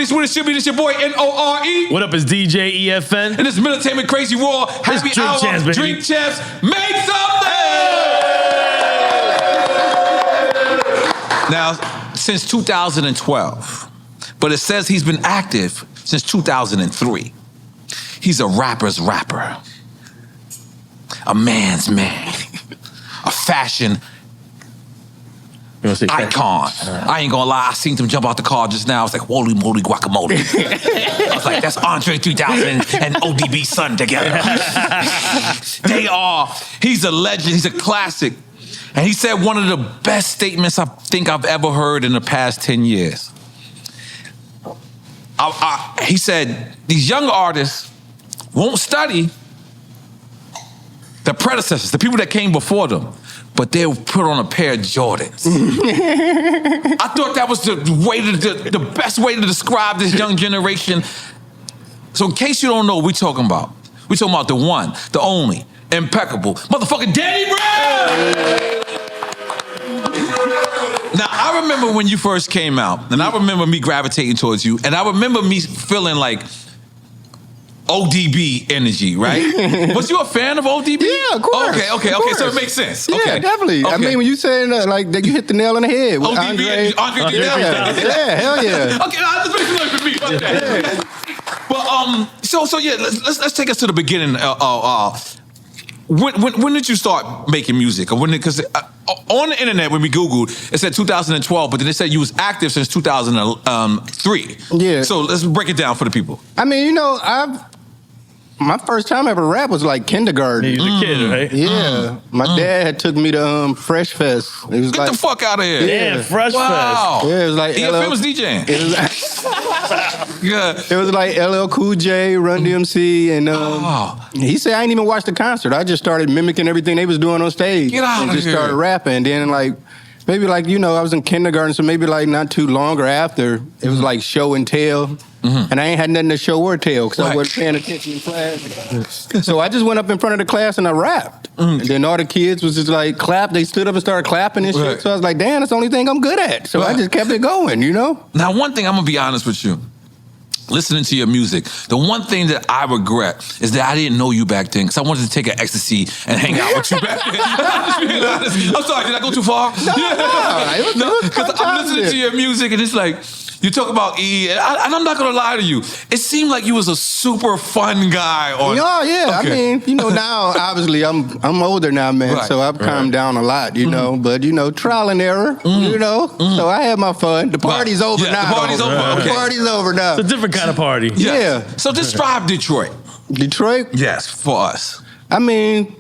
Peace with it, should be this your boy N.O.R.E. What up, is DJ EFN? And this Militainment Crazy Raw. Happy Drink hour, Champs, baby. Drink Champs, make something! Now, since 2012, but it says he's been active since 2003. He's a rapper's rapper, a man's man, a fashion icon. I ain't gonna lie, I seen him jump out the car just now. I was like, holy moly guacamole. I was like, that's Andre 3000 and ODB son together. He's a legend, he's a classic. And he said one of the best statements I think I've ever heard in the past 10 years. He said, these young artists won't study the predecessors, the people that came before them, but they'll put on a pair of Jordans. I thought that was the best way to describe this young generation. So in case you don't know what we're talking about the one, the only, impeccable, motherfucking Danny Brown! Now, I remember when you first came out, and I remember me gravitating towards you, and I remember me feeling like ODB energy, right? Was you a fan of ODB? Yeah, of course. Okay, so it makes sense. Yeah, okay. definitely. Okay. I mean, when you said like that, you hit the nail on the head. With ODB, Andre 3000. Yeah, hell yeah. Okay, let's make some noise for me. Okay. But so yeah, let's take us to the beginning. When did you start making music? Or when? Because on the internet, when we Googled, it said 2012, but then it said you was active since 2003. Yeah. So let's break it down for the people. I mean, you know, my first time ever rap was like kindergarten. You was a kid, right? Yeah. My dad had took me to Fresh Fest. It was Get like, the fuck out of here. Yeah, Fresh Wow. yeah, it was like EFN was DJing. It was like, Yeah. it was like LL Cool J, Run DMC, and he said I didn't even watch the concert. I just started mimicking everything they was doing on stage. Get out and of just here. started rapping. And then like maybe like, you know, I was in kindergarten, so maybe like not too long or after, it was like show and tell. And I ain't had nothing to show or tell because I wasn't paying attention in class. So I just went up in front of the class and I rapped. And then all the kids was just like clap. They stood up and started clapping and shit. Right. So I was like, damn, that's the only thing I'm good at. So I just kept it going, you know? Now, one thing I'm gonna be honest with you. Listening to your music, the one thing that I regret is that I didn't know you back then because I wanted to take an ecstasy and hang out with you back then. I'm sorry, did I go too far? No, because I'm listening to your music and it's like, you talk about E, and I'm not gonna lie to you. It seemed like you was a super fun guy. Oh yeah, Okay. I mean, you know, now obviously I'm older now, man, Right. so I've calmed down a lot, you know. But you know, trial and error, you know. So I had my fun. The party's over Yeah, now. the party's over, okay. The party's over now. It's a different kind of party. Yeah. So describe Detroit. Detroit. Yes, for us. I mean,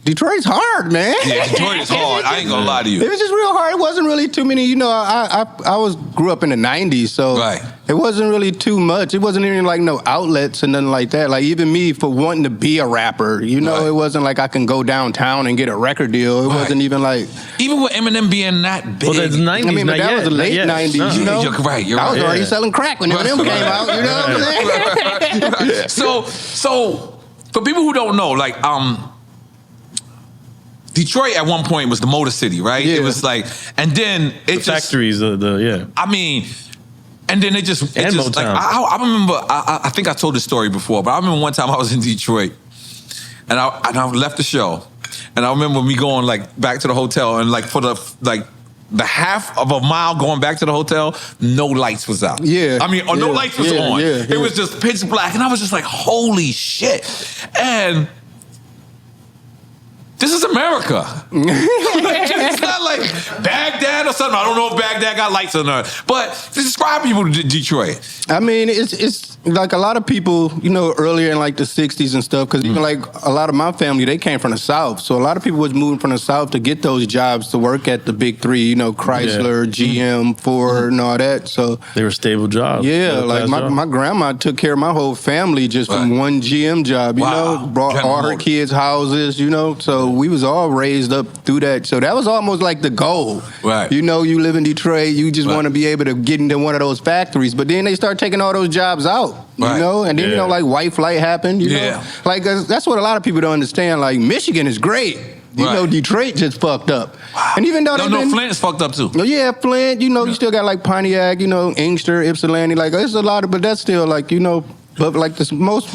Detroit's hard, man. Yeah, Detroit is hard. I ain't gonna lie to you. It was just real hard. It wasn't really too many. You know, I grew up in the '90s, so it wasn't really too much. It wasn't even like no outlets and nothing like that. Like even me for wanting to be a rapper, you know, it wasn't like I can go downtown and get a record deal. It wasn't even like even with Eminem being that big. Well, that's 90s. I mean, but that was the late '90s. You know, You're right. I was already selling crack when Eminem came out. You know what I'm saying? So for people who don't know, like Detroit at one point was the Motor City, right? Yeah. It was like, and then it just factories, yeah. I mean, and then it just like I remember. I think I told this story before, but I remember one time I was in Detroit, and I left the show, and I remember me going like back to the hotel, and like for the half of a mile going back to the hotel, no lights was out. Yeah. I mean, no lights was on. Yeah. It was just pitch black, and I was just like, holy shit, and. This is America. It's not like Baghdad or something. I don't know if Baghdad got lights or not. But describe people to Detroit. I mean, it's like a lot of people, you know, earlier in like the 60s and stuff, because even like a lot of my family, they came from the South. So a lot of people was moving from the South to get those jobs to work at the big three, you know, Chrysler, GM, Ford, and all that. So they were stable jobs. Yeah, like my grandma took care of my whole family just from one GM job, you know, brought all her kids houses, you know, so we was all raised up through that. So that was almost like the goal. Right. You know, you live in Detroit, you just want to be able to get into one of those factories. But then they start taking all those jobs out, you know? And then, you know, like white flight happened, you know? Like, that's what a lot of people don't understand. Like, Michigan is great. You know, Detroit just fucked up. Wow. And even though Flint is fucked up too. Oh yeah, Flint. You know, you still got like Pontiac. You know, Inkster, Ypsilanti. Like there's a lot of, but that's still like you know. But like this, most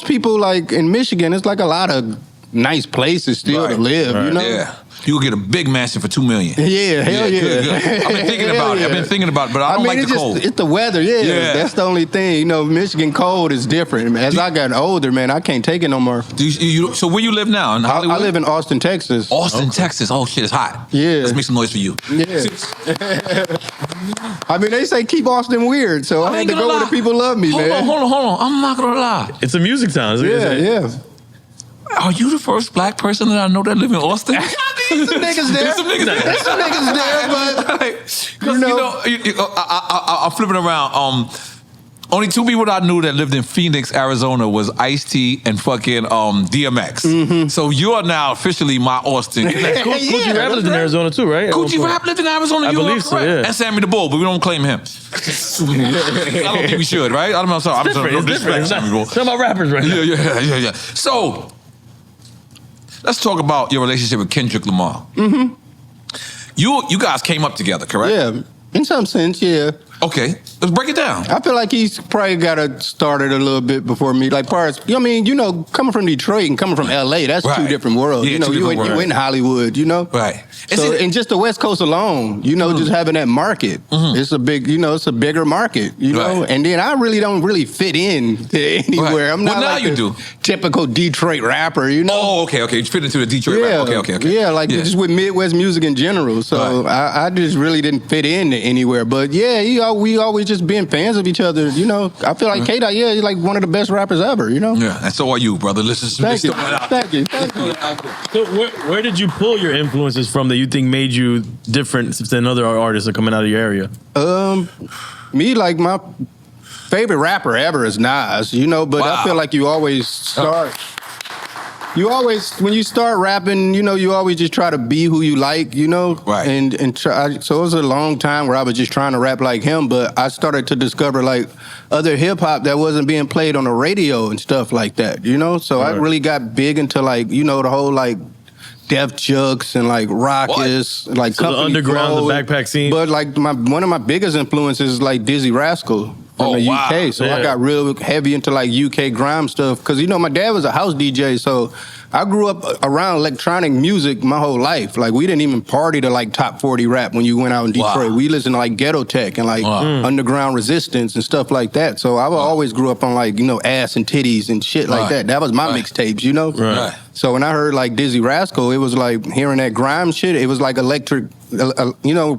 people like in Michigan, it's like a lot of nice places still to live. You know. Yeah. You could get a big mansion for $2 million. Yeah, hell yeah. Good. I've been thinking about it. I've been thinking about it, but I don't like the cold. It's the weather, That's the only thing. You know, Michigan cold is different. As I got older, man, I can't take it no more. So where you live now? In Hollywood? I live in Austin, Texas. Austin, Texas. Oh shit, it's hot. Yeah. Let's make some noise for you. Yeah. I mean, they say keep Austin weird, so I had to go where the people love me, man. Hold on. I'm not gonna lie. It's a music town. Yeah. Are you the first black person that I know that live in Austin? There's some niggas there. There's some niggas there, but you know, I'm flipping around. Only two people that I knew that lived in Phoenix, Arizona was Ice-T and fucking DMX. Mm-hmm. So you are now officially my Austin. Coogee Rap lived in Arizona too, right? Coogee Rap lived in Arizona. I believe so, yeah. And Sammy the Bull, but we don't claim him. I don't think we should, right? I'm sorry. It's different. It's not about rappers right now. Yeah. So let's talk about your relationship with Kendrick Lamar. Mm-hmm. You guys came up together, correct? Yeah, in some sense, yeah. Okay, let's break it down. I feel like he's probably got to started a little bit before me. Like, coming from Detroit and coming from LA, that's two different worlds. Yeah, you in Hollywood, Right. So, and just the West Coast alone, just having that market, it's a big, it's a bigger market, know. And then I really don't fit in to anywhere. I'm not like a typical Detroit rapper, Oh, okay. You fit into the Detroit rapper. Okay. Yeah, just with Midwest music in general. So I just really didn't fit in to anywhere. But yeah, we always just been fans of each other, I feel like K-Dot, he's like one of the best rappers ever, Yeah, and so are you, brother. Thank you. So where did you pull your influences from that you think made you different than other artists that are coming out of your area? Me, like my favorite rapper ever is Nas, but I feel like you always start... when you start rapping, you always just try to be who you like, Right. And try, so it was a long time where I was just trying to rap like him, but I started to discover like other hip hop that wasn't being played on the radio and stuff like that, So I really got big into like, the whole like Def Jux and like Raucus, like so the underground, the backpack scene. But like one of my biggest influences is like Dizzy Rascal from the UK. So I got real heavy into like UK grime stuff because my dad was a house DJ, so I grew up around electronic music my whole life. Like we didn't even party to like top 40 rap when you went out in Detroit. We listened to like Ghetto Tech and like Underground Resistance and stuff like that. So I always grew up on like ass and titties and shit like that. That was my mixtapes, Right. So when I heard like Dizzy Rascal, it was like hearing that grime shit. It was like electric,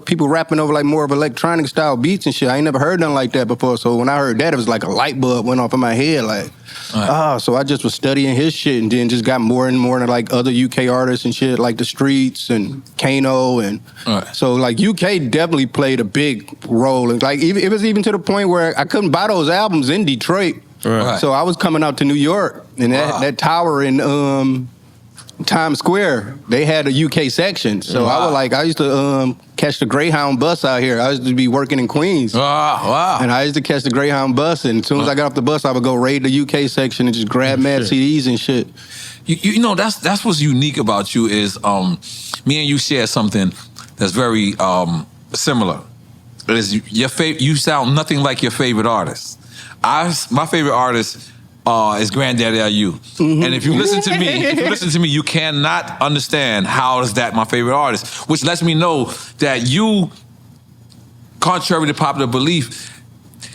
people rapping over like more of electronic style beats and shit. I ain't never heard nothing like that before. So when I heard that, it was like a light bulb went off in my head. Like, so I just was studying his shit and then just got more and more into like other UK artists and shit, like The Streets and Kano. And so like UK definitely played a big role. And like it was even to the point where I couldn't buy those albums in Detroit. Right. So I was coming out to New York, and that tower in Times Square, they had a UK section. So I used to catch the Greyhound bus out here. I used to be working in Queens. Wow. And I used to catch the Greyhound bus, and as soon as I got off the bus, I would go raid the UK section and just grab mad CDs and shit. That's what's unique about you is me and you share something that's very similar. It is you sound nothing like your favorite artist. My favorite artist is Granddaddy IU. Mm-hmm. And if you listen to me, you cannot understand how is that my favorite artist, which lets me know that you, contrary to popular belief,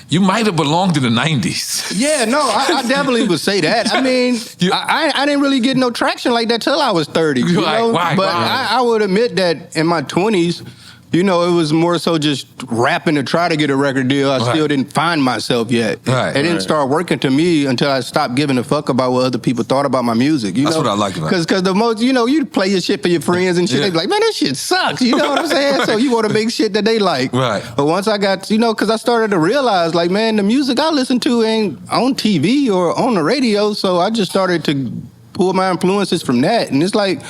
you might have belonged in the 90s. Yeah, no, I definitely would say that. I mean, I didn't really get no traction like that till I was 30. But I would admit that in my 20s, it was more so just rapping to try to get a record deal. I still didn't find myself yet. It didn't start working to me until I stopped giving a fuck about what other people thought about my music. That's what I like about it. Because the most, you play your shit for your friends and shit. They be like, man, that shit sucks. You know what I'm saying? So you want to make shit that they like. Right. But once I got, because I started to realize, like, man, the music I listen to ain't on TV or on the radio. So I just started to pull my influences from that. And it's like,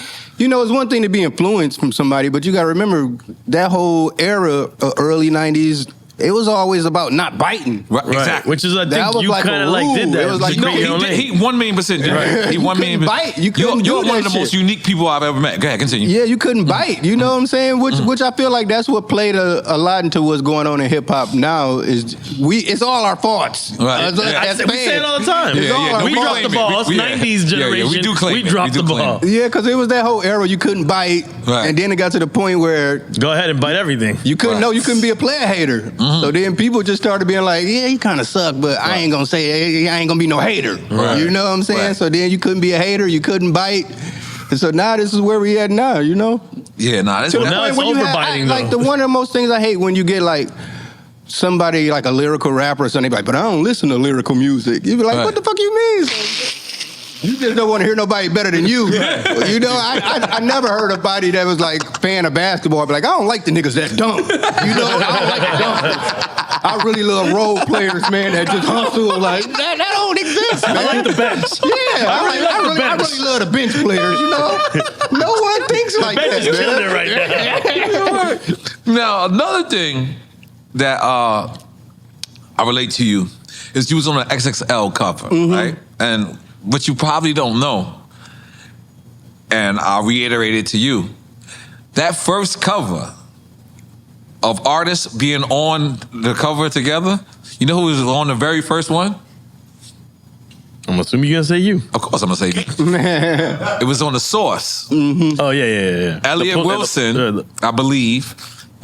it's one thing to be influenced from somebody, but you got to remember that whole era, early 90s, it was always about not biting. Right, exactly. Which is, I That think was you like kind a of like did rule. that. It was like, to no, create your own lane. He 1,000,000%. Right. He You 1,000,000%. couldn't bite. You couldn't You're do one of that the most shit. unique people I've ever met. Go ahead, continue. Yeah, you couldn't bite. You know what I'm saying? Which I feel like that's what played a lot into what's going on in hip hop now. Is it's all our faults. Right. As We say it all the time. It's all our we fault. dropped the ball. Us 90s generation, we do claim we it. dropped We do the claim ball. it. Yeah, because it was that whole era you couldn't bite, Right. and then it got to the point where Go ahead and bite everything. you couldn't Right. know you couldn't be a player hater. So then people just started being like, yeah, you kind of suck, but I ain't gonna say I ain't gonna be no hater. Right. You know what I'm saying? Right. So then you couldn't be a hater, you couldn't bite. And so now this is where we at now, you know? Yeah, nah, that's To the now point it's when you have- overbiting, like though. one of the most things I hate when you get like somebody like a lyrical rapper or something, like, but I don't listen to lyrical music. You be like, Right. what the fuck you mean? You just don't want to hear nobody better than you. You know, I never heard a body that was like fan of basketball. Be like, I don't like the niggas that dunk. You know, I don't like the dunkers. I really love role players, man, that just hustle. Like that don't exist, man. I like the bench. Yeah, I really love the bench players. You know, no one thinks like bench that. is man. killing it right now. Now, another thing that I relate to you is you was on an XXL cover, right? And what you probably don't know, and I'll reiterate it to you, that first cover of artists being on the cover together, you know who was on the very first one? I'm assuming you're going to say you. Of course I'm gonna say it was on The Source. Oh, yeah. Elliot Wilson, I believe,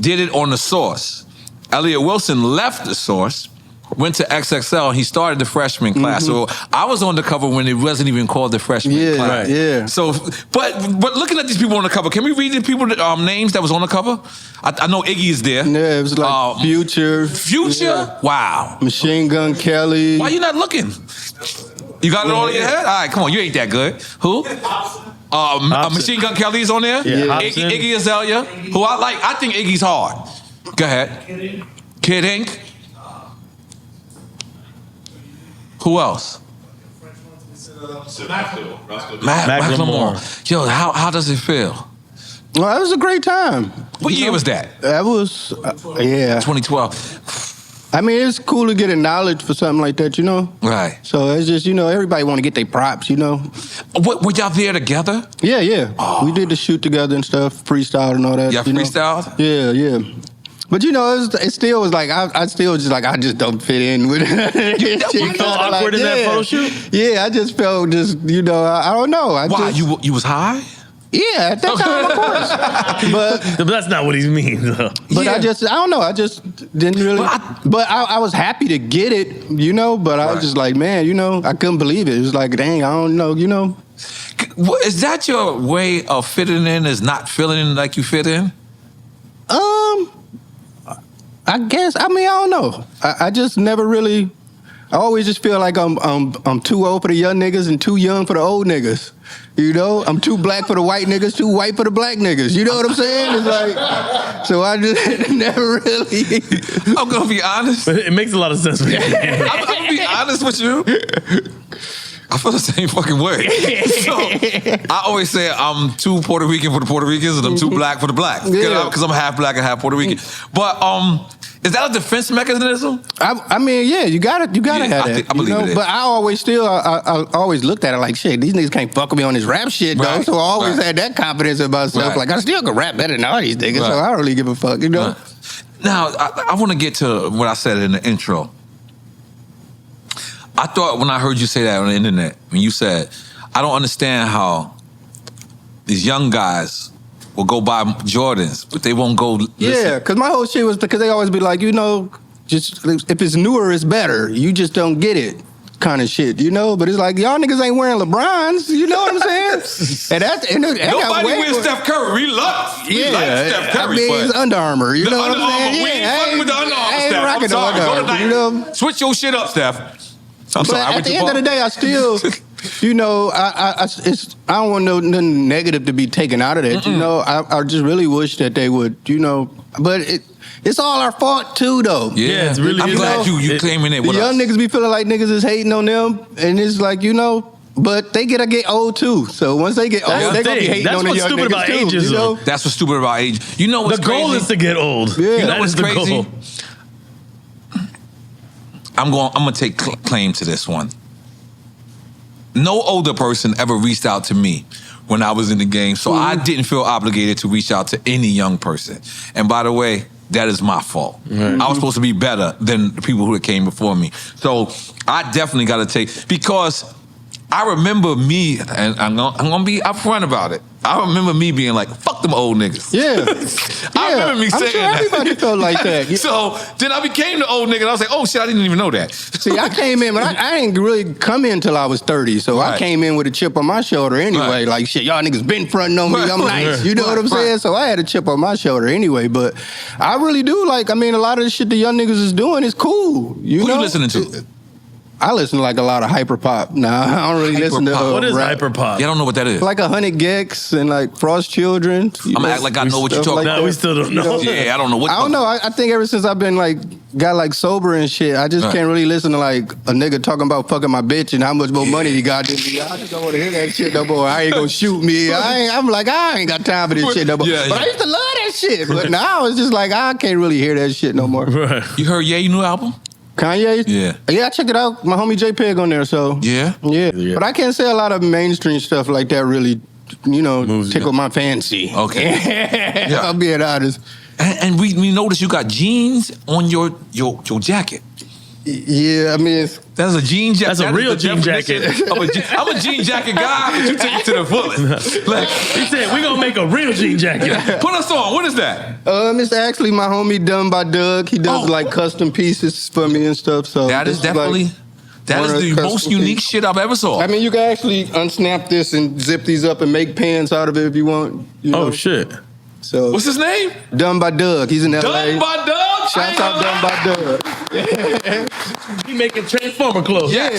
did it on The Source. Elliot Wilson left The Source, went to XXL, and he started the freshman class. So I was on the cover when it wasn't even called the freshman class. Yeah. So, but looking at these people on the cover, can we read the people names that was on the cover? I know Iggy is there. Yeah, it was like Future. Future? Yeah. Wow. Machine Gun Kelly. Why you not looking? You got it all in your head? All right, come on, you ain't that good. Who? Machine Gun Kelly's on there? Yeah. Iggy Azalea, who I like. I think Iggy's hard. Go ahead. Kid Ink. Who else? Macklemore. Yo, how does it feel? Well, that was a great time. What year was that? That was, yeah. 2012. I mean, it's cool to get acknowledged for something like that, you know? Right. So it's just, you know, everybody want to get their props, you know? Were y'all there together? Yeah. We did the shoot together and stuff, freestyle and all that. Y'all you know? freestyled? Yeah. But you know, it still was like I still just like I just don't fit in with it. You felt awkward in that photo shoot? Yeah, I just felt just you know I don't know. Why? You was high? Yeah, at that time, of course. But that's not what he means, though. But Yeah. I don't know. I just didn't really. But I was happy to get it, you know. But I was just like, man, you know, I couldn't believe it. It was like, dang, I don't know, you know. Is that your way of fitting in? Is not feeling like you fit in? I guess. I mean, I don't know. I just never really. I always just feel like I'm too old for the young niggas and too young for the old niggas. You know, I'm too black for the white niggas, too white for the black niggas. You know what I'm saying? It's like, so I just never really. I'm gonna be honest. It makes a lot of sense. I'm gonna be honest with you. I feel the same fucking way. So I always say I'm too Puerto Rican for the Puerto Ricans and I'm too black for the blacks. Because I'm half black and half Puerto Rican. But is that a defense mechanism? I mean, yeah, you gotta have that. I believe it is. But I always looked at it like, shit, these niggas can't fuck with me on this rap shit, though. Right. So I always had that confidence in myself. Right. Like, I still can rap better than all these niggas, so I don't really give a fuck, you know? Now, I want to get to what I said in the intro. I thought when I heard you say that on the internet, when you said, I don't understand how these young guys will go buy Jordans, but they won't go listen. Yeah, because my whole shit was because they always be like, you know, just if it's newer, it's better. You just don't get it kind of shit, you know? But it's like, y'all niggas ain't wearing LeBrons, you know what I'm saying? Nobody wears Steph Curry. We like Steph Curry. I mean, it's Under Armour, you know what I'm saying? We ain't fucking with the Under Armour, I ain't Steph. rocking I'm sorry. the Under Go to Armour, you know? Switch your shit up, Steph. I'm But sorry. at the end of the day, I still, you know, I don't want nothing negative to be taken out of that. You know, I just really wish that they would, you know, but it's all our fault too, though. Yeah, it's really. I'm glad you claiming it The with young us. niggas be feeling like niggas is hating on them, and it's like, you know, but they gotta get old too. So once they get old, That's they the gonna be thing. hating That's on the what's young stupid niggas about too. ages, You know? though. That's what's stupid about age. You know what's The goal crazy? is to get old. Yeah. You know That what's is the crazy? goal. I'm gonna take claim to this one. No older person ever reached out to me when I was in the game, so I didn't feel obligated to reach out to any young person. And by the way, that is my fault. Right. I was supposed to be better than the people who came before me. So I definitely got to take, because I remember me, and I'm gonna be upfront about it. I remember me being like, "Fuck them old niggas." Yeah, I remember me saying I'm sure that. everybody felt like that. So then I became the old nigga, and I was like, "Oh shit, I didn't even know that." See, I came in, but I didn't really come in until I was 30. So I came in with a chip on my shoulder anyway. Like, shit, y'all niggas been fronting on me. I'm nice. You know what I'm saying? So I had a chip on my shoulder anyway. But I really do like, I mean, a lot of the shit the young niggas is doing is cool. Who you listening to? I listen to like a lot of hyper pop. Nah, I don't really listen to what is rap. hyper pop? Yeah, I don't know what that is. Like 100 Gex and like Frost Children. I'm gonna act like I know what you're talking about. No, we still don't know. Yeah, I don't know what. I don't know. I think ever since I've been like got like sober and shit, I just can't really listen to like a nigga talking about fucking my bitch and how much more money he got than me. I just don't want to hear that shit no more. I ain't gonna shoot me. I'm like, I ain't got time for this shit no more. But I used to love that shit. But now it's just like I can't really hear that shit no more. Right. You heard Ye's new album? Kanye? Yeah. Yeah, I checked it out. My homie JPEG on there, so. Yeah? Yeah. But I can't say a lot of mainstream stuff like that really, you know, tickle my fancy. Okay. I'll be honest. And we noticed you got jeans on your jacket. Yeah, I mean, that's a jean jacket. That's a real jean jacket. I'm a jean jacket guy, but you take it to the fullest. Like, he said, we're going to make a real jean jacket. Put us on. What is that? It's actually my homie Done by Doug. He does like custom pieces for me and stuff. So that is definitely, like that is the most unique shit I've ever saw. I mean, you can actually unsnap this and zip these up and make pants out of it if you want. You know? Oh, shit. So what's his name? Done by Doug. He's in LA. Done by Doug? Shouts out Done by Doug. He making Transformer clothes. Yeah.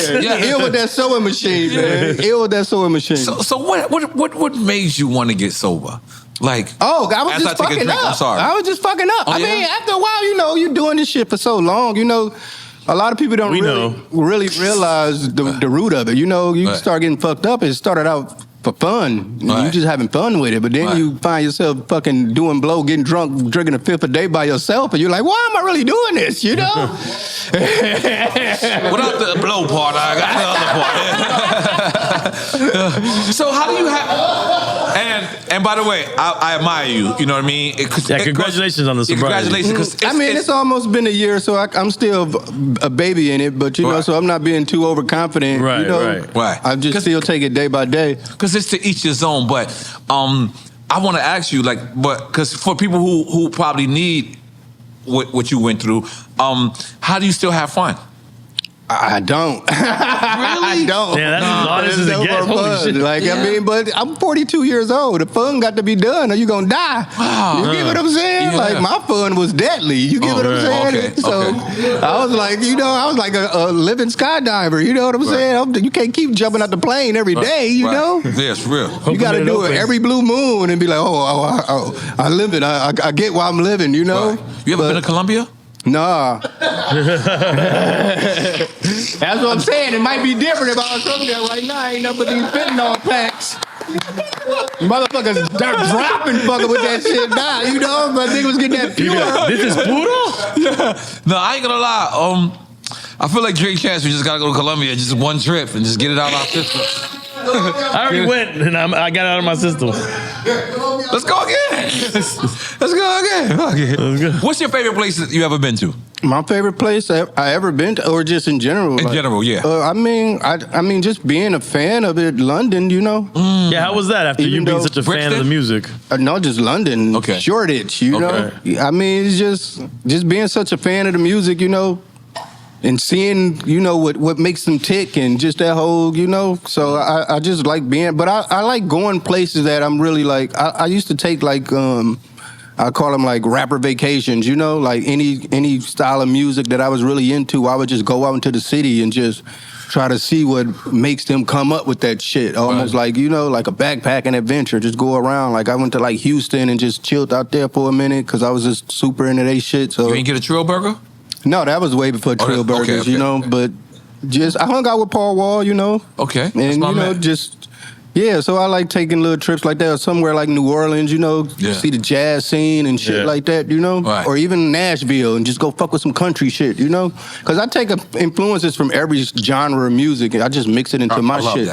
Ill with that sewing machine, man. Ill with that sewing machine. So what made you want to get sober? Like, I was just fucking up. I'm sorry. I was just fucking up. I mean, after a while, you know, you're doing this shit for so long, you know. A lot of people don't really realize the root of it. You know, you start getting fucked up. It started out for fun. You just having fun with it. But then you find yourself fucking doing blow, getting drunk, drinking a fifth a day by yourself. And you're like, why am I really doing this? You know? Without the blow part, I got the other part. So how do you have... And by the way, I admire you. You know what I mean? Congratulations on the sobriety. Congratulations. I mean, it's almost been a year, so I'm still a baby in it. But, you know, so I'm not being too overconfident. Right, you know? Right. I just still take it day by day. Because it's to each his own. But I want to ask you, like, because for people who probably need what you went through, how do you still have fun? I don't. Really? I don't. Yeah, that's as honest as it gets. Holy shit. Like, I mean, but I'm 42 years old. The fun got to be done or you going to die. Wow. You get what I'm saying? Yeah. Like, my fun was deadly. You get what I'm saying? Okay. So I was like, you know, I was like a living skydiver. You know what I'm saying? You can't keep jumping out the plane every day, you know? Yeah, it's real. You got to do it every blue moon and be like, I live it. I get why I'm living, you know? Right. You ever been to Colombia? Nah. That's what I'm saying. It might be different if I was over there right now. I ain't nothing but these fentanyl packs. Motherfuckers dropping fucking with that shit now. You know, my nigga was getting that pure. This is puro? Yeah. No, I ain't gonna lie. I feel like Drake Chance, we just gotta go to Colombia, just one trip and just get it out of our system. I already went and I got it out of my system. Let's go again. Let's go again. What's your favorite place that you ever been to? My favorite place I ever been to, or just in general? In general, yeah. I mean, just being a fan of it, London, you know? Yeah, how was that after you being such a fan of the music? No, just London. Okay. Shoreditch, you know? I mean, it's just being such a fan of the music, you know? And seeing, you know, what makes them tick and just that whole, you know, so I just like being, but I like going places that I'm really like, I used to take like, I call them like rapper vacations, you know, like any style of music that I was really into, I would just go out into the city and just try to see what makes them come up with that shit. Almost like, you know, like a backpacking adventure, just go around. Like I went to like Houston and just chilled out there for a minute because I was just super into that shit. So you ain't get a Trill Burger? No, that was way before Trill Burgers, you know, but just, I hung out with Paul Wall, you know. Okay. And, you know, just, Yeah, so I like taking little trips like that, or somewhere like New Orleans, you know, see the jazz scene and shit like that, you know, or even Nashville and just go fuck with some country shit, you know, because I take influences from every genre of music and I just mix it into my shit.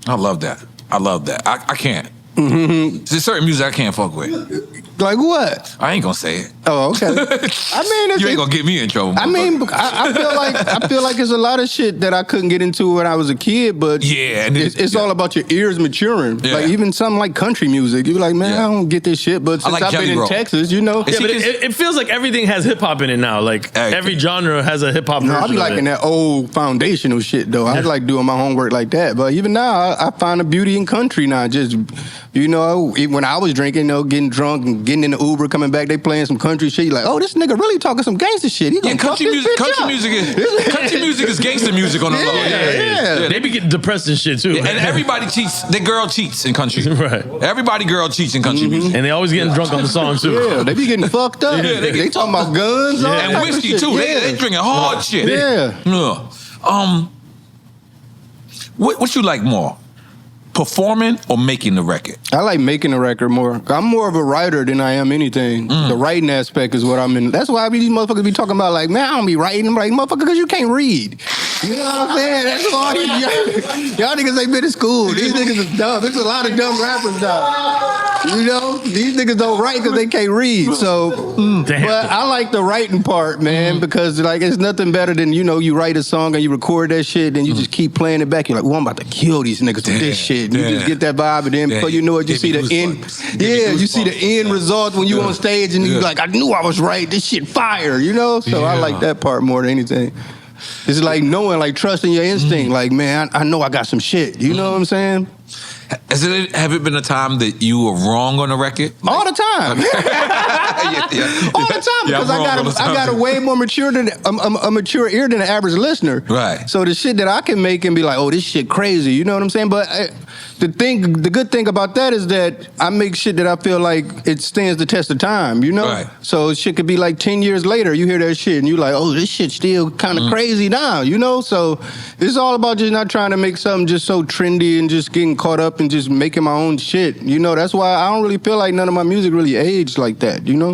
I love that. I love that. I can't. There's certain music I can't fuck with. Like what? I ain't gonna say it. Oh, okay. I mean, you ain't gonna get me in trouble. I mean, I feel like there's a lot of shit that I couldn't get into when I was a kid, but it's all about your ears maturing. Yeah. Like even something like country music, you're like, man, I don't get this shit. But since I've been in Texas, you know, but it feels like everything has hip hop in it now. Like every genre has a hip hop version. I be liking that old foundational shit though. I like doing my homework like that. But even now, I find a beauty in country now. Just you know, when I was drinking, you know, getting drunk and getting in the Uber, coming back, they playing some country shit. You're like, oh, this nigga really talking some gangster shit. He gonna country music is gangster music on the low. Yeah. They be getting depressed and shit too. And everybody cheats. The girl cheats in country. Right. Everybody girl cheats in country music. And they always getting drunk on the song too. Yeah, they be getting fucked up. They talking about guns and whiskey too. They drinking hard shit. What you like more? Performing or making the record? I like making the record more. I'm more of a writer than I am anything. The writing aspect is what I'm in. That's why these motherfuckers be talking about like, man, I don't be writing. I'm like, motherfucker, because you can't read. You know what I'm saying? That's why y'all niggas ain't been to school. These niggas is dumb. There's a lot of dumb rappers now. You know? These niggas don't write because they can't read. So, but I like the writing part, man, because like it's nothing better than, you know, you write a song and you record that shit and you just keep playing it back. You're like, well, I'm about to kill these niggas with this shit. You just get that vibe, and then before you know it, you see the end. Yeah, you see the end result when you on stage, and you like, I knew I was right. This shit fire, you know. So I like that part more than anything. It's like knowing, like trusting your instinct. Like, man, I know I got some shit. You know what I'm saying? Have it been a time that you were wrong on a record? All the time. All the time, because I got a way more mature than a mature ear than the average listener. Right. So the shit that I can make and be like, oh, this shit crazy. You know what I'm saying? But the good thing about that is that I make shit that I feel like it stands the test of time. You know. Right. So shit could be like 10 years later, you hear that shit and you like, oh, this shit's still kind of crazy now. You know. So it's all about just not trying to make something just so trendy and just getting caught up and just making my own shit. You know. That's why I don't really feel like none of my music really aged like that. You know.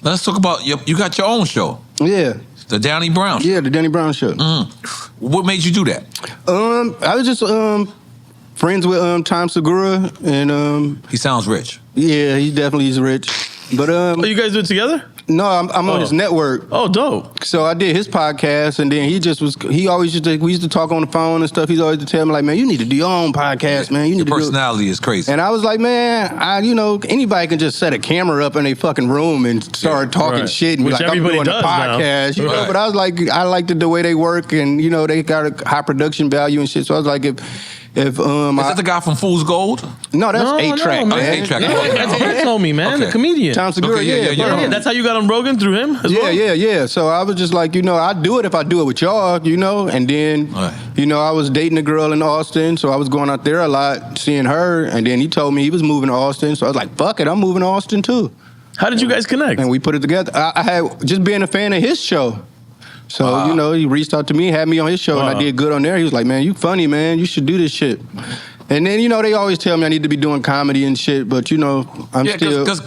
Let's talk about you got your own show. Yeah. The Danny Brown Show. Yeah, the Danny Brown Show. What made you do that? I was just friends with Tom Segura and he sounds rich. Yeah, he definitely is rich. But you guys do it together? No, I'm on his network. Oh, dope. So I did his podcast, and then he always we used to talk on the phone and stuff. He's always to tell me like, man, you need to do your own podcast, man. You need your personality is crazy. And I was like, man, anybody can just set a camera up in a fucking room and start talking shit and be like, I'm doing a podcast, you know. But I was like, I liked the way they work, and you know, they got a high production value and shit. So I was like, is that the guy from Fool's Gold? No, that's A-Track, man. A-Track. That's told me, man. The comedian. Tom Segura, yeah. That's how you got on Rogan, through him as well? Yeah. So I was just like, you know, I'd do it if I do it with y'all, you know. And then, you know, I was dating a girl in Austin, so I was going out there a lot, seeing her. And then he told me he was moving to Austin, so I was like, fuck it, I'm moving to Austin too. How did you guys connect? And we put it together. I had just being a fan of his show. So, you know, he reached out to me, had me on his show, and I did good on there. He was like, man, you funny, man. You should do this shit. And then, you know, they always tell me I need to be doing comedy and shit, but, you know, I'm still... because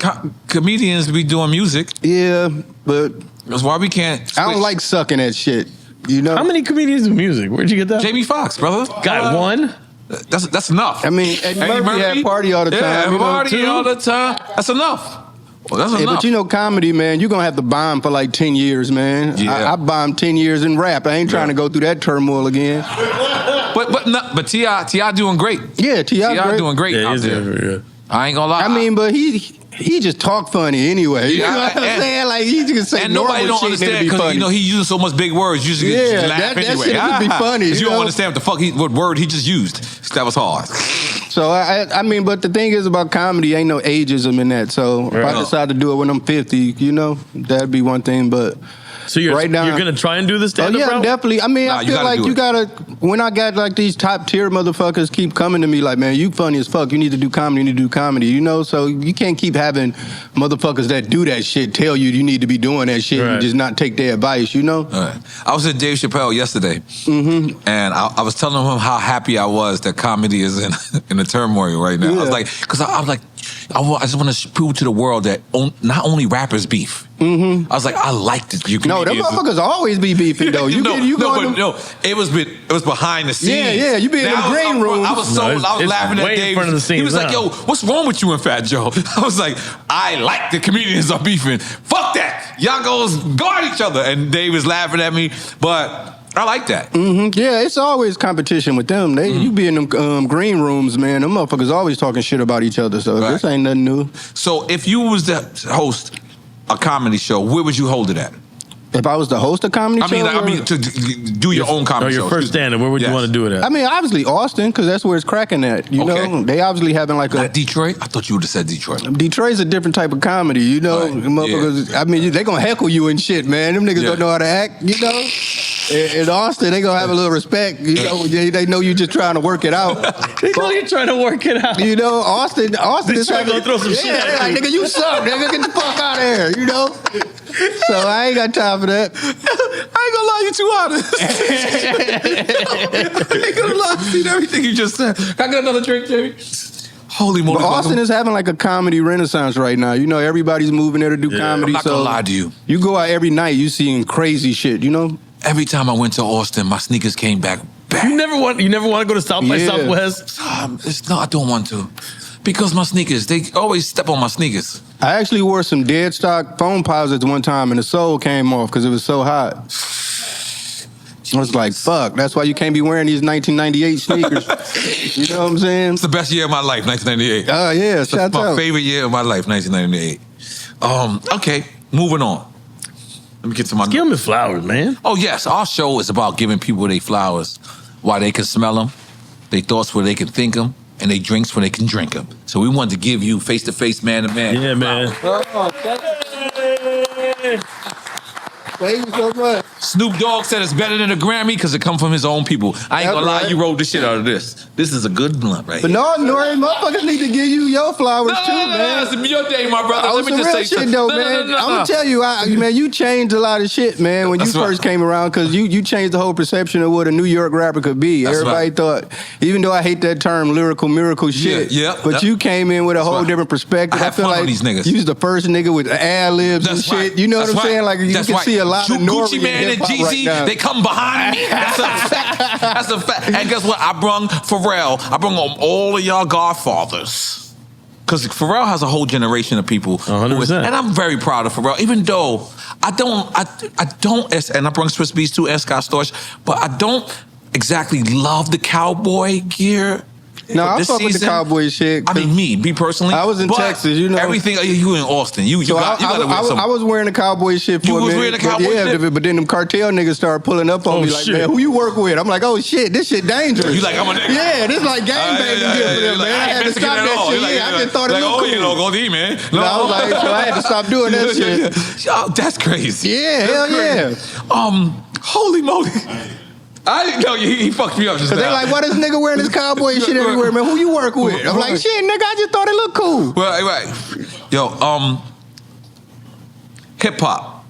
comedians be doing music. Yeah, but... That's why we can't... I don't like sucking at shit, you know? How many comedians do music? Where'd you get that? Jamie Foxx, brother. Got one? That's enough. I mean, Eddie Murphy had party all the time. Yeah, party all the time. That's enough. Well, that's enough. But you know, comedy, man, you're going to have to bomb for like 10 years, man. Yeah. I bombed 10 years in rap. I ain't trying to go through that turmoil again. But T.I. doing great. Yeah, T.I. doing great out there. I ain't gonna lie. I mean, but he just talk funny anyway. You know what I'm saying? Like, he just say normal shit. And nobody don't understand because, you know, he using so much big words. You just laugh anyway. That shit just be funny. Because you don't understand what word he just used. That was hard. So, I mean, but the thing is about comedy, ain't no ageism in that. So, if I decide to do it when I'm 50, you know, that'd be one thing. But So you're right now, you're gonna try and do the stand-up route? definitely. I mean, Nah, I you feel gotta like do you it. gotta. When I got like these top tier motherfuckers keep coming to me like, man, you funny as fuck. You need to do comedy. You need to do comedy. You know, so you can't keep having motherfuckers that do that shit tell you need to be doing that shit and just not take their advice. You know. All right. I was at Dave Chappelle yesterday, and I was telling him how happy I was that comedy is in a turmoil right now. I was like, because I was like, I just want to prove to the world that not only rappers beef. I was like, I like this. You No, them motherfuckers always be beefing though. You it was behind the scenes. Yeah, you be in the green room. I was laughing at way Dave. in front of the scenes. He was like, yo, what's wrong with you and Fat Joe? I was like, I like the comedians are beefing. Fuck that. Y'all go at each other. And Dave was laughing at me, but I like that. Yeah, it's always competition with them. You be in them green rooms, man. Them motherfuckers always talking shit about each other. So this ain't nothing new. So if you was to host a comedy show, where would you hold it at? If I was to host a comedy show? I mean, to do your own comedy show. Your first stand-up, where would you want to do it at? I mean, obviously Austin, because that's where it's cracking at. You know, they obviously having like Not Detroit? I thought you would have said Detroit. Detroit's a different type of comedy, you know. Motherfuckers, I mean, they gonna heckle you and shit, man. Them niggas don't know how to act, you know. In Austin, they gonna have a little respect, you know. They know you just trying to work it out. They know you're trying to work it out. You know, Austin is trying to throw some shit at like, you. nigga, you suck, nigga. Get the fuck out of here, you know. So I ain't got time for that. I ain't gonna lie, you too honest. I ain't gonna lie, I've seen everything you just said. Can I get another drink, Jamie? Holy moly. But Austin is having like a comedy renaissance right now. You know, everybody's moving there to do comedy. I'm not gonna lie to you. You go out every night, you seeing crazy shit, you know? Every time I went to Austin, my sneakers came back bad. You never want to go to South by Southwest? No, I don't want to. Because my sneakers, they always step on my sneakers. I actually wore some dead stock foam posits one time and the sole came off because it was so hot. I was like, fuck, that's why you can't be wearing these 1998 sneakers. You know what I'm saying? It's the best year of my life, 1998. Oh, yeah, shout out. It's my favorite year of my life, 1998. Okay, moving on. Let me get to my... Give them flowers, man. Oh, yes, our show is about giving people their flowers while they can smell them, their thoughts where they can think them, and they drinks when they can drink them. So we wanted to give you face-to-face, man-to-man. Yeah, man. Oh, thank you so much. Snoop Dogg said it's better than a Grammy because it come from his own people. I ain't gonna lie, you rolled the shit out of this. This is a good blunt right But here. no, N.O.R.E, motherfuckers need to give you your flowers too, man. It's your day, my brother. Let me just say shit though, man. I'm gonna tell you, man, you changed a lot of shit, man, when you first came around, because you changed the whole perception of what a New York rapper could be. Everybody thought, even though I hate that term, lyrical miracle shit, but you came in with a whole different perspective. I feel like these niggas. You was the first nigga with ad libs and shit. You know what I'm saying? Like you can see a lot of N.O.R.E Gucci Man and hip-hop right now. Jeezy, they come behind me. That's a fact. That's a fact. And guess what? I brung Pharrell. I brung on all of y'all godfathers. Because Pharrell has a whole generation of people. 100%. And I'm very proud of Pharrell. Even though I don't, and I brung Swiss Beats too and Scott Storch, but I don't exactly love the cowboy gear. No, I fuck with the cowboy shit. I mean, me personally. I was in Texas, you know. Everything, you in Austin. You got to wear something. I was wearing the cowboy shit for a minute. You was wearing the cowboy shit? But then them cartel niggas started pulling up on me like, man, who you work with? I'm like, oh shit, this shit dangerous. You like, I'm a nigga. Yeah, this like gangbanging gear for them, man. I had to stop that shit. Yeah, I just thought it looked cool. You know, go to man. No, I was like, so I had to stop doing that shit. Yo, that's crazy. Yeah, hell yeah. Holy moly. I didn't know he fucked me up just now. Cause they like, why this nigga wearing this cowboy shit everywhere, man? Who you work with? I'm like, shit, nigga, I just thought it looked cool. Right. Yo, hip hop.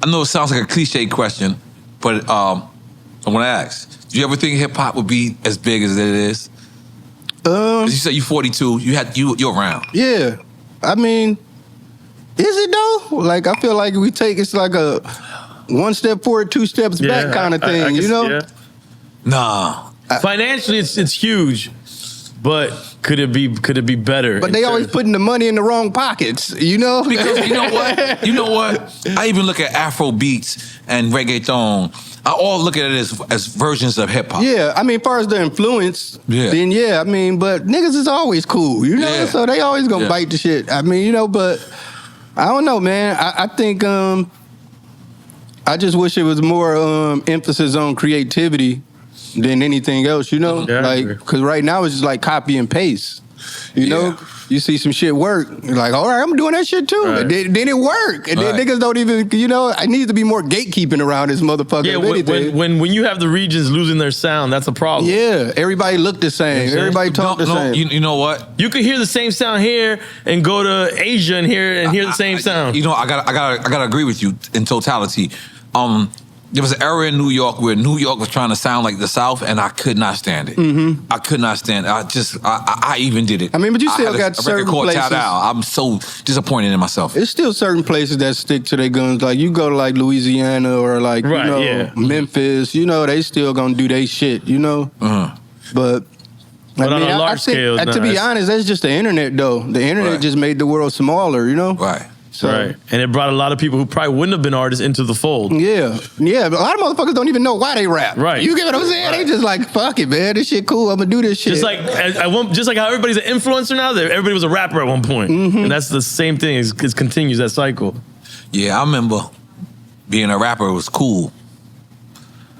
I know it sounds like a cliche question, but I want to ask: do you ever think hip hop would be as big as it is? You said you 42. You're around. Yeah, I mean, is it though? Like, I feel like it's like a one step forward, two steps back kind of thing, I guess, you know? Yeah. Nah. Financially, it's huge, but could it be better? But they always putting the money in the wrong pockets, you know? Because you know what? I even look at Afro beats and reggaeton. I all look at it as versions of hip hop. Yeah, I mean, as far as the influence, then yeah, I mean, but niggas is always cool, you know? Yeah. So they always gonna bite the shit. I mean, you know, but I don't know, man. I think I just wish it was more emphasis on creativity than anything else, you know? Yeah, like, because right now it's just like copy and paste. You know, you see some shit work, you're like, all right, I'm doing that shit too. Right. And then it work. And then niggas don't even, you know, I need to be more gatekeeping around this motherfucker. Yeah, when you have the regions losing their sound, that's a problem. Yeah, everybody look the same. Everybody talk the same. You know what? You could hear the same sound here and go to Asia and hear the same sound. You know, I gotta agree with you in totality. There was an era in New York where New York was trying to sound like the South, and I could not stand it. I could not stand it. I even did it. I mean, but you still had got a certain record called places. Ta-Da. I'm so disappointed in myself. It's still certain places that stick to their guns. Like you go to like Louisiana or like Memphis. You know, they still gonna do their shit. You know, but. But on a large scale, to be honest, that's just the internet, though. The internet just made the world smaller, you know? Right. So, right. And it brought a lot of people who probably wouldn't have been artists into the fold. Yeah. Yeah, but a lot of motherfuckers don't even know why they rap. Right. You get what I'm saying? They just like, fuck it, man. This shit cool. I'm going to do this shit. Just like how everybody's an influencer now, everybody was a rapper at one point. And that's the same thing. It continues that cycle. Yeah, I remember being a rapper was cool.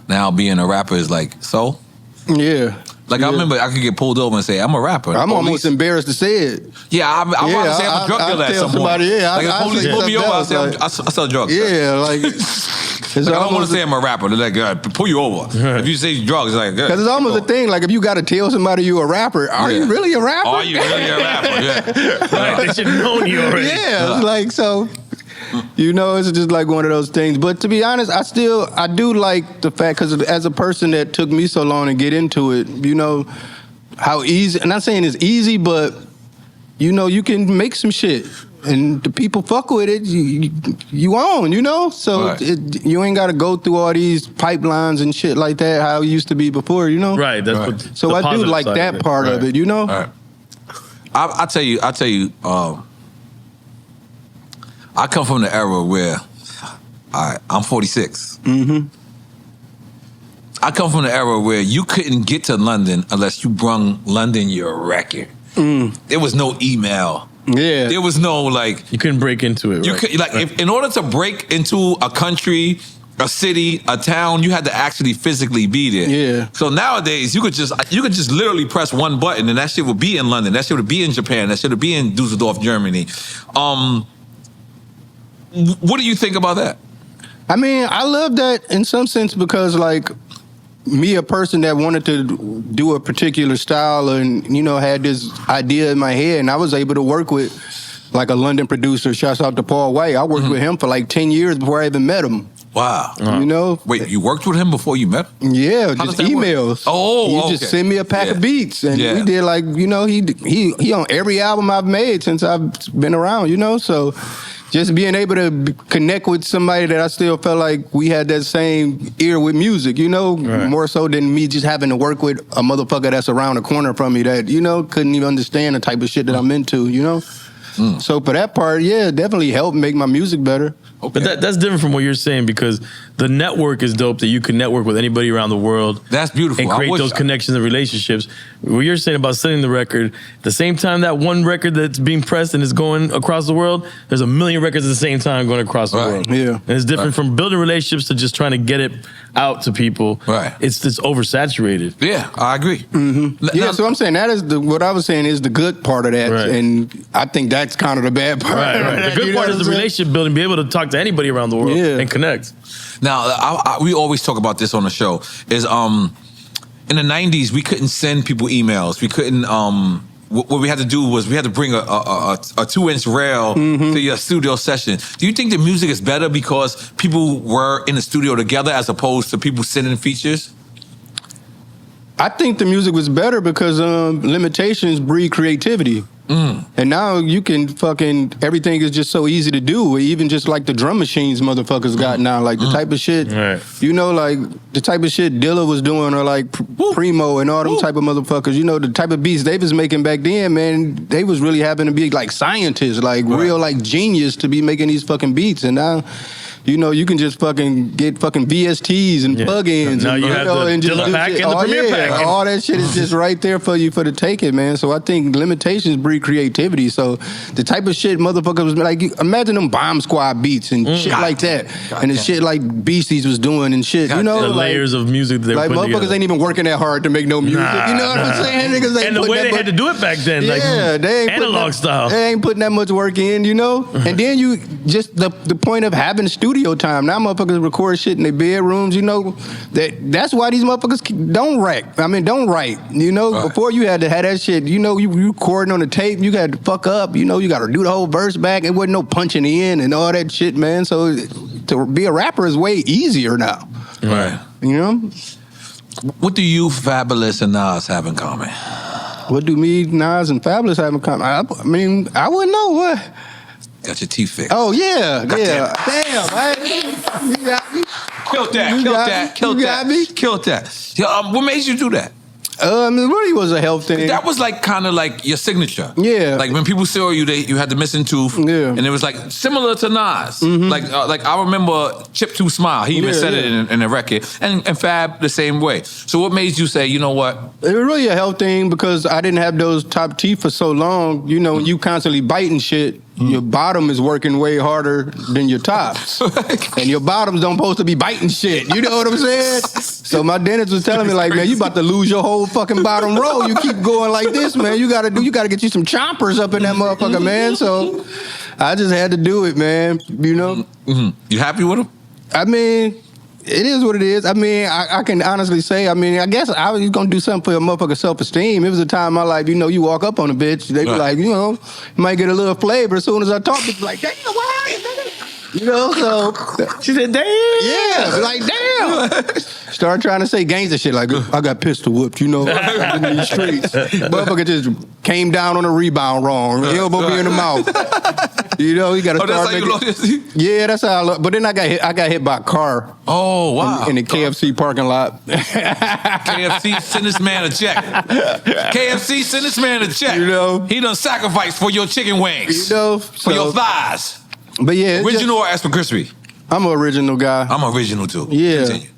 Now being a rapper is like, so? Yeah. Like, I remember I could get pulled over and say, I'm a rapper. I'm almost embarrared to say it. Yeah, I'm about to say I'm a drug dealer at some point. Like, if the police pull me over, I'll say I sell drugs. Yeah, like... Like, I don't want to say I'm a rapper. They're like, pull you over. If you say drugs, like... Because it's almost a thing, like, if you got to tell somebody you a rapper, are you really a rapper? Are you really a rapper? Yeah. Right, they should have known you already. Yeah, it's like, so... You know, it's just like one of those things. But to be honest, I do like the fact, because as a person that took me so long to get into it, you know, how easy, I'm not saying it's easy, but, you know, you can make some shit. And the people fuck with it, you own, you know? So you ain't got to go through all these pipelines and shit like that, how it used to be before, you know? Right. So I do like that part of it, you know? Right. I tell you, I come from the era where I'm 46. I come from the era where you couldn't get to London unless you brung London your record. There was no email. Yeah. There was no like... You couldn't break into it, You could, like, if, in order to break into a country, a city, a town, you had to actually physically be there. Yeah. So nowadays, you could just literally press one button and that shit would be in London. That shit would be in Japan. That shit would be in Dusseldorf, Germany. What do you think about that? I mean, I love that in some sense because, like, me, a person that wanted to do a particular style and, you know, had this idea in my head, and I was able to work with, like, a London producer, shouts out to Paul White. I worked with him for, like, 10 years before I even met him. Wow. You know? Wait, you worked with him before you met him? Yeah, just emails. Oh, He just sent me a pack of beats. And we did, like, you know, he on every album I've made since I've been around, you know? So just being able to connect with somebody that I still felt like we had that same ear with music, you know? More so than me just having to work with a motherfucker that's around the corner from me that, you know, couldn't even understand the type of shit that I'm into, you know? So for that part, yeah, it definitely helped make my music better. Okay. But that's different from what you're saying because the network is dope that you can network with anybody around the world. That's beautiful. And create those connections and relationships. What you're saying about selling the record, the same time that one record that's being pressed and is going across the world, there's a million records at the same time going across the world. Yeah. And it's different from building relationships to just trying to get it out to people. Right. It's just oversaturated. Yeah, I agree. Yeah, so I'm saying that is what I was saying is the good part of that. And I think that's kind of the bad part. Right. The good part is the relationship building, be able to talk to anybody around the world and connect. Now, we always talk about this on the show, is in the 90s, we couldn't send people emails. We couldn't, what we had to do was we had to bring a 2-inch rail to your studio session. Do you think the music is better because people were in the studio together as opposed to people sending features? I think the music was better because limitations breed creativity. And now you can everything is just so easy to do. Even just like the drum machines motherfuckers got now, like the type of shit, you know, like the type of shit Dilla was doing or like Primo and all them type of motherfuckers, you know, the type of beats they was making back then, man, they was really having to be like scientists, like real like genius to be making these fucking beats. And now you know, you can just fucking get fucking VSTs and plugins. Now you have the Dilla pack and the Premiere pack. All that shit is just right there for you for the taking, man. So I think limitations breed creativity. So the type of shit motherfuckers was like, imagine them Bomb Squad beats and shit like that. And the shit like Beasties was doing and shit. You know, the like, layers of music that they like were putting motherfuckers together. ain't even working that hard to make no music. You know what I'm saying? Niggas ain't And the way they had to do it back then, like they ain't analog style. They ain't putting that much work in, you know? And then you just the point of having studio time. Now motherfuckers record shit in their bedrooms, you know? That's why these motherfuckers don't write. You know? Right. Before you had to have that shit, you know, you recording on the tape, you got to fuck up, you know, you got to do the whole verse back. It wasn't no punching in and all that shit, man. So to be a rapper is way easier now. Right. You know? What do you, Fabulous, and Nas have in common? What do me, Nas, and Fabulous have in common? I mean, I wouldn't know what. Got your teeth fixed. Oh, yeah. Damn, You got me. Killed that. Yeah, what made you do that? It really was a health thing. That was like kind of like your signature. Yeah. Like when people saw you, you had the missing tooth. Yeah. And it was like similar to Nas. Mm-hmm. Like I remember Chip 2 Smile. He even said it in the record. And Fab the same way. So what made you say, you know what? It was really a health thing because I didn't have those top teeth for so long. You know, when you constantly biting shit, your bottom is working way harder than your tops. And your bottoms don't supposed to be biting shit. You know what I'm saying? So my dentist was telling me like, man, you about to lose your whole fucking bottom row. You keep going like this, man. You gotta get you some chompers up in that motherfucker, man. So I just had to do it, man. You know? Mm-hmm. You happy with him? I mean, it is what it is. I mean, I can honestly say, I mean, I guess I was going to do something for a motherfucker's self-esteem. It was a time in my life, you know, you walk up on a bitch, they be like, you know, you might get a little flavor. As soon as I talk, it's like, damn, what happened? You know, so. She said, damn. Yeah, like, damn. Start trying to say gangster shit like, I got pistol whooped, you know, in these streets. Motherfucker just came down on a rebound wrong. Elbow me in the mouth. You know, you got to start that's making. how you look. Yeah, that's how I look. But then I got hit by a car. Oh, wow. In the KFC parking lot. KFC, send this man a check. KFC, send this man a check. You know? He done sacrificed for your chicken wings. You know? For your thighs. But yeah. Original or extra crispy? I'm an original guy. I'm original too. Yeah. Continue.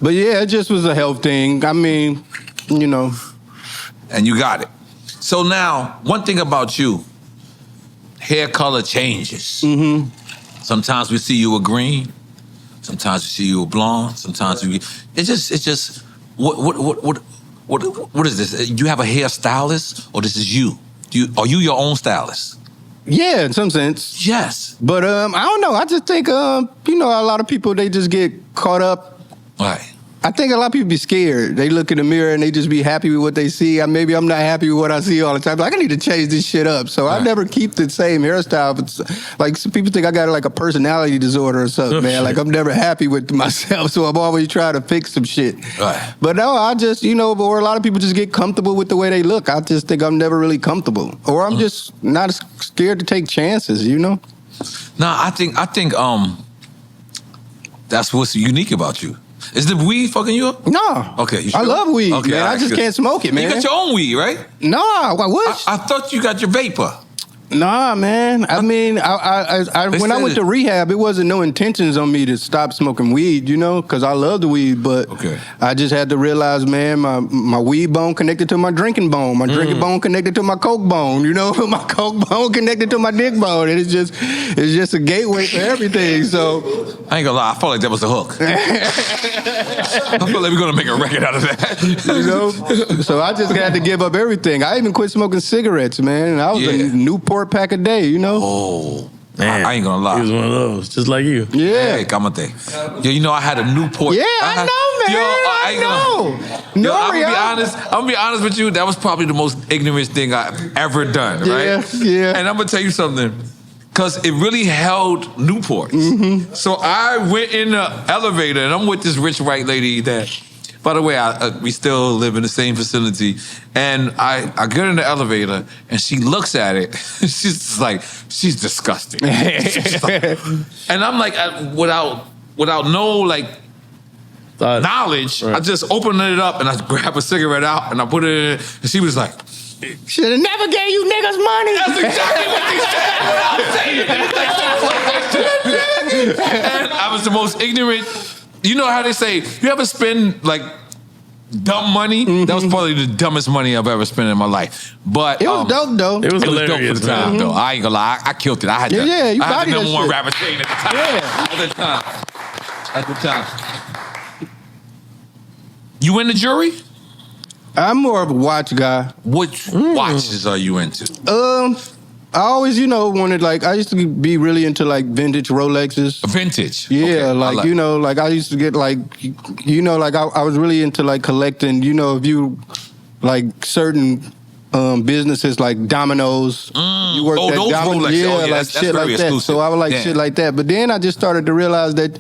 But yeah, it just was a health thing. I mean, you know. And you got it. So now, one thing about you, hair color changes. Mm-hmm. Sometimes we see you with green. Sometimes we see you with blonde. Sometimes it's just what is this? You have a hairstylist, or this is you? Are you your own stylist? Yeah, in some sense. Yes. But I don't know. I just think you know, a lot of people, they just get caught up. Right. I think a lot of people be scared. They look in the mirror and they just be happy with what they see. Maybe I'm not happy with what I see all the time. Like, I need to change this shit up. So I never keep the same hairstyle. But like, some people think I got like a personality disorder or something, man. Like, I'm never happy with myself. So I'm always trying to fix some shit. Right. But no, I just, you know, or a lot of people just get comfortable with the way they look. I just think I'm never really comfortable. Or I'm just not scared to take chances, you know? No, I think that's what's unique about you. Is the weed fucking you up? No. Okay, you sure? I love weed, okay, man. I just can't smoke it, man. You got your own weed, right? No, I wish. I thought you got your vapor. Nah, man. I mean, when I went to rehab, it wasn't no intentions on me to stop smoking weed, you know, because I love the weed. But I just had to realize, man, my weed bone connected to my drinking bone. My drinking bone connected to my coke bone, you know. My coke bone connected to my dick bone. And it's just a gateway for everything. So I ain't gonna lie, I felt like that was the hook. I feel like we're gonna make a record out of that. You know? So I just had to give up everything. I even quit smoking cigarettes, man. And I was a Newport pack a day, you know? Oh. Man, I ain't gonna lie. He was one of those, just like you. Yeah. Hey, cámate. Yo, you know I had a Newport. Yeah, I know, man. I know. I'm gonna be honest with you. That was probably the most ignorant thing I've ever done, right? Yeah. And I'm gonna tell you something. Because it really held Newports. Mm-hmm. So I went in the elevator, and I'm with this rich white lady that, by the way, we still live in the same facility. And I get in the elevator, and she looks at it. She's like, she's disgusting. And I'm like, without no like knowledge, I just opened it up, and I grab a cigarette out, and I put it in, and she was like, Should have never gave you niggas money. That's exactly what they said. And I was the most ignorant. You know how they say, you ever spend like dumb money? That was probably the dumbest money I've ever spent in my life. But it was dope though. It was dope hilarious, for the time though. I ain't gonna lie, I killed it. I had the, you I had bodied the that #1 shit. rapper chain at the time. Yeah. At the time. You in the jury? I'm more of a watch guy. Which watches are you into? I always, wanted I used to be really into vintage Rolexes. Vintage. Yeah, Okay, I used to get I was really into collecting, if you certain businesses like Domino's. You worked at those Domino's. Rolex. Yeah, Oh, yeah, that's shit very like that. exclusive. So I would shit like that. But then I just started to realize that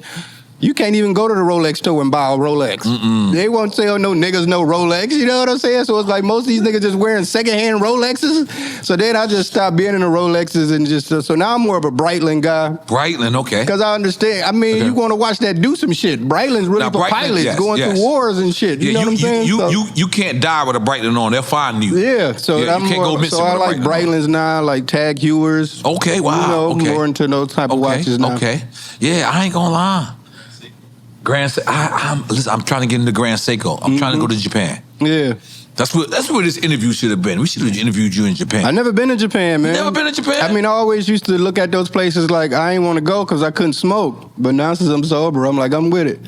you can't even go to the Rolex store and buy a Rolex. They won't sell no niggas no Rolex, you know what I'm saying? So it's most of these niggas just wearing secondhand Rolexes. So then I just stopped being in the Rolexes and so now I'm more of a Breitling guy. Breitling, okay. Because I understand. I mean, you want to watch that do some shit. Breitling's really Now, for Breitling, pilots yes, going through wars and shit. You know what I'm saying? You can't die with a Breitling on. They'll find you. Yeah, so you can't go missing I with a like Breitling Breitlings now, like Tag Heuers. Okay, wow. Okay. More into those type of watches now. Okay. Yeah, I ain't gonna lie. I'm trying to get into Grand Seiko. I'm trying to go to Japan. Yeah. That's where this interview should have been. We should have interviewed you in Japan. I never been to Japan, man. Never been to Japan? I mean, I always used to look at those places like I ain't want to go because I couldn't smoke. But now since I'm sober, I'm like, I'm with it.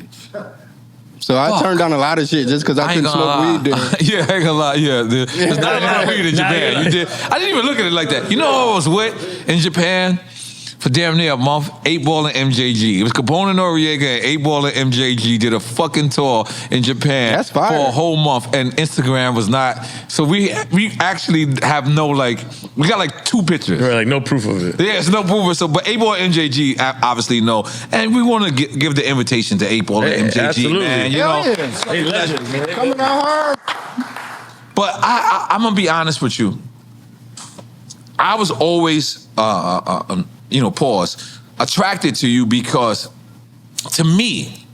So I turned down a lot of shit just because I couldn't smoke weed there. Yeah, I ain't gonna lie. Yeah, there's not a lot of weed in Japan. I didn't even look at it like that. You know who I was with in Japan? For damn near a month, 8-Ball and MJG. It was Capone and Noriega and 8-Ball and MJG did a fucking tour in Japan. That's fire. For a whole month, and Instagram was not. So we actually have no we got 2 pictures. Right, no proof of it. Yeah, it's no proof of it. So, but 8-Ball and MJG obviously know, and we want to give the invitation to 8-Ball and MJG, absolutely. man. You know, Hey, legends, man. Coming out hard. but I'm gonna be honest with you. I was always attracted to you because, to me,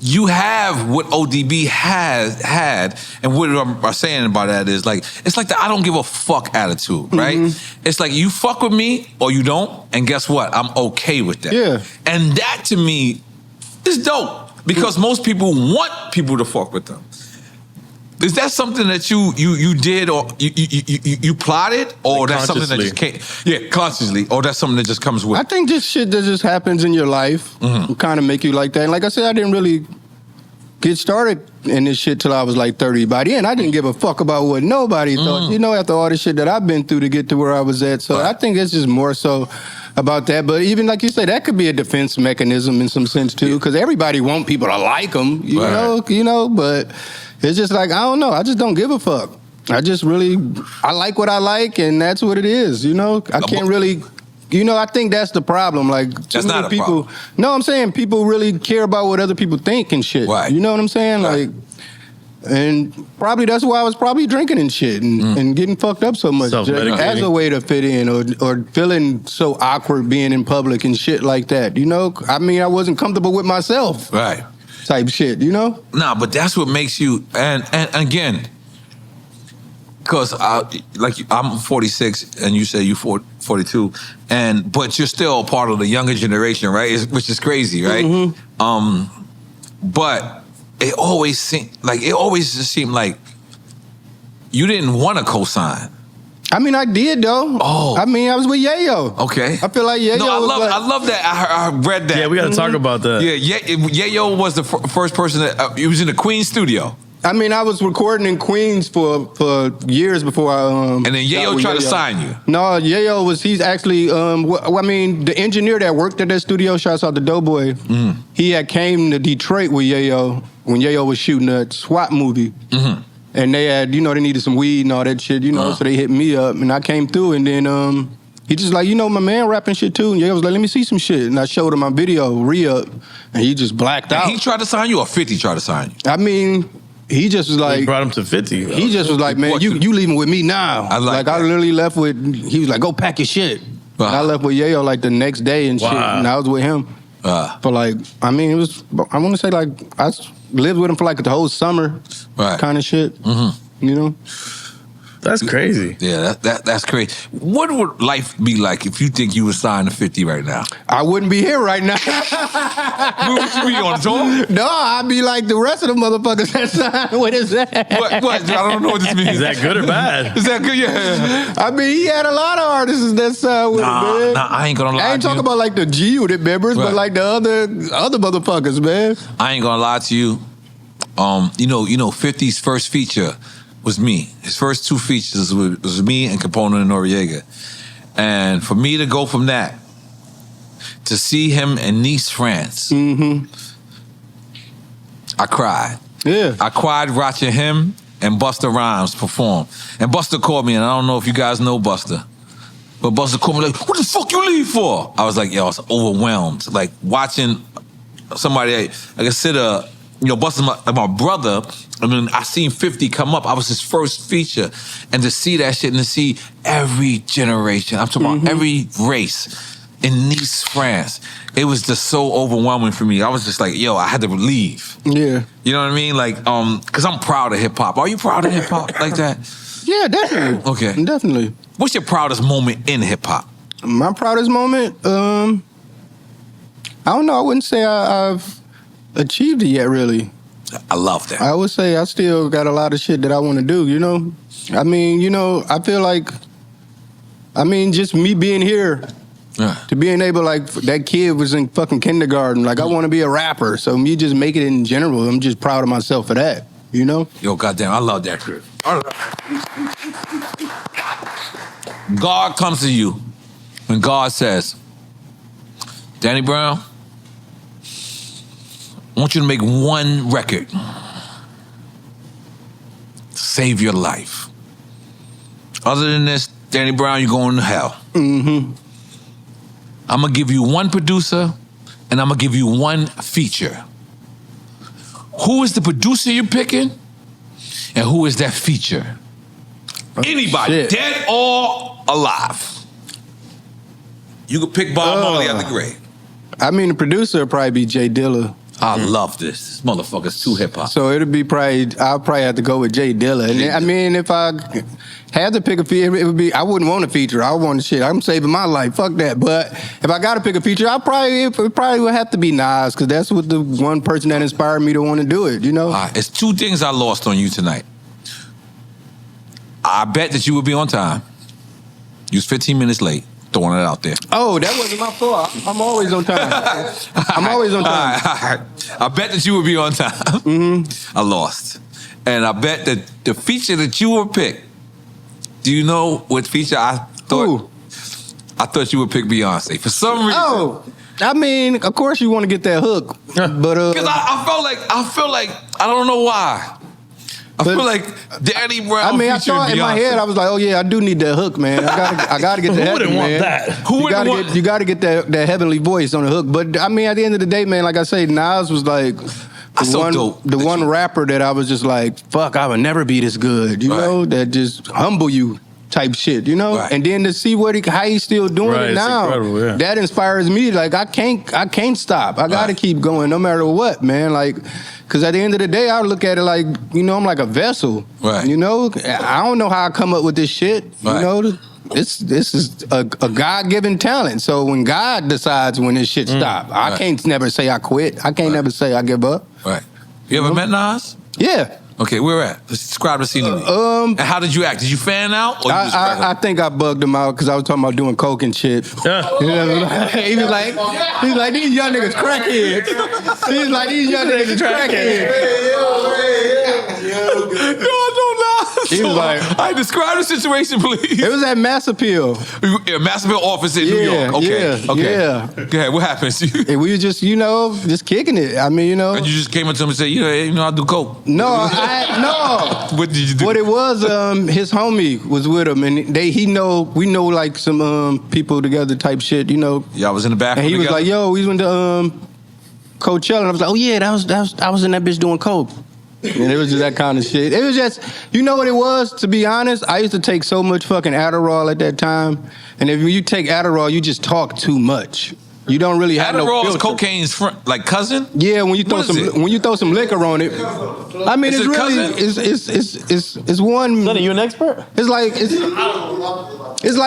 you have what ODB had, and what I'm saying about that is it's like the I don't give a fuck attitude, right? It's like you fuck with me or you don't, and guess what? I'm okay with that. Yeah. And that to me is dope because most people want people to fuck with them. Is that something that you did or you plotted, or that's something that just came? Yeah, consciously, or that's something that just comes with? I think just shit that just happens in your life kind of make you like that. And like I said, I didn't really get started in this shit till I was 30. By then, I didn't give a fuck about what nobody thought. After all the shit that I've been through to get to where I was at. So I think it's just more so about that. But even like you say, that could be a defense mechanism in some sense too, because everybody want people to like them. You know, but. It's just I don't know. I just don't give a fuck. I like what I like, and that's what it is. I can't really, I think that's the problem. That's not a people. problem. No, I'm saying people really care about what other people think and shit. Right. You know what I'm saying? Right. And probably that's why I was probably drinking and shit and getting fucked up so much as a way to fit in or feeling so awkward being in public and shit like that. I mean, I wasn't comfortable with myself. Right. Type shit, Nah, but that's what makes you, and again, because I'm 46 and you say you 42, but you're still a part of the younger generation, right? Which is crazy, right? But it always just seemed like you didn't want to co-sign. I mean, I did though. Oh. I mean, I was with Yayo. Okay. I feel like Yayo. No, I love that. I read that. Yeah, we got to talk about that. Yeah, Yayo was the first person that he was in the Queen studio. I mean, I was recording in Queens for years before I. And then Yayo tried to sign you. No, Yayo he's actually. The engineer that worked at that studio, shouts out to Doughboy. He had came to Detroit with Yayo when Yayo was shooting a SWAT movie. And they had, they needed some weed and all that shit, so they hit me up. And I came through, and then he just my man rapping shit too. And Yayo was like, let me see some shit. And I showed him my video, re-up, and he just blacked out. He tried to sign you or 50 tried to sign you? I mean, he just was like... He brought him to 50. He just was like, man, you leaving with me now. I like that. I literally left with... He was like, go pack your shit. And I left with Yayo the next day and shit. And I was with him for it was... I want to say I lived with him for the whole summer kind of shit. you know? That's crazy. Yeah, that's crazy. What would life be like if you think you were signed to 50 right now? I wouldn't be here right now. Where would you be on tour? No, I'd be like the rest of the motherfuckers that signed. What is that? What? I don't know what this means. Is that good or bad? Is that good? Yeah. I mean, he had a lot of artists that signed with him, man. Nah, I ain't gonna lie. I ain't talking about like the G Unit members, but like the other motherfuckers, man. I ain't gonna lie to you. You know, 50's first feature was me. His first 2 features was me and Capone and Noriega. And for me to go from that to see him in Nice, France, I cried. Yeah. I cried watching him and Busta Rhymes perform. And Busta called me, and I don't know if you guys know Busta, but Busta called me like, what the fuck you leave for? I was like, yo, I was overwhelmed. Like watching somebody, I consider, Busta's my brother. I mean, I seen 50 come up. I was his first feature. And to see that shit and to see every generation, I'm talking about every race in Nice, France, it was just so overwhelming for me. I was just like, yo, I had to leave. Yeah. You know what I mean? Like, because I'm proud of hip hop. Are you proud of hip hop like that? Yeah, definitely. Okay. Definitely. What's your proudest moment in hip hop? My proudest moment, I don't know. I wouldn't say I've achieved it yet, really. I love that. I would say I still got a lot of shit that I want to do, you know? I mean, I feel like, just me being here, to being able, like, that kid was in fucking kindergarten. Like, I want to be a rapper. So me just make it in general, I'm just proud of myself for that, you know? Yo, goddamn, I love that shit. God comes to you when God says, Danny Brown, I want you to make one record to save your life. Other than this, Danny Brown, you're going to hell. I'm going to give you one producer, and I'm going to give you one feature. Who is the producer you're picking, and who is that feature? Anybody, dead or alive. You could pick Bob Marley out the grave. I mean, the producer would probably be Jay Dilla. I love this. This motherfucker's too hip hop. So it'll be I'll probably have to go with Jay Dilla. And I mean, if I had to pick a feature, it would be, I wouldn't want a feature. I would want shit. I'm saving my life. Fuck that. But if I got to pick a feature, it probably would have to be Nas, because that's what the one person that inspired me to want to do it, you know? It's 2 things I lost on you tonight. I bet that you would be on time. You was 15 minutes late. Throwing it out there. Oh, that wasn't my fault. I'm always on time. I'm always on time. All right. I bet that you would be on time. I lost. And I bet that the feature that you would pick, do you know what feature I thought? Ooh. I thought you would pick Beyonce. For some reason. Oh, I mean, of course you want to get that hook. But because I felt like, I don't know why. I feel like Danny Brown. I mean, I thought in my head, I was like, oh yeah, I do need that hook, man. I gotta get the Who wouldn't want that? Who wouldn't want? You gotta get that heavenly voice on the hook. But I mean, at the end of the day, man, like I say, Nas was like the one rapper that I was just like, fuck, I would never be this good, you know? That just humble you type shit, you know? And then to see how he's still doing it now, that inspires me. Like, I can't stop. I gotta keep going no matter what, man. Like, because at the end of the day, I look at it like, I'm like a vessel. You know? I don't know how I come up with this shit. You know? This is a God-given talent. So when God decides when this shit stop, I can't never say I quit. I can't never say I give up. You ever met Nas? Yeah. Okay, where we're at? Let's describe the scene to me. And how did you act? Did you fan out? Or you just I think I bugged him out because I was talking about doing coke and shit. You know, he was like, these young niggas crackheads. He's like, these young niggas crackheads. He was like, I describe the situation, please. It was at Mass Appeal. Mass Appeal office in New York. Okay. Yeah. Go ahead. What happens? And we were just, just kicking it. I mean, And you just came up to him and said, I do coke. No. What did you do? What it was, his homie was with him, and we know like some people together type shit, you know. Yeah, I was in the back. And he was like, yo, we went to Coachella, and I was like, oh yeah, I was in that bitch doing coke. And it was just that kind of shit. It was just, you know what it was, to be honest? I used to take so much fucking Adderall at that time. And if you take Adderall, you just talk too much. You don't really have no Adderall is filter. cocaine's friend, like cousin. Yeah, when you throw What is it? throw some liquor on it. I mean, Is it's it really it's one. Sonny, you an expert? It's like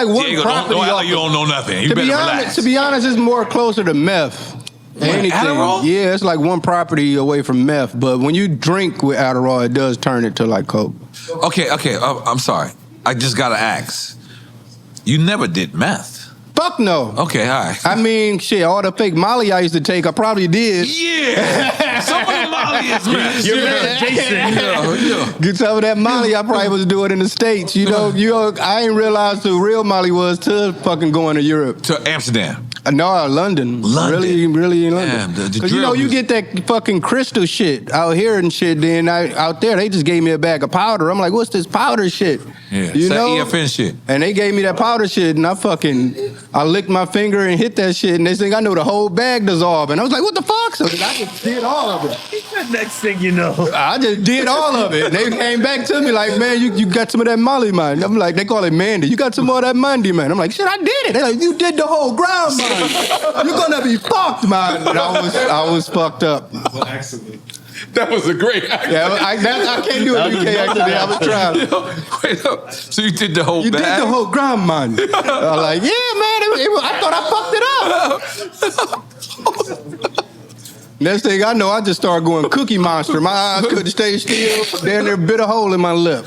one Diego, property. don't act off like you don't know nothing. You to better be relax. honest, it's more closer to meth. than anything. Adderall? Yeah, it's like one property away from meth. But when you drink with Adderall, it does turn it to like coke. Okay. I'm sorry. I just gotta ask. You never did meth. Fuck no. Okay, all right. I mean, shit, all the fake Molly I used to take, I probably did. Yeah. Some of the Molly is meth. You're Jason. Yeah. Get some of that Molly I probably was doing in the States. You know, I ain't realized who real Molly was till fucking going to Europe. To Amsterdam. No, London. London. Really in London. Damn, the Because, you know, drill you was- get that fucking crystal shit out here and shit, then out there, they just gave me a bag of powder. I'm like, what's this powder shit? Yeah, You it's that know? EFN shit. And they gave me that powder shit, and I licked my finger and hit that shit, and they think I know the whole bag dissolved. And I was like, what the fuck? So I just did all of it. Next thing you know. I just did all of it. And they came back to me like, man, you got some of that Molly, man. I'm like, they call it Mandy. You got some more of that Mandy, man. I'm like, shit, I did it. They're like, you did the whole ground, man. You're gonna be fucked, man. And I was fucked up. That was a great Yeah, I can't do a UK accent. I was trying. Wait up. So you did the whole You did bag? the whole ground, man. I was like, yeah, man. I thought I fucked it up. Next thing I know, I just started going Cookie Monster. My eyes couldn't stay still. Down there, bit a hole in my lip.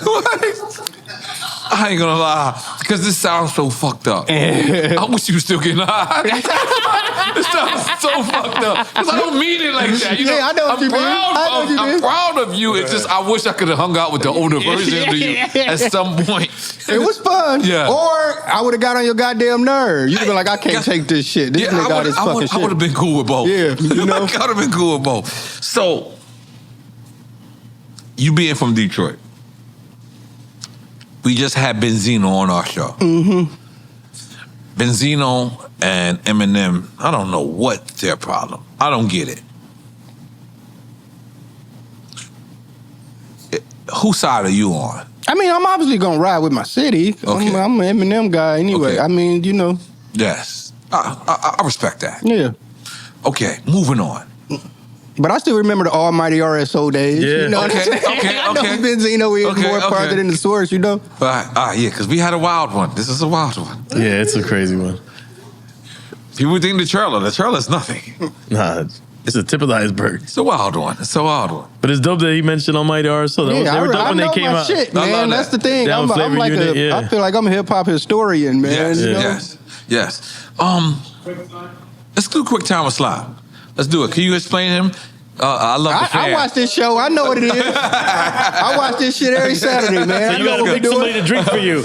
I ain't gonna lie, because this sounds so fucked up. I wish you were still getting high. This sounds so fucked up. Because I don't mean it like that. You know, Yeah, I know what you mean. I'm proud of you. It's just I wish I could have hung out with the older version of you at some point. It was fun. Yeah. Or I would have got on your goddamn nerve. You'd have been like, I can't take this shit. This nigga got his fucking shit. I would have been cool with both. Yeah, you know? I would have been cool with both. So, you being from Detroit, we just had Benzino on our show. Mm-hmm. Benzino and Eminem, I don't know what their problem. I don't get it. Whose side are you on? I mean, I'm obviously gonna ride with my city. Okay. I'm an Eminem guy anyway. Okay. I mean, you know. Yes. I respect that. Yeah. Okay, moving on. But I still remember the almighty RSO days. Yeah. You know what I'm saying? I know Benzino is more farther than the source, you know? Yeah, because we had a wild one. This is a wild one. Yeah, it's a crazy one. People think the trailer's nothing. Nah, it's the tip of the iceberg. It's a wild one. But it's dope that he mentioned Almighty RSO. They were dope when they came out. Shit, I love man. that. That's the thing. Down I'm Flavor like Unit, yeah. I feel like I'm a hip hop historian, man. Yes, you know? yes. Let's do quick time with Slime. Let's do it. Can you explain him? I love the fan. I watch this show. I know what it is. I watch this shit every Saturday, man. So you gotta pick somebody to drink for you.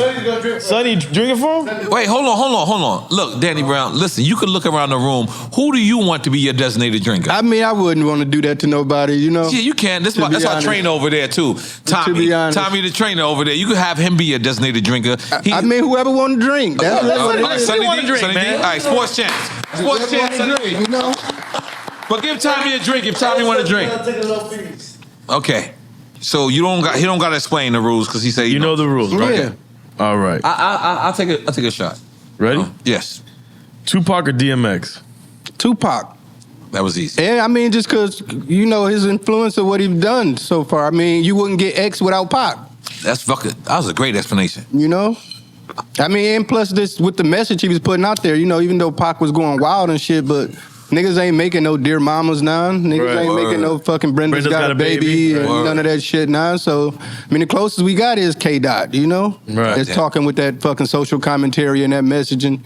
Sonny, drink it for him? Wait, hold on. Look, Danny Brown, listen, you can look around the room. Who do you want to be your designated drinker? I mean, I wouldn't want to do that to nobody, you know? Yeah, you can. That's our trainer over there, too. Tommy the trainer over there. You could have him be your designated drinker. I mean, whoever want to drink. That's what it is. Sonny wanna drink, Sonny D. man. All right, sports champs. Sports champs, Sonny D. You know? But give Tommy a drink if Tommy want to drink. Okay. So he don't got to explain the rules because he said You know the rules, right? Yeah. All right. I'll take a shot. Ready? Yes. Tupac or DMX? Tupac. That was easy. And I mean, just because, you know, his influence of what he's done so far. I mean, you wouldn't get X without Pac, That was a great explanation. you know? I mean, and plus this, with the message he was putting out there, you know, even though Pac was going wild and shit, but niggas ain't making no Dear Mamas now. Niggas ain't making no fucking Brenda's got a baby and none of that shit now. So, I mean, the closest we got is K-Dot, you know? Right. It's talking with that fucking social commentary and that messaging.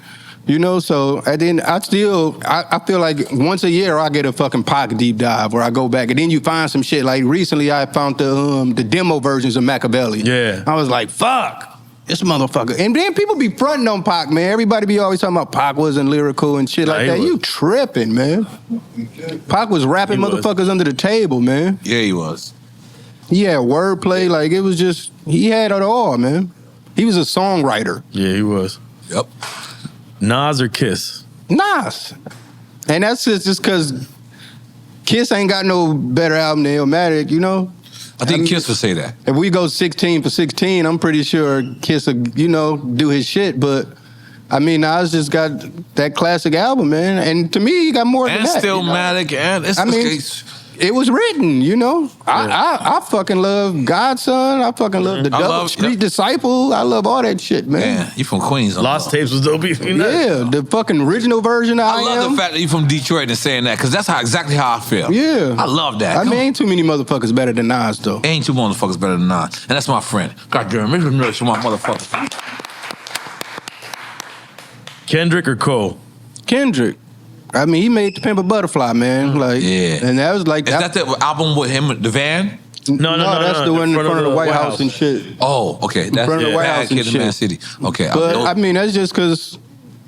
You know, so at the end, I feel like once a year I get a fucking Pac deep dive where I go back and then you find some shit. Like recently I found the demo versions of Machiavelli. Yeah. I was like, fuck. This motherfucker. And then people be fronting on Pac, man. Everybody be always talking about Pac wasn't lyrical and shit like that. You tripping, man. Pac was rapping motherfuckers under the table, man. Yeah, he was. He had wordplay. Like, it was just, he had it all, man. He was a songwriter. Yeah, he was. Yep. Nas or Kiss? Nas. And that's just because Kiss ain't got no better album than Illmatic, you know? I think Kiss would say that. If we go 16 for 16, I'm pretty sure Kiss will, you know, do his shit. But I mean, Nas just got that classic album, man. And to me, he got more than And that. Stillmatic, and it's I mean, it was written, you know. I fucking love Godson. I fucking love the Double Street Disciple. I love all that shit, man. Man, you from Queens. Lost Tapes was dope. Yeah, the fucking original version of I love the fact that you from Detroit and saying that, because that's exactly how I feel. Yeah. I love that. I mean, ain't too many motherfuckers better than Nas, though. Ain't two motherfuckers better than Nas. And that's my friend. God damn, make some noise for my motherfucker. Kendrick or Cole? Kendrick. I mean, he made The Pimp a Butterfly, man. Like, Yeah. And that was like... Is that the album with him, The Van? No, that's the one in front of the White House and shit. Oh, okay. That's in front of the White House and Kid in shit. Man City. Okay. But, I mean, that's just because...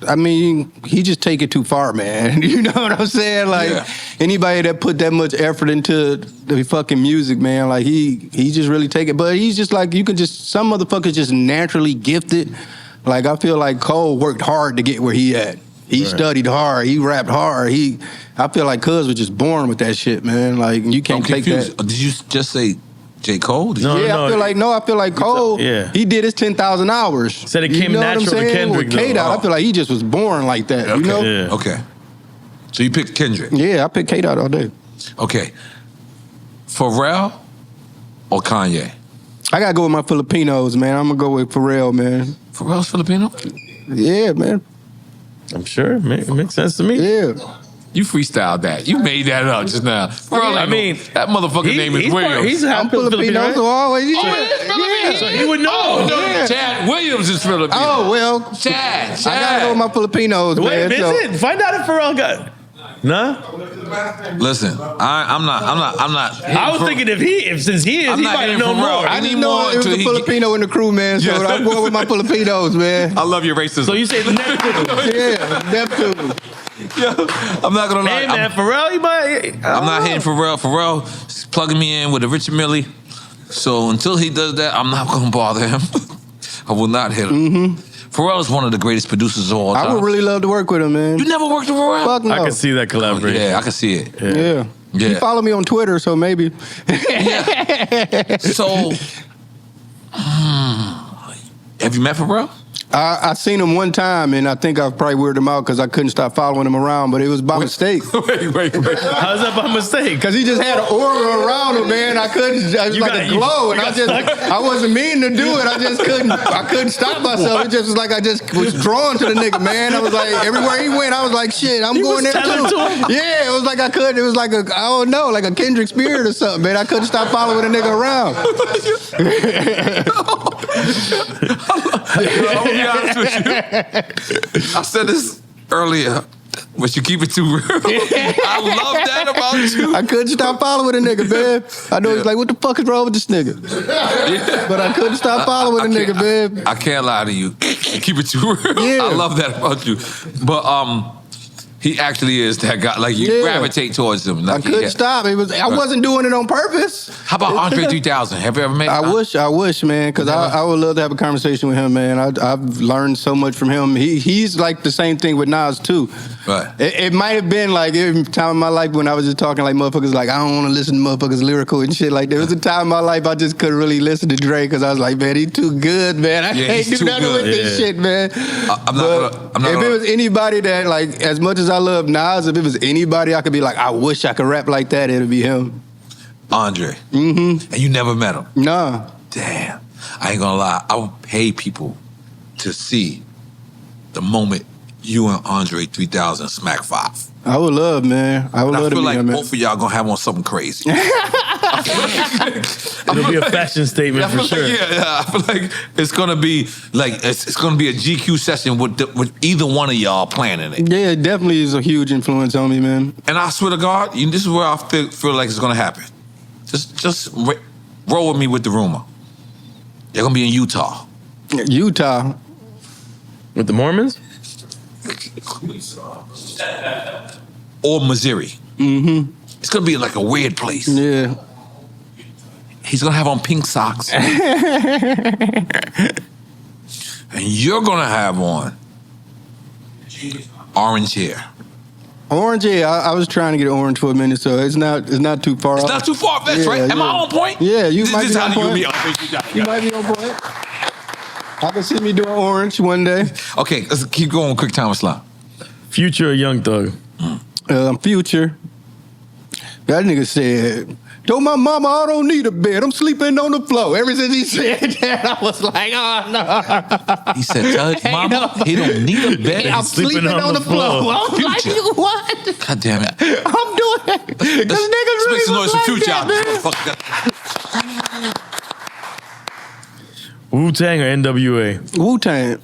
I mean, he just take it too far, man. You know what I'm saying? Like, anybody that put that much effort into the fucking music, man, like, he just really take it. But he's just like, you can just... Some motherfuckers just naturally gifted. Like, I feel like Cole worked hard to get where he at. He studied hard. He rapped hard. I feel like Cuz was just born with that shit, man. Like, you can't take that. Did you just say J. Cole? I feel like Cole, he did his 10,000 hours. Said it came natural to Kendrick, With K-Dot, I feel like he just was born like that, you know? Yeah. Okay. So you picked Kendrick? Yeah, I picked K-Dot all day. Okay. Pharrell or Kanye? I gotta go with my Filipinos, man. I'm gonna go with Pharrell, man. Pharrell's Filipino? Yeah, man. I'm sure. It makes sense to me. Yeah. You freestyled that. You made that up just now. Pharrell, I mean, that motherfucking name is Williams. He's half Filipino, right? So always. So he would know. Chad Williams is Filipino. Oh, well. Chad. I gotta go with my Filipinos, Wait, man. is it? Find out if Pharrell got... Nah? Listen, I'm not. I was thinking since he is, he might know more. I didn't know it was a Filipino in the crew, man. So I'm going with my Filipinos, man. I love your racism. So you say the Neptune? Yeah, Neptune. Yeah, I'm not gonna lie. Hey man, Pharrell, you might. I'm not hitting Pharrell. Pharrell's plugging me in with a Richard Millie. So until he does that, I'm not gonna bother him. I will not hit him. Pharrell is one of the greatest producers of all time. I would really love to work with him, man. You never worked with Pharrell? Fuck no. I can see that collaboration. Yeah, I can see it. Yeah. He follow me on Twitter, so maybe. So, have you met Pharrell? I seen him one time, and I think I probably weirded him out because I couldn't stop following him around, but it was by mistake. Wait. How's that by mistake? Because he just had an aura around him, man. I couldn't, it was like a glow, and I wasn't meaning to do it. I couldn't stop myself. It just was like I just was drawn to the nigga, man. I was like, everywhere he went, I was like, shit, I'm going there too. Yeah, it was like it was like I don't know, like a kindred spirit or something, man. I couldn't stop following the nigga around. I'm gonna be honest with you. I said this earlier, but you keep it too real. I love that about you. I couldn't stop following the nigga, man. I know he's like, what the fuck is wrong with this nigga? But I couldn't stop following the nigga, man. I can't lie to you. Keep it too real. Yeah. I love that about you. But he actually is that guy. Like, you gravitate towards him. Like, I couldn't stop. I wasn't doing it on purpose. How about Andre 3000? Have you ever met? I wish, man, because I would love to have a conversation with him, man. I've learned so much from him. He's like the same thing with Nas too. Right. It might have been like every time in my life when I was just talking like motherfuckers like I don't want to listen to motherfuckers lyrical and shit. Like there was a time in my life I just couldn't really listen to Dre because I was like, man, he's too good, man. I can't do nothing with this shit, man. If it was anybody that like, as much as I love Nas, if it was anybody I could be like, I wish I could rap like that, it'd be him. Andre. Mm-hmm. And you never met him? Nah. Damn. I ain't gonna lie. I would pay people to see the moment you and Andre 3000 smack 5. I would love, man. I would love to feel meet like him, man. both of y'all gonna have on something crazy. It'll be a fashion statement for sure. I feel like it's gonna be like it's gonna be a GQ session with either one of y'all planning it. Yeah, it definitely is a huge influence on me, man. And I swear to God, this is where I feel like it's gonna happen. Just roll with me with the rumor. They're gonna be in Utah. Utah. With the Mormons? Or Missouri. Mm-hmm. It's gonna be like a weird place. Yeah. He's gonna have on pink socks. And you're gonna have on orange hair. Orange, yeah. I was trying to get orange for a minute, so it's not too far off. It's not too far fetched, right? Am I on point? Yeah, you might be on point. You You might be on point. I can see me doing Orange one day. Okay, let's keep going. Quick time slot. Future or Young Thug? Future. That nigga said, told my mama I don't need a bed. I'm sleeping on the floor. Ever since he said that, I was like, oh no. He said, tell his mama he don't need a bed. I'm sleeping on the floor. I was like, Future. what? God damn it. I'm doing it. This nigga Let's make some really noise was for like Future out that, there. man. Fuck that. Wu-Tang or NWA? Wu-Tang.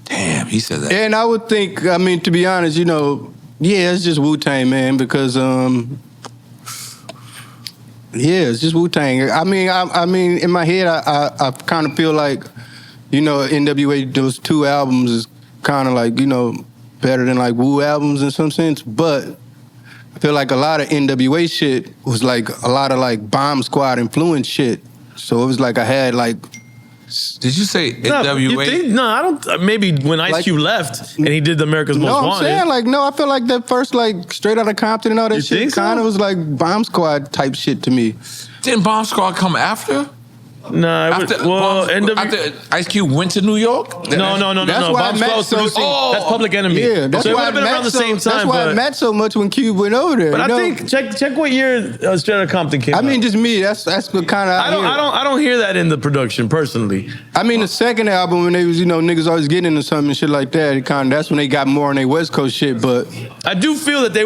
Damn, he said that. And I would think, I mean, to be honest, you know, yeah, it's just Wu-Tang, man, because yeah, it's just Wu-Tang. I mean, in my head, I kind of feel like, you know, NWA, those 2 albums is kind of like, you know, better than like Wu albums in some sense. But I feel like a lot of NWA shit was like a lot of like Bomb Squad influence shit. So it was like I had like. Did you say NWA? No, I don't. Maybe when Ice Cube left and he did the America's Most Wanted. No, I'm saying like no. I feel like that first like Straight Outta Compton and all that You shit think so? kind of was like Bomb Squad type shit to me. Didn't Bomb Squad come after? Nah, After, after Ice Cube went to New York? No. That's why Bomb it meant Squad was so- producing. That's Public Enemy. Yeah, that's so it would why have been around the same time. That's why it meant so much when Cube went over there. But you I know? think check what year Straight Outta Compton came out. I mean, just me. That's what kind of. I don't hear that in the production personally. I mean, the second album when they was, you know, niggas always getting into something and shit like that. It kind of that's when they got more on their West Coast shit. But I do feel that they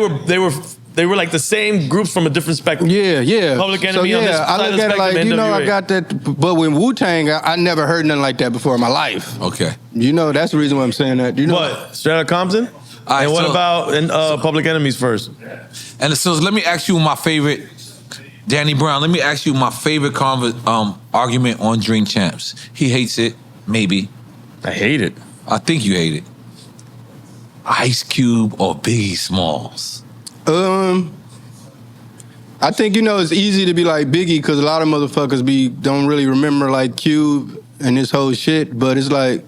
were like the same groups from a different spectrum. yeah. Public Enemy so, on this I side of look the at it like, spectrum, you know, I NWA. got that. But when Wu-Tang, I never heard nothing like that before in my life. Okay. You know, that's the reason why I'm saying that. You know, What? Straight Outta Compton? right, And what so- about Public Enemies first? And so let me ask you my favorite, Danny Brown, let me ask you my favorite argument on Drink Champs. He hates it, maybe. I hate it. I think you hate it. Ice Cube or Biggie Smalls? I think, you know, it's easy to be like Biggie because a lot of motherfuckers don't really remember like Cube and this whole shit. But it's like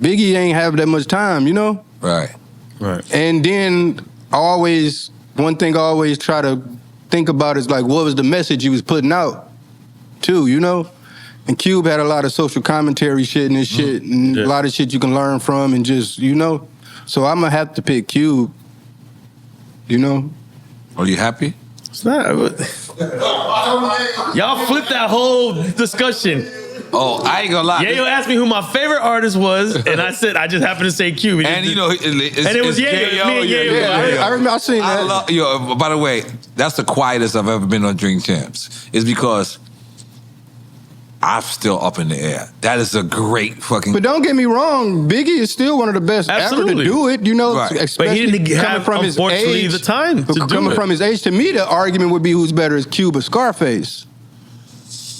Biggie ain't have that much time, you know. Right. And then one thing I always try to think about is like, what was the message he was putting out, too, you know? And Cube had a lot of social commentary shit and this shit, and a lot of shit you can learn from and just, you know? So I'm gonna have to pick Cube, you know? Are you happy? It's not. Y'all flipped that whole discussion. Oh, I ain't gonna lie. Yayo asked me who my favorite artist was, and I said I just happened to say Cube. And you know, it was Yayo. It was me and Yayo. Yeah, I remember I seen that. Yo, by the way, that's the quietest I've ever been on Drink Champs. It's because I'm still up in the air. That is a great fucking. But don't get me wrong, Biggie is still one of the best Absolutely. ever to do it, you know, Right. especially But he didn't coming have, from his unfortunately, age. the time to do coming it. from his age, to me, the argument would be who's better is Cube or Scarface.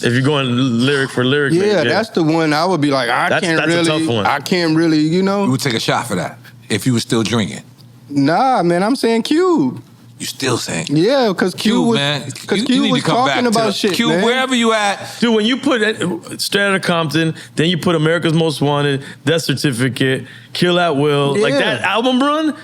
If you're going lyric for lyric, Yeah, that's the one I would be like, That's a tough one. I can't really, you You know. would take a shot for that if you were still drinking. Nah, man, I'm saying Cube. You still saying? Yeah, because Cube was, man. because You Cube need was to come back talking to about shit, Cube, man. wherever you at. Dude, when you put Straight Outta Compton, then you put America's Most Wanted, Death Certificate, Kill at Will, like Yeah. that album run,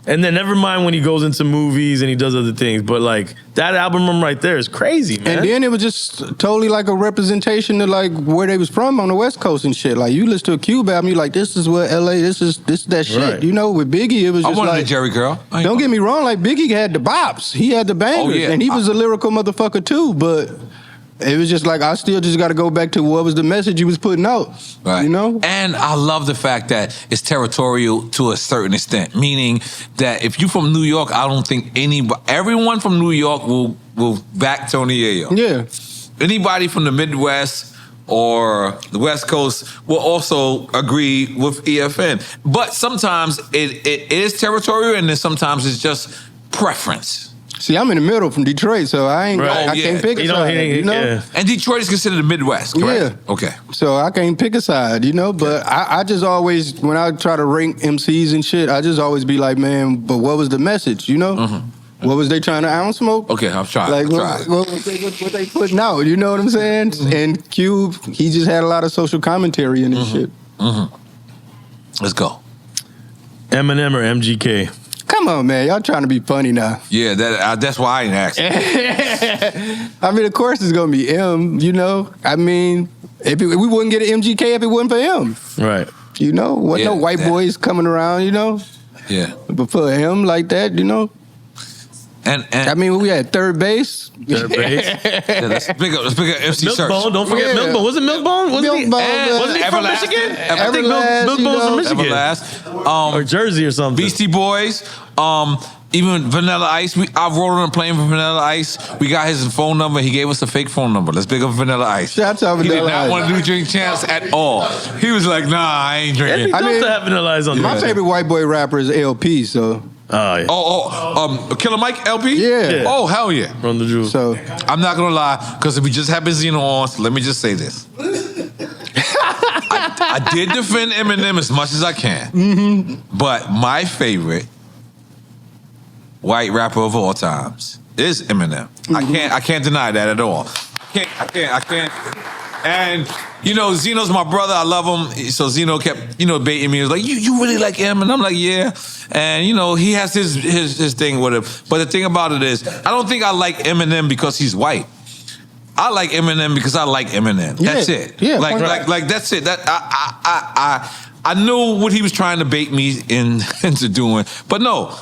and then never mind when he goes into movies and he does other things, but like that album run right there is crazy, man. And then it was just totally like a representation of like where they was from on the West Coast and shit. Like you listen to a Cube album, you like, this is what LA, this is that shit. Right. You know, with Biggie, it was I just wanted like, a Jerry girl. I ain't don't get me wrong, like Biggie had the bops. He had the bangers. Oh, yeah. And he was a lyrical motherfucker too, but it was just like, I still just got to go back to what was the message he was putting out. Right. You know? And I love the fact that it's territorial to a certain extent, meaning that if you from New York, I don't think everyone from New York will back Tony Yayo. Yeah. Anybody from the Midwest or the West Coast will also agree with EFN. But sometimes it is territorial, and then sometimes it's just preference. See, I'm in the middle from Detroit, so I ain't. Right. I Yeah. can't pick a You know, side. You know. yeah. And Detroit is considered the Midwest, correct? Yeah. Okay. So I can't pick a side, you know. But I just always, when I try to rank MCs and shit, I just always be like, man, but what was the message, you know? What was they trying to ounce smoke? Okay, I'm trying. Like I'm what trying. what they putting out? You know what I'm saying? And Cube, he just had a lot of social commentary in his shit. Let's go. Eminem or MGK? Come on, man. Y'all trying to be funny now. Yeah, that's why I ain't asking. I mean, of course it's going to be M, you know? I mean, we wouldn't get an MGK if it wasn't for him. Right. You know? Wasn't no white boys coming around, you know? Yeah. But for him like that, you know? And I mean, we had third base. Third base. Yeah, let's pick up MC Search. Milkbone, don't forget Milkbone. Was it Milkbone? Wasn't he from Michigan? I think Milkbone's from Michigan. Everlast. Or Jersey or something. Beastie Boys. Even Vanilla Ice. I rode on a plane for Vanilla Ice. We got his phone number. He gave us a fake phone number. Let's pick up Vanilla Ice. Shout out He did Vanilla not Ice. want to do Drink Champs at all. He was like, nah, I ain't drinking. I mean, have Vanilla Ice on my there. favorite white boy rapper is LP, so. Oh, yeah. Killer Mike LP? Yeah. Oh, hell yeah. Run the jewels. So I'm not gonna lie, because we just had Benzino on, so let me just say this. I did defend Eminem as much as I can, but my favorite white rapper of all times is Eminem. I can't deny that at all. I can't. And you know, Zeno's my brother. I love him. So Zeno kept, baiting me. He was like, "You really like him?" And I'm like, "Yeah." And he has his thing with him. But the thing about it is, I don't think I like Eminem because he's white. I like Eminem because I like Eminem. That's it. Yeah. Like that's it. That I knew what he was trying to bait me into doing. But no,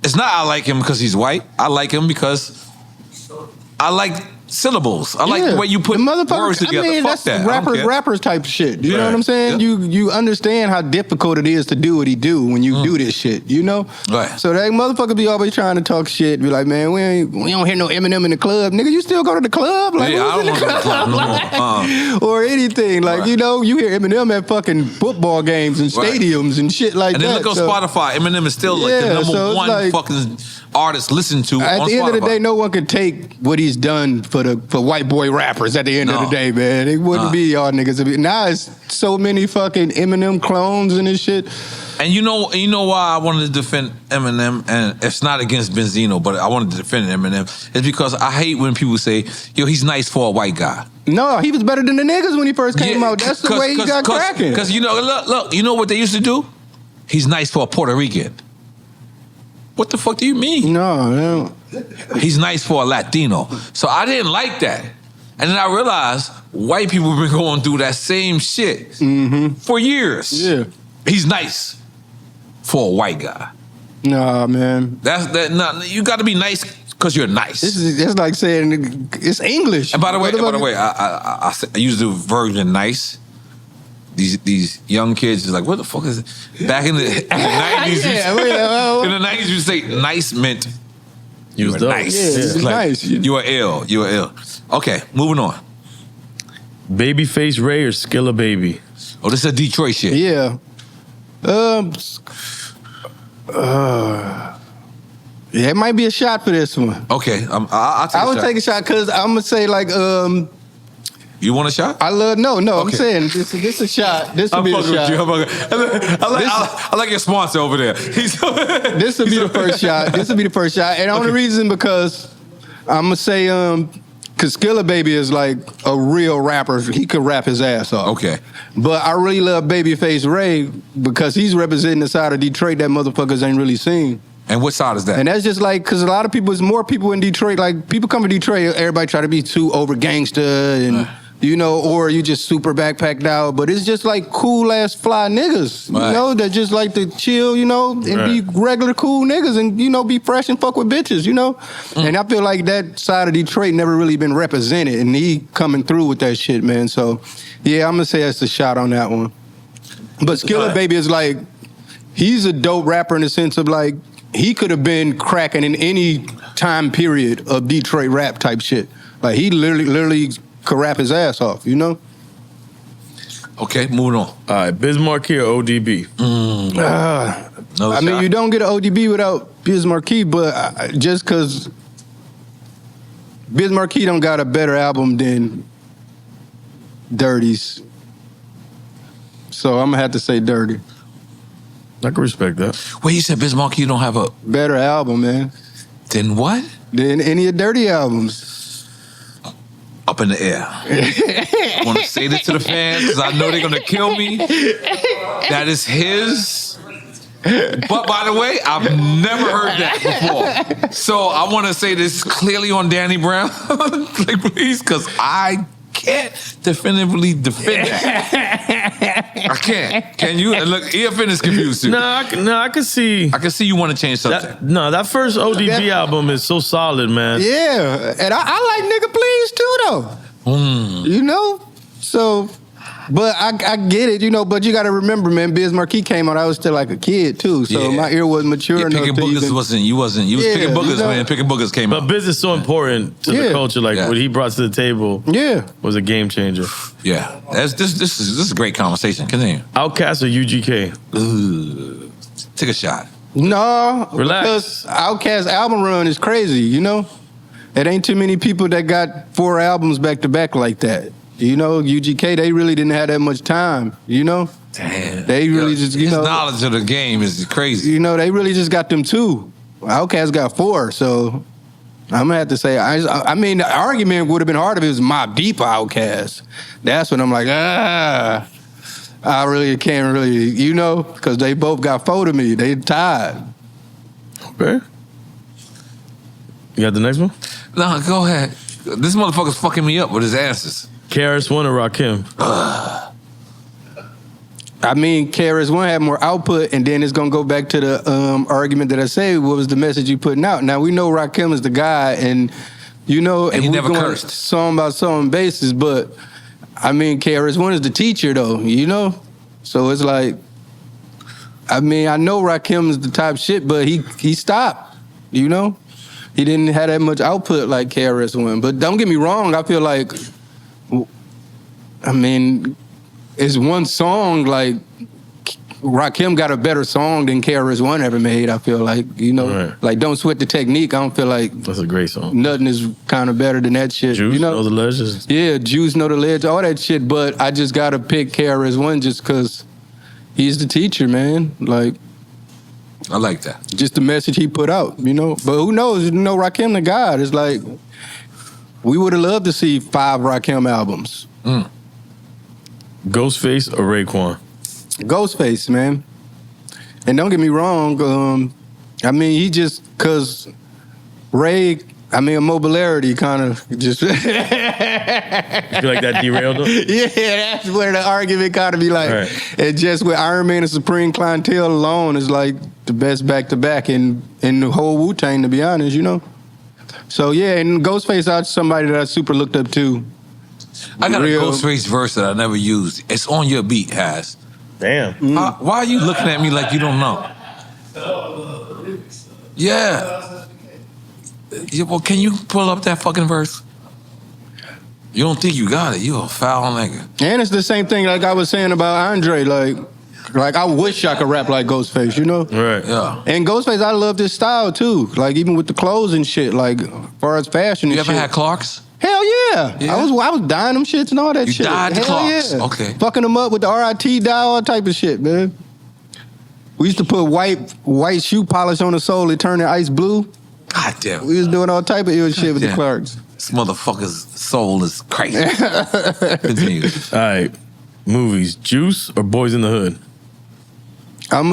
it's not I like him because he's white. I like him because I like syllables. I like the way you put words together. I mean, Fuck that's that. rappers type shit. You know Right. what I'm saying? Yeah. You understand how difficult it is to do what he do when you do this shit, you know? Right. So that motherfucker be always trying to talk shit, be like, man, we don't hear no Eminem in the club. Nigga, you still go to the club? Like, Yeah, I who's don't in the want to club? no more. Or anything. Like, Right. you hear Eminem at fucking football games and Right. stadiums and shit like And that. then look on So, Spotify. Eminem is still like the Yeah, number so it's one like- fucking artist listened to at on the end of the Spotify. day, no one could take what he's done for white boy rappers. At the end of No. the day, man, it wouldn't be y'all niggas. Now it's so many fucking Eminem clones and this shit. And you know why I wanted to defend Eminem, and it's not against Benzino, but I wanted to defend Eminem. It's because I hate when people say, "Yo, he's nice for a white guy." No, he was better than the niggas when he first came out. That's the way he got cracking. Because look, you know what they used to do? He's nice for a Puerto Rican. What the fuck do you mean? No. He's nice for a Latino. So I didn't like that. And then I realized white people have been going through that same shit for years. Yeah. He's nice for a white guy. Nah, man. You got to be nice because you're nice. It's like saying it's English. And by the way, I use the version nice. These young kids is like, what the fuck is it? Back in the 90s, in the 90s, you say nice meant you were nice. Yeah, it's nice. You were ill. You were ill. Okay, moving on. Babyface Ray or Skilla Baby? Oh, this is a Detroit shit. Yeah. Yeah, it might be a shot for this one. Okay, I'll take a shot. I would take a shot because I'm gonna say like You want a shot? No. I'm Okay. saying this is a shot. This would I'm be a fucking with shot. you. I like your sponsor over there. This would be the first shot. This would be the first shot. And the only reason because I'm gonna say because Skilla Baby is like a real rapper. He could rap his ass off. Okay. But I really love Babyface Ray because he's representing the side of Detroit that motherfuckers ain't really seen. And what side is that? And that's just like, because a lot of people, there's more people in Detroit, like people come to Detroit, everybody try to be too over gangster and, or you just super backpacked out. But it's just like cool ass fly niggas, that just like to chill, and be regular cool niggas and, be fresh and fuck with bitches, And I feel like that side of Detroit never really been represented and he coming through with that shit, man. So, yeah, I'm going to say that's a shot on that one. But Skilla Baby is like, he's a dope rapper in the sense of like, he could have been cracking in any time period of Detroit rap type shit. Like he literally could rap his ass off, Okay, moving on. All right, Biz Markie or ODB? Another I mean, shot? you don't get an ODB without Biz Markie, but just because Biz Markie don't got a better album than Dirty's. So I'm going to have to say Dirty. I can respect that. Wait, you said Biz Markie you don't have a... Better album, man. Then what? Than any of Dirty albums. Up in the air. I want to say this to the fans because I know they're going to kill me. That is his But by the way, I've never heard that before. So I want to say this clearly on Danny Brown, like, please, because I can't definitively defend it. I can't. Can you? Look, EFN is confused too. No, I can see. I can see you want to change something. That first ODB album is so solid, man. Yeah, and I like Nigga Please too, though. You know, so. But I get it, you know. But you got to remember, man. Biz Markie came out. I was still like a kid too, so my ear wasn't mature enough. Picking boogers wasn't. You was picking boogers, man. Picking boogers came out. But Biz is so important to the culture. Like what he brought to the table. Was a game changer. Yeah, this is a great conversation. Continue. Outkast or UGK? Take a shot. No, relax. Because Outkast album run is crazy. You know, it ain't too many people that got 4 albums back to back like that. You know, UGK, they really didn't have that much time, you know? Damn. They really just, you his know. His knowledge of the game is crazy. You know, they really just got them 2. Outkast got 4, so I'm going to have to say, I mean, the argument would have been hard if it was Mobb Deep Outkast. That's when I'm like, I really can't really, you know, because they both got 4 to me. They tied. Okay. You got the next one? No, go ahead. This motherfucker's fucking me up with his answers. KRS-One or Rakim? I mean, KRS-One had more output, and then it's gonna go back to the argument that I say. What was the message you putting out? Now we know Rakim is the guy, and you know, and he never cursed. Song by song basis, but I mean, KRS-One is the teacher, though. You know, so it's like, I mean, I know Rakim is the top shit, but he stopped. You know, he didn't have that much output like KRS-One. But don't get me wrong, I feel like, I mean, it's one song, like, Rakim got a better song than KRS-One ever made, I feel like, you know? Right. Like, Don't Sweat the Technique, I don't feel like... That's a great song. Nothing is kind of better than that shit, Juice, you know? Know the Ledge. Yeah, Juice, Know the Ledge, all that shit, but I just gotta pick KRS-One just because he's the teacher, man. Like... I like that. Just the message he put out, you know? But who knows? You know, Rakim the God. It's like, we would have loved to see 5 Rakim albums. Ghostface or Raekwon? Ghostface, man. And don't get me wrong, I mean, he just, because Ray, I mean, Mobilarity kind of just... You feel like that derailed him? Yeah, that's where the argument kind of be like, it just with Iron Man and Supreme Clientele alone is like the best back-to-back in the whole Wu-Tang, to be honest, you know? So, yeah, and Ghostface out somebody that I super looked up to. I got a Ghostface verse that I never used. It's on your beat, Has. Damn. Why are you looking at me like you don't know? Yeah. Well, can you pull up that fucking verse? You don't think you got it. You a foul nigga. And it's the same thing like I was saying about Andre. Like I wish I could rap like Ghostface, you know? Right. Yeah. And Ghostface, I love this style too. Like even with the clothes and shit. Like as far as fashion and shit. You ever had Clarks? Hell yeah. I was dyeing them shits and all that shit. You dyed the Hell Clarks? Yeah. Okay. Fucking them up with the RIT dye, all type of shit, man. We used to put white shoe polish on the sole and turn it ice blue. God damn. We was doing all type of ill shit with the Clarks. This motherfucker's soul is crazy. Continue. All right. Movies. Juice or Boys in the Hood? I'm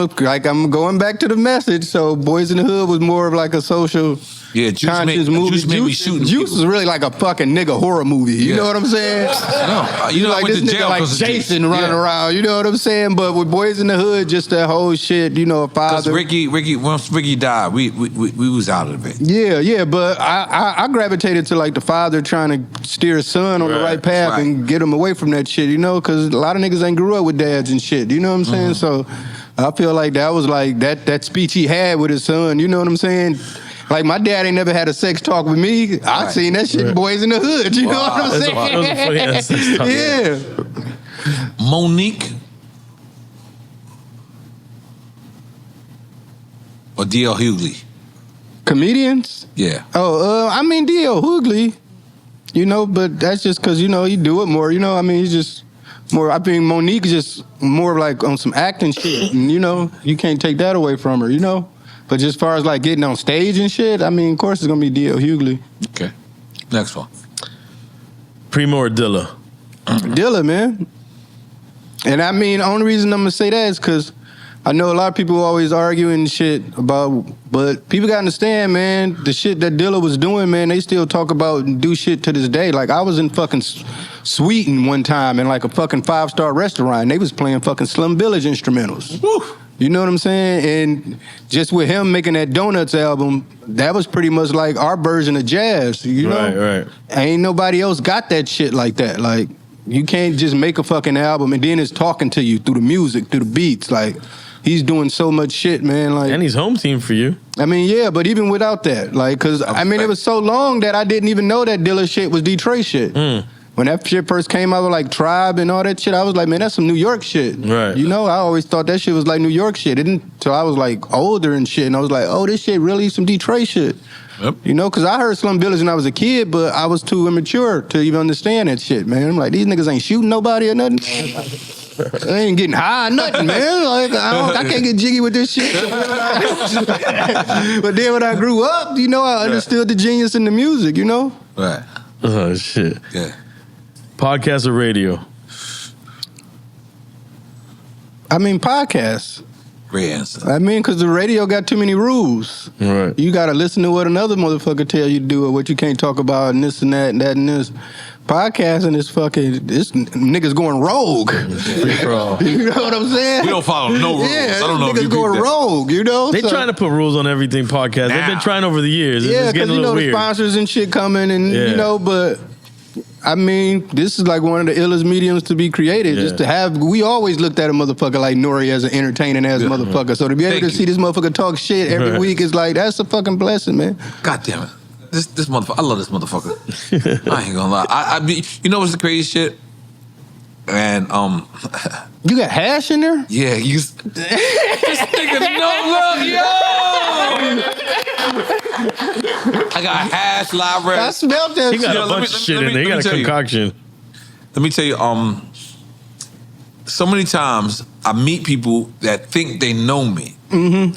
going back to the message. So Boys in the Hood was more of like a social conscious movie. Juice is really like a fucking nigga horror movie. You know what I'm saying? No, you know, like this nigga like Jason running around. You know what I'm saying? But with Boys in the Hood, just that whole shit. You know, a father. Ricky, once Ricky died, we was out of it. Yeah. But I gravitated to like the father trying to steer his son on the right path and get him away from that shit. You know, because a lot of niggas ain't grew up with dads and shit. You know what I'm saying? So I feel like that was like that speech he had with his son. You know what I'm saying? Like my dad ain't never had a sex talk with me. I seen that shit in Boys in the Hood. You know what I'm saying? Yeah. Monique or D.L. Hughley? Comedians? Yeah. I mean D.L. Hughley. You know, but that's just because, you know, he do it more. You know, I mean, he's just more, I think Monique is just more like on some acting shit. And, you know, you can't take that away from her, you know? But just as far as like getting on stage and shit, I mean, of course it's going to be D.L. Hughley. Okay. Next one. Primo or Dilla? Dilla, man. And I mean, the only reason I'm going to say that is because I know a lot of people always arguing shit about, but people gotta understand, man, the shit that Dilla was doing, man, they still talk about and do shit to this day. Like, I was in fucking Sweden one time in like a fucking 5-star restaurant, and they was playing fucking Slum Village instrumentals. Woo. You know what I'm saying? And just with him making that Donuts album, that was pretty much like our version of jazz, you know? Right. Ain't nobody else got that shit like that. Like, you can't just make a fucking album and then it's talking to you through the music, through the beats. Like, he's doing so much shit, man. Like, and he's home team for you. I mean, yeah, but even without that, like, cause I mean, it was so long that I didn't even know that Dilla shit was Detroit shit. When that shit first came out with like Tribe and all that shit, I was like, man, that's some New York shit. Right. You know, I always thought that shit was like New York shit. It didn't till I was like older and shit, and I was like, oh, this shit really some Detroit shit. Yep. You know, because I heard Slum Village when I was a kid, but I was too immature to even understand that shit, man. I'm like, these niggas ain't shooting nobody or nothing. They ain't getting high or nothing, man. Like, I can't get jiggy with this shit. But then when I grew up, you know, I understood the genius in the music, you know? Right. Oh, shit. Yeah. Podcast or radio? I mean, podcasts. Great answer. I mean, because the radio got too many rules. Right. You got to listen to what another motherfucker tell you to do or what you can't talk about and this and that and that and this. Podcasting is fucking, this niggas going rogue. You know what I'm saying? We don't follow no rules. Yeah, I don't know if niggas you going rogue, you know? They trying to put rules on everything podcast. They've been trying over the years. It's Yeah, getting because a you know little the weird. sponsors and shit coming and, you know, but... I mean, this is like one of the illest mediums to be created. Just to have, we always looked at a motherfucker like N.O.R.E as an entertaining ass motherfucker. So to be able to see this motherfucker talk shit every week is like, that's a fucking blessing, man. God damn it. This motherfucker, I love this motherfucker. I ain't gonna lie. I mean, you know what's the crazy shit? And, you got hash in there? Yeah, this nigga, no look, yo! I got hash, library. I smelled that shit. He got a bunch of shit in there. He got a concoction. Let me tell you, so many times I meet people that think they know me. Mm-hmm.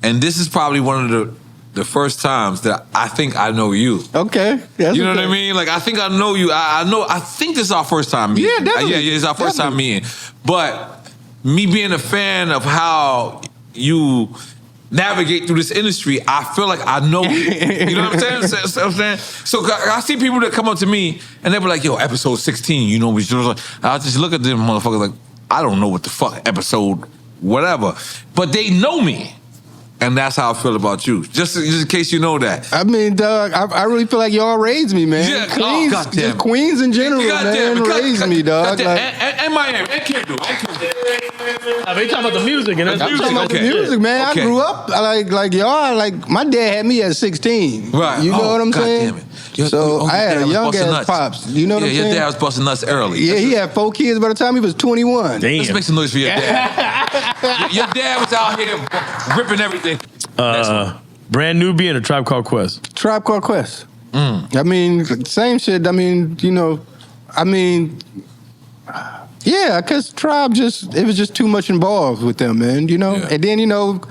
And this is probably one of the first times that I think I know you. Okay. You know what I mean? Like, I think I know you. I think this is our first time meeting. Yeah, definitely. Yeah, it's our first time meeting. But me being a fan of how you navigate through this industry, I feel like I know you. You know what I'm saying? So I see people that come up to me and they be like, yo, episode 16, you know what you're doing? I just look at them motherfuckers like, I don't know what the fuck episode whatever. But they know me. And that's how I feel about you. Just in case you know that. I mean, dog, I really feel like y'all raised me, man. Yeah, Queens, just Queens in general, man, raised me, dog. And Miami, and Kendall. They talking about the music, and that's I'm talking about the music, man. I grew up like y'all. Like my dad had me at 16. Right. You know what I'm God saying? Damn it. So I had a young ass pops. You know what I'm saying? Your dad was busting nuts early. Yeah, he had 4 kids by the time he was 21. Damn. Let's make some noise for your dad. Your dad was out here ripping everything. Brand New being a Tribe Called Quest. Tribe Called Quest. I mean, same shit. I mean, you know, yeah, because Tribe it was just too much involved with them, man, you know? Yeah. And then, you know,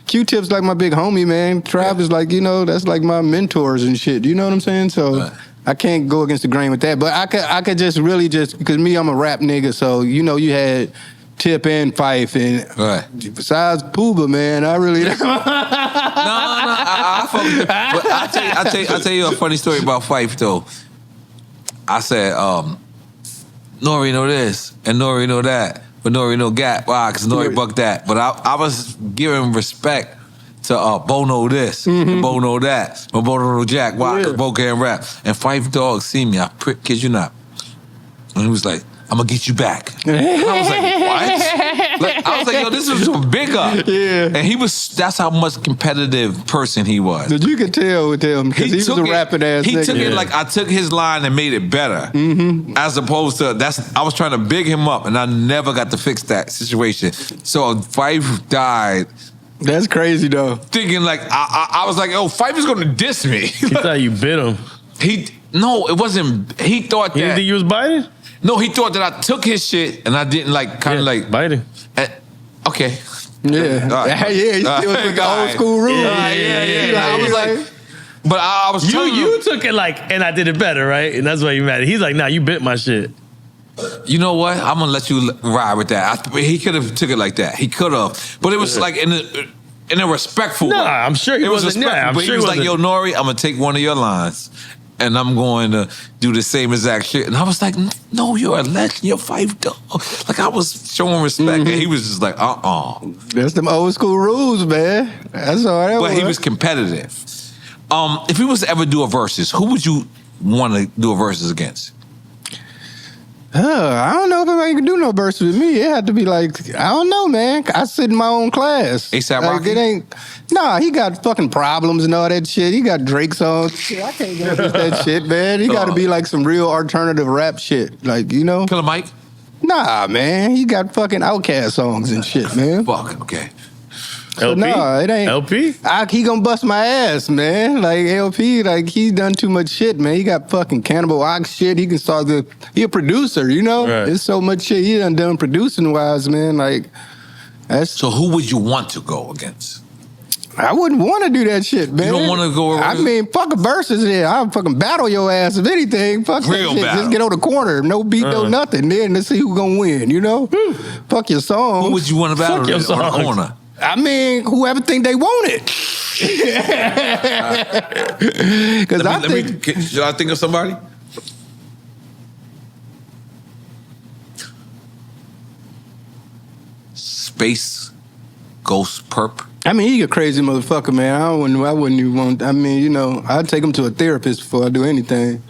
Q-Tip's like my big homie, man. Tribe is like, you know, that's like my mentors and shit. You know what I'm saying? So I can't go against the grain with that. But I could just really because me, I'm a rap nigga. So, you know, you had Tip and Fife and besides Pooba, man, I really don't. I'll tell you a funny story about Fife, though. I said, N.O.R.E know this, and N.O.R.E know that, but N.O.R.E know Gap. Why? Because N.O.R.E bucked that. But I was giving respect to Bono this, and Bono that, and Bono Jack. Why? Because Bo can't rap. And Fife Dog see me, kid you not. And he was like, I'm gonna get you back. And I was like, what? Like, I was like, yo, this is bigger. Yeah. And that's how much competitive person he was. But you could tell with him, because he was a rapping ass nigga. He took it like I took his line and made it better. As opposed to, I was trying to big him up, and I never got to fix that situation. So Fife died. That's crazy, though. Thinking like, I was like, oh, Fife is gonna diss me. He thought you bit him. No, it wasn't. He thought that. You didn't think you was biting? No, he thought that I took his shit and I didn't biting. Okay. Yeah. Right. Yeah, he still took the old school rule. Yeah. I was like, but I was telling you took it like, and I did it better, right? And that's why you mad. He's like, nah, you bit my shit. You know what? I'm gonna let you ride with that. He could have took it like that. He could have, but it was like in a respectful way. I'm sure he wasn't. Respectful, I'm but sure he was like, wasn't. "Yo, N.O.R.E, I'm gonna take one of your lines, and I'm going to do the same exact shit." And I was like, "No, you're a legend. You're 5 dog." Like I was showing respect, and he was just like, That's them old school rules, man. That's all that was. But he was competitive. If he was to ever do a versus, who would you want to do a versus against? I don't know if anybody can do no verses with me. It had to be like, I don't know, man. I sit in my own class. A$AP like, Rocky? it ain't. Nah, he got fucking problems and all that shit. He got Drake songs. Shit, I can't go with that shit, man. He got to be like some real alternative rap shit. Like, you know? Killer Mike? Nah, man. He got fucking Outkast songs and shit, man. Fuck, okay. So, LP? nah, it ain't. LP? He gonna bust my ass, man. Like LP, like he done too much shit, man. He got fucking Cannibal Ox shit. He can start he a producer, you know? Right. There's so much shit he done producing wise, man. Like that's. So who would you want to go against? I wouldn't want to do that shit, man. You don't want to go I mean, fuck a versus here. I'll fucking battle your ass if anything. Fuck Real that shit. battle. Just get on the corner. No beat, no nothing. Then let's see who's gonna win, you know? Fuck your song. Who would you want to battle your on the songs. corner? I mean, whoever think they want it. Because Should I think of somebody? Space Ghost Perp. I mean, he a crazy motherfucker, man. I wouldn't even want. I mean, you know, I'd take him to a therapist before I do anything.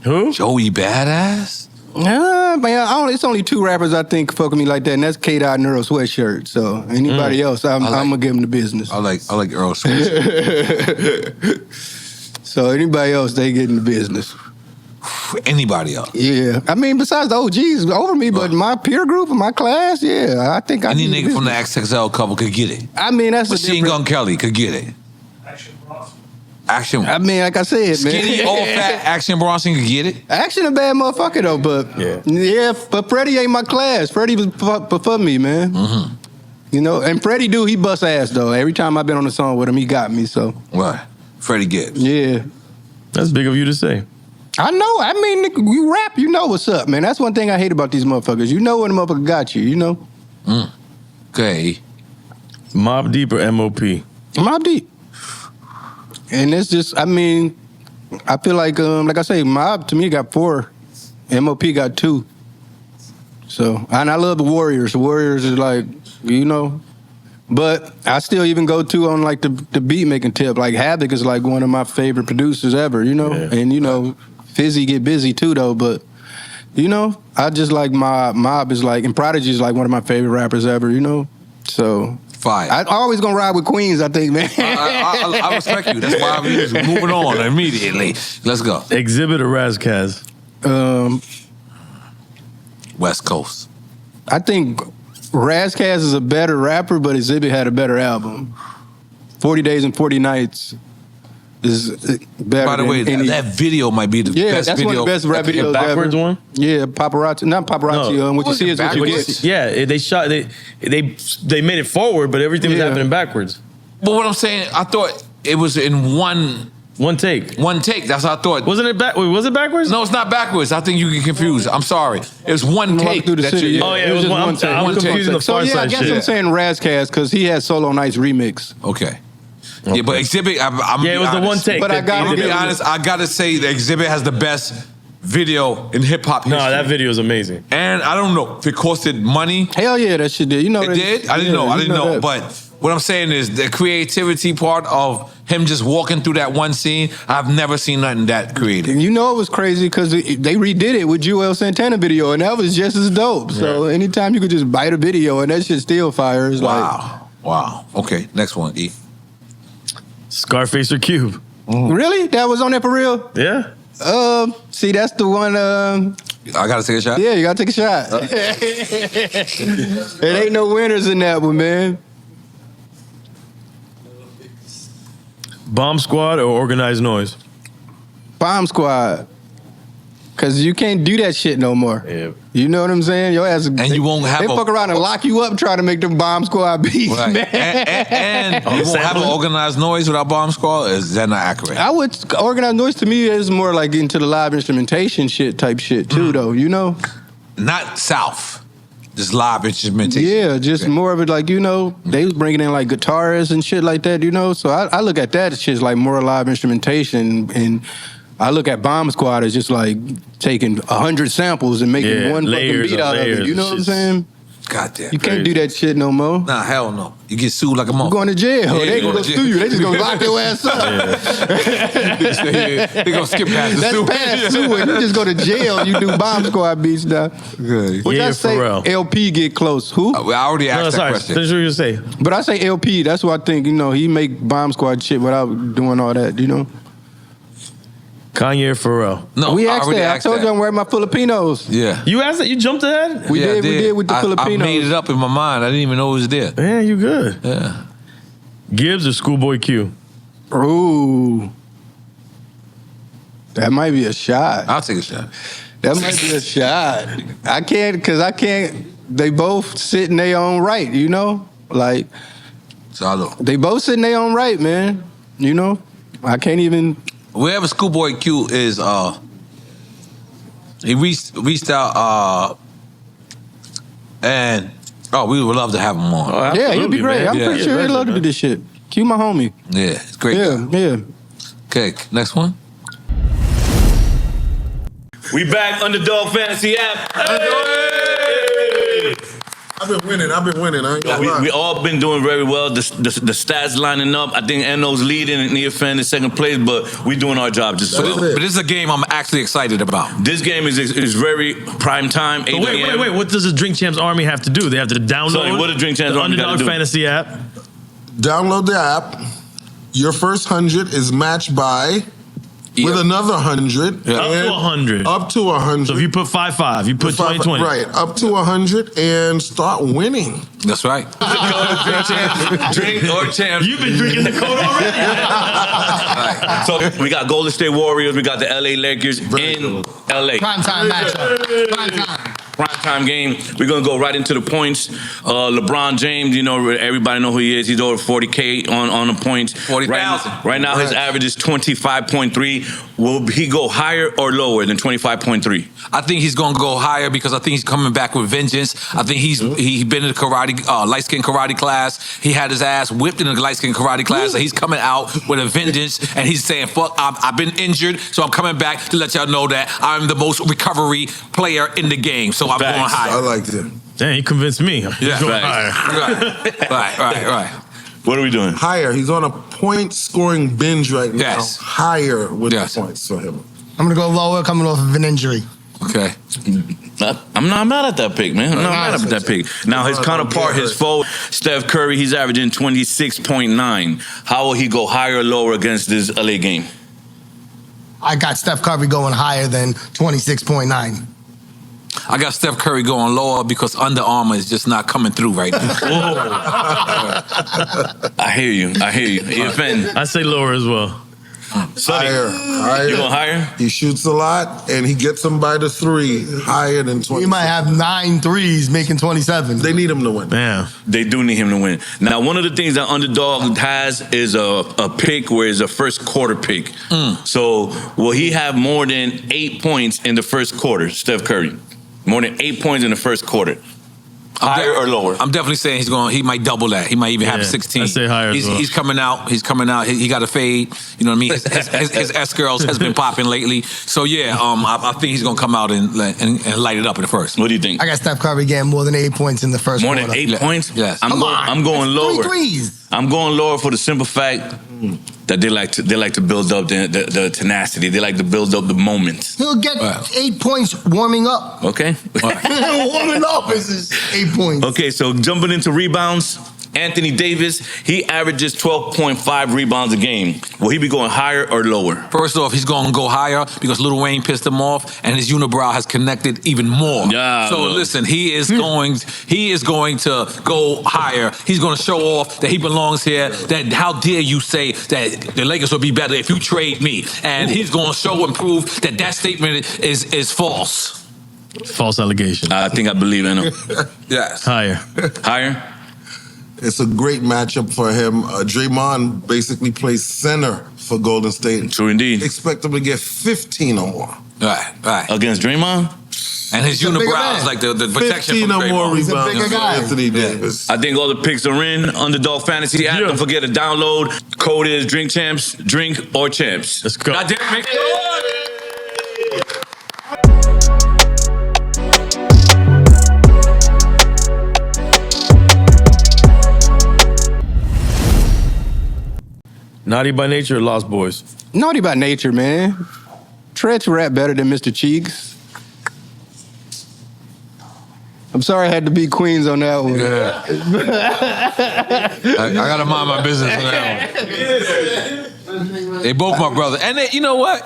Who? Joey Badass? Man, it's only 2 rappers I think fuck with me like that, and that's K-Dot and Earl Sweatshirt. So anybody else, I'm gonna give him the business. I like Earl Sweatshirt. So anybody else, they get in the business. Anybody else? Yeah, I mean, besides the OGs over me, but my peer group and my class, yeah, I think I. Any get nigga from the business. XXL cover could get it. I mean, that's a Machine different. Gun Kelly could get it. Action. I mean, like I said, Skinny, man. old, fat Action Bronson could get it. Action a bad motherfucker though, but yeah, but Freddie ain't my class. Freddie was before me, man. Mm-hmm. You know, and Freddie he bust ass though. Every time I've been on the song with him, he got me. So What? Freddie Gibbs. yeah, That's big of you to say. I know. I mean, nigga, you rap, you know what's up, man. That's one thing I hate about these motherfuckers. You know when the motherfucker got you, you know. Okay. Mobb Deep or M.O.P.? Mobb Deep. And it's just, I mean, I feel like I say, Mobb to me got 4, M.O.P. got 2. So, and I love the Warriors. The Warriors is like, you know, but I still even go to on like the beat making tip. Like Havoc is like one of my favorite producers ever, you know, and you know, Fizzy get busy too though, but you know, I just like Mobb is like, and Prodigy is like one of my favorite rappers ever, you know, so. Fire. I always gonna ride with Queens, I think, man. I respect you. That's why I'm moving on immediately. Let's go. Exhibit or Razkaz? West Coast. I think Razkaz is a better rapper, but Exhibit had a better album. 40 Days and 40 Nights is better. By the way, than any. that video might be the best that's video. one of the best rap videos backwards ever. one? Yeah, paparazzi. Not paparazzi. No. What you Was see it is what you backwards? get. Yeah, they shot. They made it forward, but everything was Yeah. happening backwards. But what I'm saying, I thought it was in one take. That's what I thought. Wasn't it back? Wait, was it backwards? No, it's not backwards. I think you get confused. I'm sorry. It was one Walking take. through the that city, you- yeah. Oh yeah, It it was was just one. one take. I'm One take. confusing the So far yeah, I side guess shit. I'm saying Razkaz because he had Solo Nights remix. Okay. Yeah, but Exhibit, I'm Yeah, it was the one take. But I that gotta they I'm did gonna be it. honest. I gotta say, the Exhibit has the best video in hip hop history. No, that video is amazing. And I don't know if it costed money. Hell yeah, that shit did. You know It that- did. I didn't yeah, know. I you didn't know. that. But what I'm saying is the creativity part of him just walking through that one scene. I've never seen nothing that creative. You know it was crazy because they redid it with Joel Santana video, and that was just as dope. So anytime you could just bite a video and that shit still fires. Wow. Okay, next one, E. Scarface or Cube? Like, really? That was on there for real? Yeah. See, that's the one. I gotta take a shot? Yeah, you gotta take a shot. There ain't no winners in that one, man. Bomb Squad or Organized Noise? Bomb Squad. Cause you can't do that shit no more. Yeah. You know what I'm saying? Your ass, And you won't have they fuck around and lock you up trying to make them Bomb Squad beats, Right. man. And you won't have an organized noise without Bomb Squad. Is that not accurate? I would organized noise to me is more like into the live instrumentation shit type shit too, though. You know? Not South. Just live instrumentation. Yeah, just more of it like, you know, they was bringing in like guitarists and shit like that, you know? So I look at that shit as like more live instrumentation, and I look at Bomb Squad as just like taking 100 samples and making one fucking beat out of it. You know what I'm saying? Goddamn. You can't do that shit no more. Nah, hell no. You get sued like a motherfucker. You going to jail. Yeah, They ain't gonna go sue you. They just gonna lock your ass up. They gonna skip past the That's suit. past suing. You just go to jail. You do Bomb Squad beats now. Good. Which Yeah, I say Pharrell. LP get close. Who? I already asked No, that sorry. question. Finish what you say. But I say LP. That's what I think. You know, he make Bomb Squad shit without doing all that. You know. Kanye or Pharrell? No, We I asked already that. I asked told that. you I'm wearing my Filipinos. Yeah. You asked it. You jumped ahead. We Yeah, I did. We did with the Filipinos. I made it up in my mind. I didn't even know it was there. Man, you good. Yeah. Gibbs or Schoolboy Q? Ooh. That might be a shot. I'll take a shot. That might be a shot. I can't. They both sit in their own right, you know? Like, So they both sit in their own right, man. You know? I can't even. wherever Schoolboy Q is, he reached out, and we would love to have him on. Oh, Yeah, he'd be absolutely, great. man. I'm pretty sure he'd love to do this shit. Q my homie. Yeah, it's great. Yeah. Okay, next one. We back, Underdog Fantasy app. I've been winning. I ain't gonna lie. We all been doing very well. The stats lining up. I think N.O.R.e's leading and N.O.R.E in second place, but we doing our job just But so. this is a game I'm actually excited about. This game is very prime time. 8 But a.m. wait. What does the Drink Champs Army have to do? They have to download Sonny, what does Drink Champs the Army gotta Underdog do? Fantasy app. Download the app. Your first 100 is matched by with another 100. Yeah. Up to 100. Up to 100. So if you put 5-5, you put 20-20. Right, up to 100 and start winning. That's right. Drink or Champs. You've been drinking the code already. So we got Golden State Warriors. We got the LA Lakers in LA. Primetime matchup. Primetime. Primetime game. We're gonna go right into the points. LeBron James, you know, everybody know who he is. He's over 40K on the points. 40,000. Right now, his average is 25.3. Will he go higher or lower than 25.3? I think he's gonna go higher because I think he's coming back with vengeance. I think he's been in the karate, light skin karate class. He had his ass whipped in the light skin karate class, and he's coming out with a vengeance. And he's saying, "Fuck, I've been injured, so I'm coming back to let y'all know that I'm the most recovery player in the game." So I'm going I higher. like that. Damn, you convinced me. Yeah, Going facts. higher. right. What are we doing? Higher. He's on a point scoring binge right now. Yes. Higher with Yes. the points for him. I'm gonna go lower, coming off of an injury. Okay. I'm not mad at that pick, man. I'm not mad at that pick. Now his counterpart, his foe, Steph Curry, he's averaging 26.9. How will he go higher or lower against this LA game? I got Steph Curry going higher than 26.9. I got Steph Curry going lower because Under Armour is just not coming through right now. I hear you. EFN. I say lower as well. Sonny, Higher. you going higher? He shoots a lot and he gets them by the 3 higher than 20. He might have 9 threes, making 27. They need him to win. Damn. They do need him to win. Now, one of the things that Underdog has is a pick where it's a first quarter pick. So will he have more than 8 points in the first quarter, Steph Curry? More than 8 points in the first quarter. Higher or lower? I'm definitely saying he might double that. He might even have Yeah, 16. I say higher as well. He's coming out. He got a fade. You know what I mean? His S-Girls has been popping lately. So yeah, I think he's gonna come out and light it up in the first. What do you think? I got Steph Curry getting more than 8 points in the first More quarter. than 8 points? Yes. I'm going That's lower. 3 threes. I'm going lower for the simple fact that they like to build up the tenacity. They like to build up the moment. He'll get 8 points warming up. Okay. Warming up is 8 points. Okay. So jumping into rebounds, Anthony Davis, he averages 12.5 rebounds a game. Will he be going higher or lower? First off, he's going to go higher because Lil Wayne pissed him off, and his unibrow has connected even more. Yeah, so listen, he is going to go higher. He's going to show off that he belongs here. That how dare you say that the Lakers will be better if you trade me? And he's going to show and prove that that statement is false. False allegation. I think I believe in him. Yes. Higher. Higher? It's a great matchup for him. Draymond basically plays center for Golden State. True indeed. Expect him to get 15 or more. Right. Against Draymond? And his unibrow is like the protection 15 from or more Draymond. rebounds bigger for guy. Anthony Davis. I think all the picks are in. Underdog Fantasy app. Don't forget to download. Code is Drink Champs. Drink or Champs. Let's go. Goddamn, make Naughty by nature or Lost Boys? Naughty by nature, man. Tretch rap better than Mr. Cheeks. I'm sorry I had to be Queens on that one. Yeah. I gotta mind my business on that one. They both my brother. And you know what?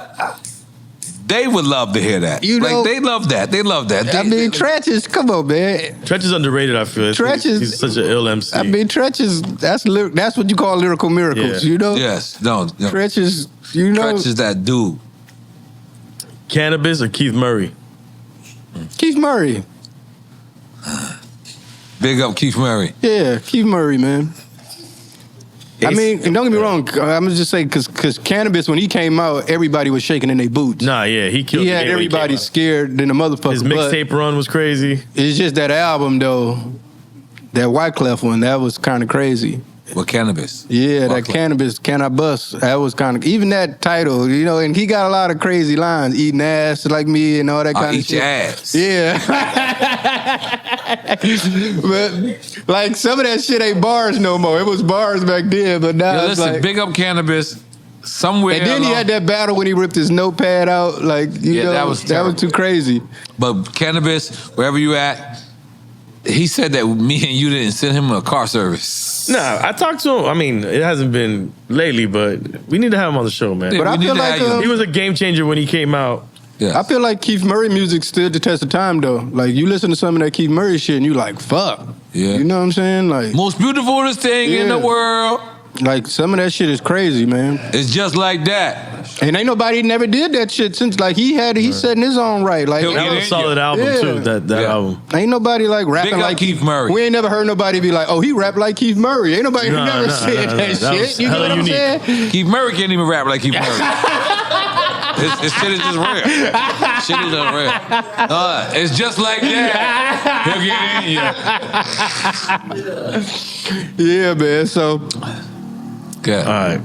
They would love to hear that. You know- they love that. They love that. I mean, Tretch is, come on, man. Tretch is underrated, I feel. Tretch is- He's such an ill MC. I mean, Tretch is, that's what you call lyrical miracles, Yeah. you know? Yes. No. Tretch is, you know. Tretch is that dude. Cannabis or Keith Murray? Keith Murray. Big up Keith Murray. Yeah, Keith Murray, man. I mean, and don't get me wrong, I'm gonna just say, because Cannabis, when he came out, everybody was shaking in their boots. Nah, yeah, he killed He the had game when he everybody came out. scared than the motherfucker. His but mixtape run was crazy. It's just that album, though, that Wyclef one, that was kind of crazy. With Cannabis. Yeah, that Wyclef. Cannabis, Can I Bust? That was kind of, even that title, you know, and he got a lot of crazy lines, eating ass like me and all that kind of Eat shit. your ass. Yeah. But, like, some of that shit ain't bars no more. It was bars back then, but now Yo, it's listen, like... big up Cannabis. Somewhere And then he along- had that battle when he ripped his notepad out, like, you know, that was that terrible. was too crazy. But Cannabis, wherever you at, he said that me and you didn't send him a car service. Nah, I talked to him. I mean, it hasn't been lately, but we need to have him on the show, man. Yeah, But we I need feel to like have you. He was a game changer when he came out. Yes. I feel like Keith Murray music stood the test of time, though. Like, you listen to some of that Keith Murray shit and you like, fuck. Yeah. You know what I'm saying? Like, Most beautiful thing in the Yeah. world. like some of that shit is crazy, man. It's just like that. And ain't nobody never did that shit since, like, he set in his own right. Like, He'll That get was in a solid you. album, Yeah. too, that Yeah. album. ain't nobody like rapping Big up like Keith Murray. We ain't never heard nobody be like, oh, he rapped like Keith Murray. Ain't nobody Nah, never nah, said nah, that nah. That shit. was You know hella what I'm unique. saying? Keith Murray can't even rap like Keith Murray. His shit is just real. Shit is just real. It's just like that. He'll get in you. Yeah, man. So, Good. All right.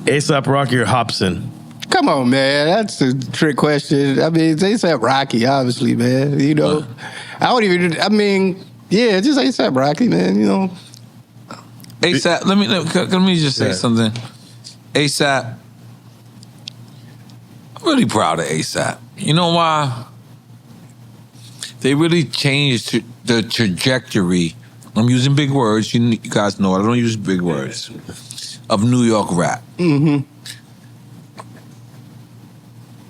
A$AP Rocky or Hobson? come on, man. That's a trick question. I mean, they said Rocky, obviously, man. You know, yeah, just A$AP Rocky, man. You know, ASAP, let me just say something. ASAP, I'm really proud of ASAP. You know why? They really changed the trajectory. I'm using big words. You guys know I don't use big words. Of New York rap. Mm-hmm.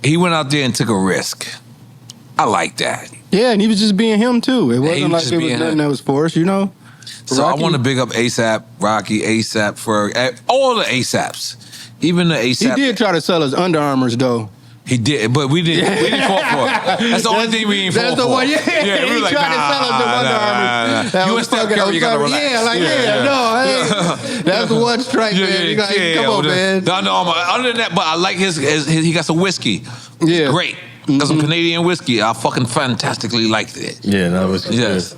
He went out there and took a risk. I like that. yeah, and he was just being him too. It he wasn't was like just it was being nothing him. that was forced, you know. So Rocky- I want to big up ASAP, Rocky, ASAP, Ferg, all the ASAPs. Even the He ASAP. did try to sell us Under Armours though. He did, but we didn't fall for it. That's the only thing we ain't fall That's for. the one. Yeah, we he were like, tried to sell us the Under Armours. That You was and Steph fucking- Curry, you gotta relax. Yeah, like that's the one strike, man. You got, come on, man. No, other than that, but I like his he got some whiskey. Yeah. Great. Got some Canadian whiskey. I fucking fantastically liked it. Yeah, that was Yes.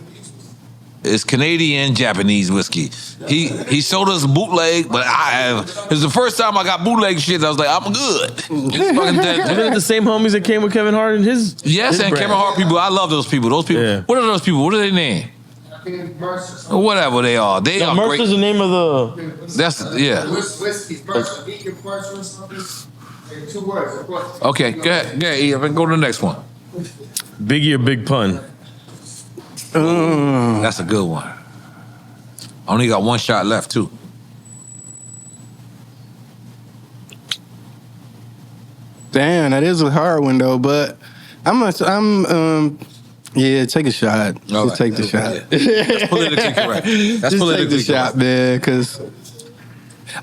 It's Canadian Japanese whiskey. He showed us bootleg, but it was the first time I got bootleg shit. I was like, I'm good. It's fucking dead. Wasn't it the same homies that came with Kevin Hart and his? Yes, his and brand? Kevin Hart people. I love those people. Those people. Yeah. What are those people? What are their name? Whatever they are. They No, are Mercer's great. the name of the. That's yeah. Whiskey, Mercer, vegan Mercer or something. 2 words, of course. Okay, go ahead. Go to the next one. Biggie or Big Pun? That's a good one. I only got one shot left too. Damn, that is a hard one though. But yeah, take a shot. All Just right. take the shot. That's politically correct. That's Just politically take the shot, correct. man. Because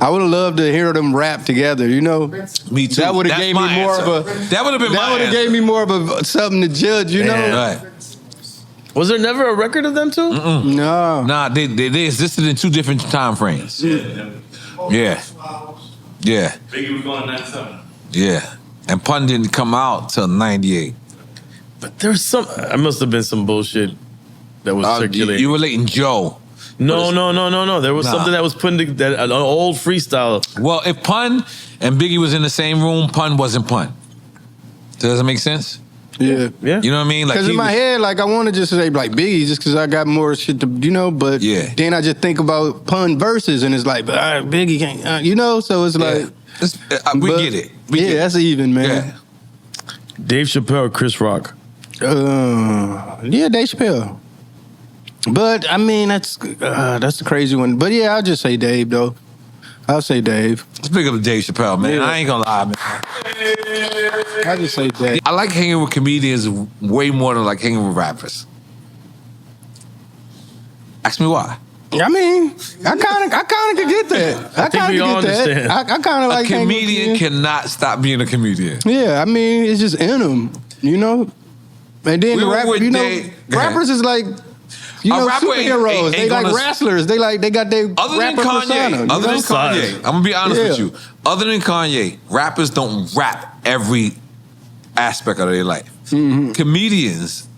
I would have loved to hear them rap together. You know, Me too. that would have That's gave me my more answer. of a. That would have been That my would have answer. gave me more of a something to judge. You know. Right. Was there never a record of them two? No. Nah, they existed in two different time frames. Yeah. Yeah. Biggie was going 97. Yeah. And Pun didn't come out till 98. But there's some. I must have been some bullshit that was circulating. You relating Joe. No. There was something that was put in an old freestyle. Well, if Pun and Biggie was in the same room, Pun wasn't Pun. Does that make sense? Yeah. Yeah. You know what I mean? Like Because in my head, like I want to just say like Biggie, just because I got more shit to, you know. But Yeah. then I just think about Pun verses, and it's like, but Biggie can't, you know. So it's like, we but- get it. We yeah, get it. that's even, man. Yeah. Dave Chappelle or Chris Rock? Yeah, Dave Chappelle. But I mean, that's the crazy one. But yeah, I'll just say Dave though. I'll say Dave. Let's pick up Dave Chappelle, man. Yeah. I ain't gonna lie, man. I'll just say Dave. I like hanging with comedians way more than I like hanging with rappers. Ask me why. I mean, I kind of could get that. I think kind we of all get that. understand. I kind of like A hanging with comedian you. cannot stop being a comedian. Yeah, I mean, it's just in them, you know. And then We the were rap, with you know, Dave- Go ahead. rappers is like, you A know, rapper ain't- superheroes. ain't They like gonna- wrestlers. They got their Other than rapper Kanye, persona. you other know? than Kanye, I'm gonna be honest with Yeah. you. Other than Kanye, rappers don't rap every aspect of their life. Mm-hmm. Comedians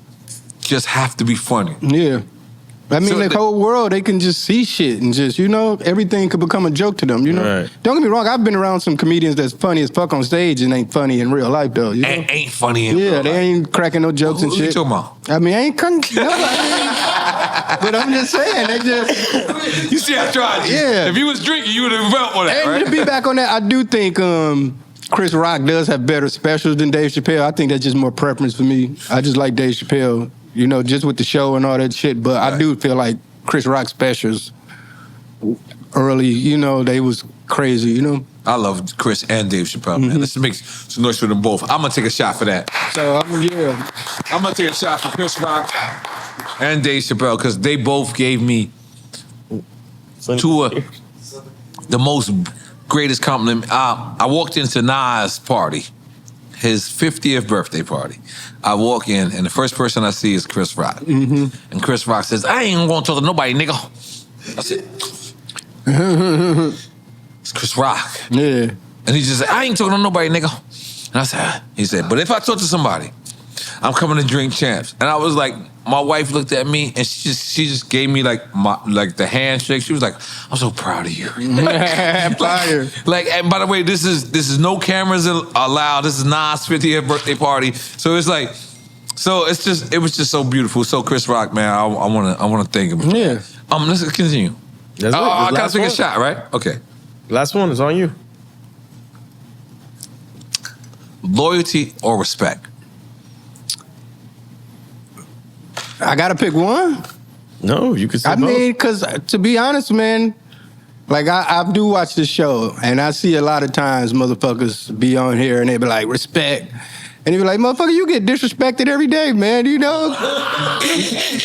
just have to be funny. Yeah. I mean, So the whole world, they can just see shit and just, you know, everything could become a joke to them, you know? Right. Don't get me wrong, I've been around some comedians that's funny as fuck on stage and ain't funny in real life, though. You know? Ain't funny. In Yeah, real they life. ain't cracking no jokes and Who you shit. talking about? I mean, I ain't couldn't, no, but I'm just saying, they just... You see, I tried you. Yeah. If you was drinking, you would have felt on that, And right? to be back on that, I do think Chris Rock does have better specials than Dave Chappelle. I think that's just more preference for me. I just like Dave Chappelle, you know, just with the show and all that shit. But I do feel like Chris Rock specials early, you know, they was crazy, you know. I love Chris and Dave Chappelle, man. Let's make some noise for them both. I'm gonna take a shot for that. So I'm I'm gonna take a shot for Chris Rock and Dave Chappelle because they both gave me the most greatest compliment. I walked into N.O.R.e's party, his 50th birthday party. I walk in and the first person I see is Chris Rock. And Chris Rock says, "I ain't gonna talk to nobody, nigga." I said, "It's Chris Rock." Yeah. And he just said, "I ain't talking to nobody, nigga." And I said, he said, "But if I talk to somebody, I'm coming to drink Champs." And I was like, my wife looked at me and she just gave me like the handshake. She was like, "I'm so proud of you." Fire. Like, and by the way, this is no cameras allowed. This is Nas' 50th birthday party. So it's like, it was just so beautiful. So Chris Rock, man, I wanna thank him. Yeah. Let's continue. That's it. I gotta Last take a one. shot, right? Okay. Last one is on you. Loyalty or respect? I gotta pick one? No, you can say I both. mean, because to be honest, man, like I do watch the show and I see a lot of times motherfuckers be on here and they be like, respect. And they be like, motherfucker, you get disrespected every day, man, you know?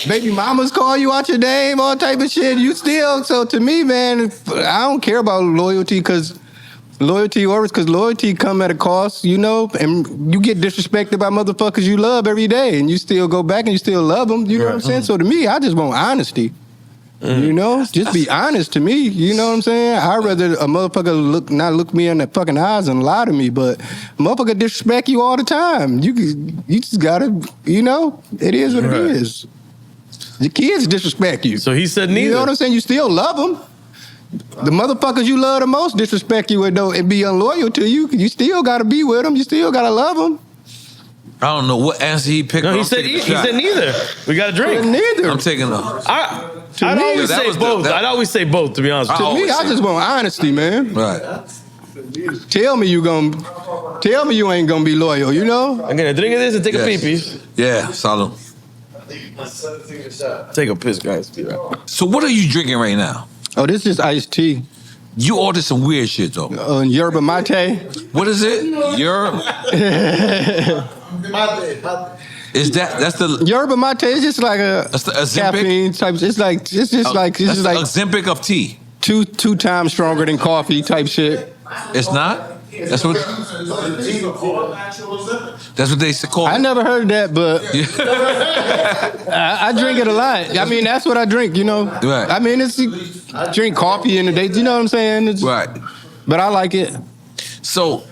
Baby mamas call you out your name, all type of shit. You still, so to me, man, I don't care about loyalty because loyalty come at a cost, you know? And you get disrespected by motherfuckers you love every day and you still go back and you still love them, you know what I'm saying? So to me, I just want honesty. You know, just be honest to me. You know what I'm saying? I'd rather a motherfucker not look me in the fucking eyes and lie to me, but a motherfucker disrespect you all the time. You just gotta, you know, it is what it is. The kids disrespect you. So he said neither. You know what I'm saying? You still love them. The motherfuckers you love the most disrespect you and be unloyal to you. You still gotta be with them. You still gotta love them. I don't know what answer he picked. No, but he I'm said taking a he shot. said neither. We got a drink. Neither. I'm taking a. I'd me, always that say was both. that- I'd always say both, to be honest. To me, I just want honesty, man. Right. Tell me you ain't gonna be loyal, you know? I'm gonna drink of this and take a Yes. pee-pee. Yeah, salud. Take a piss, guys. Be right back. So what are you drinking right now? Oh, this is iced tea. You ordered some weird shit though. Yerba mate. What is it? Is that's the Yerba mate? It's just like a that's the Ozempic? caffeine type. It's like That's the Ozempic of tea. two times stronger than coffee type shit. It's not. That's what they call it. I never heard of that, but I drink it a lot. I mean, that's what I drink, you know. Right. I mean, I drink coffee in the day. You know what I'm saying? Right. But I like it. So,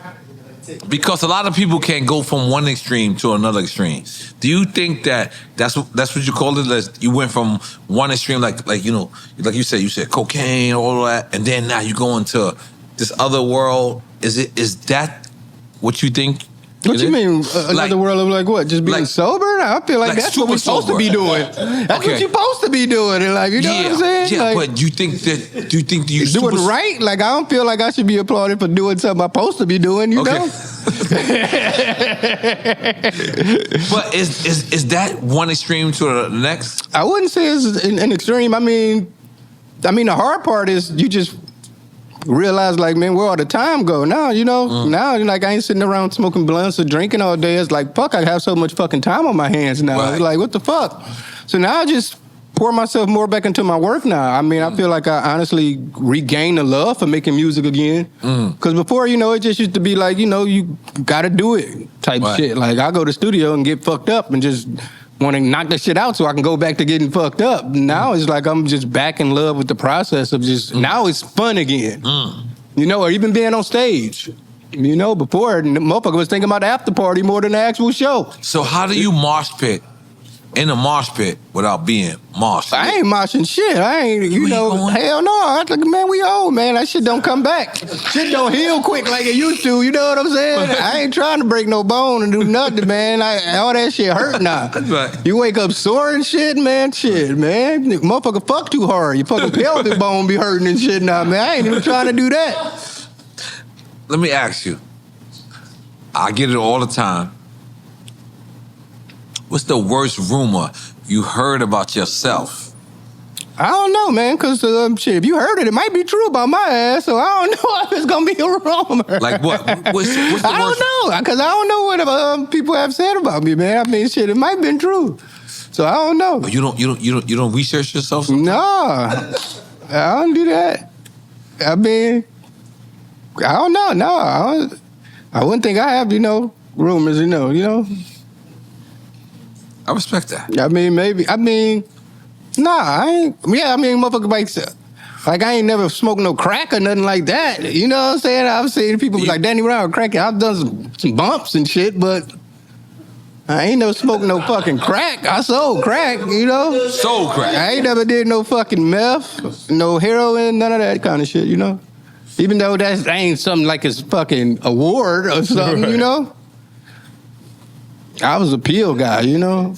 because a lot of people can't go from one extreme to another extreme, do you think that's what you call it? Like you went from one extreme, like you know, like you said cocaine, all that, and then now you go into this other world. Is that what you think? What you mean? Another world of like what? Just being sober? I feel like that's what we're supposed to be doing. That's what you're supposed to be doing. And like, you know what I'm saying? Yeah, like, but do you think you doing right? Like, I don't feel like I should be applauded for doing something I'm supposed to be doing, you know? But is that one extreme to the next? I wouldn't say it's an extreme. I mean, the hard part is you just realize, like, man, where all the time go? Now, you know, now, like, I ain't sitting around smoking blunts or drinking all day. It's like, fuck, I have so much fucking time on my hands now. Right. It's like, what the fuck? So now I just pour myself more back into my work now. I mean, I feel like I honestly regained the love for making music again. Because before, you know, it just used to be like, you know, you gotta do it type shit. Like, I go to the studio and get fucked up and just want to knock that shit out so I can go back to getting fucked up. Now it's like I'm just back in love with the process of just, now it's fun again. You know, or even being on stage. You know, before, the motherfucker was thinking about the after party more than the actual show. So how do you mosh pit in the mosh pit without being mosh? I ain't moshing shit. I ain't, you know, hell no. I think, man, we old, man. That shit don't come back. Shit don't heal quick like it used to. You know what I'm saying? I ain't trying to break no bone and do nothing, man. All that shit hurt now. Right. You wake up sore and shit, man. Shit, man. Motherfucker fuck too hard. Your fucking pelvic bone be hurting and shit now, man. I ain't even trying to do that. Let me ask you. I get it all the time. What's the worst rumor you heard about yourself? I don't know, man, because shit, if you heard it, it might be true about my ass, so I don't know if it's going to be a rumor. Like what? What's the worst? I don't know, because I don't know what people have said about me, man. I mean, shit, it might have been true. So I don't know. You don't research yourself? No, I don't do that. I mean, I don't know. No, I wouldn't think I have, you know, rumors, you know. I respect that. I mean, maybe. I mean, nah, I ain't. Yeah, I mean, motherfucker, like I ain't never smoked no crack or nothing like that. You know what I'm saying? I've seen people be like, Danny Brown crack. I've done some bumps and shit, but I ain't never smoked no fucking crack. I sold crack, you know? Sold crack. I ain't never did no fucking meth, no heroin, none of that kind of shit, you know? Even though that ain't something like his fucking award or something, right. You know? I was a pill guy, you know?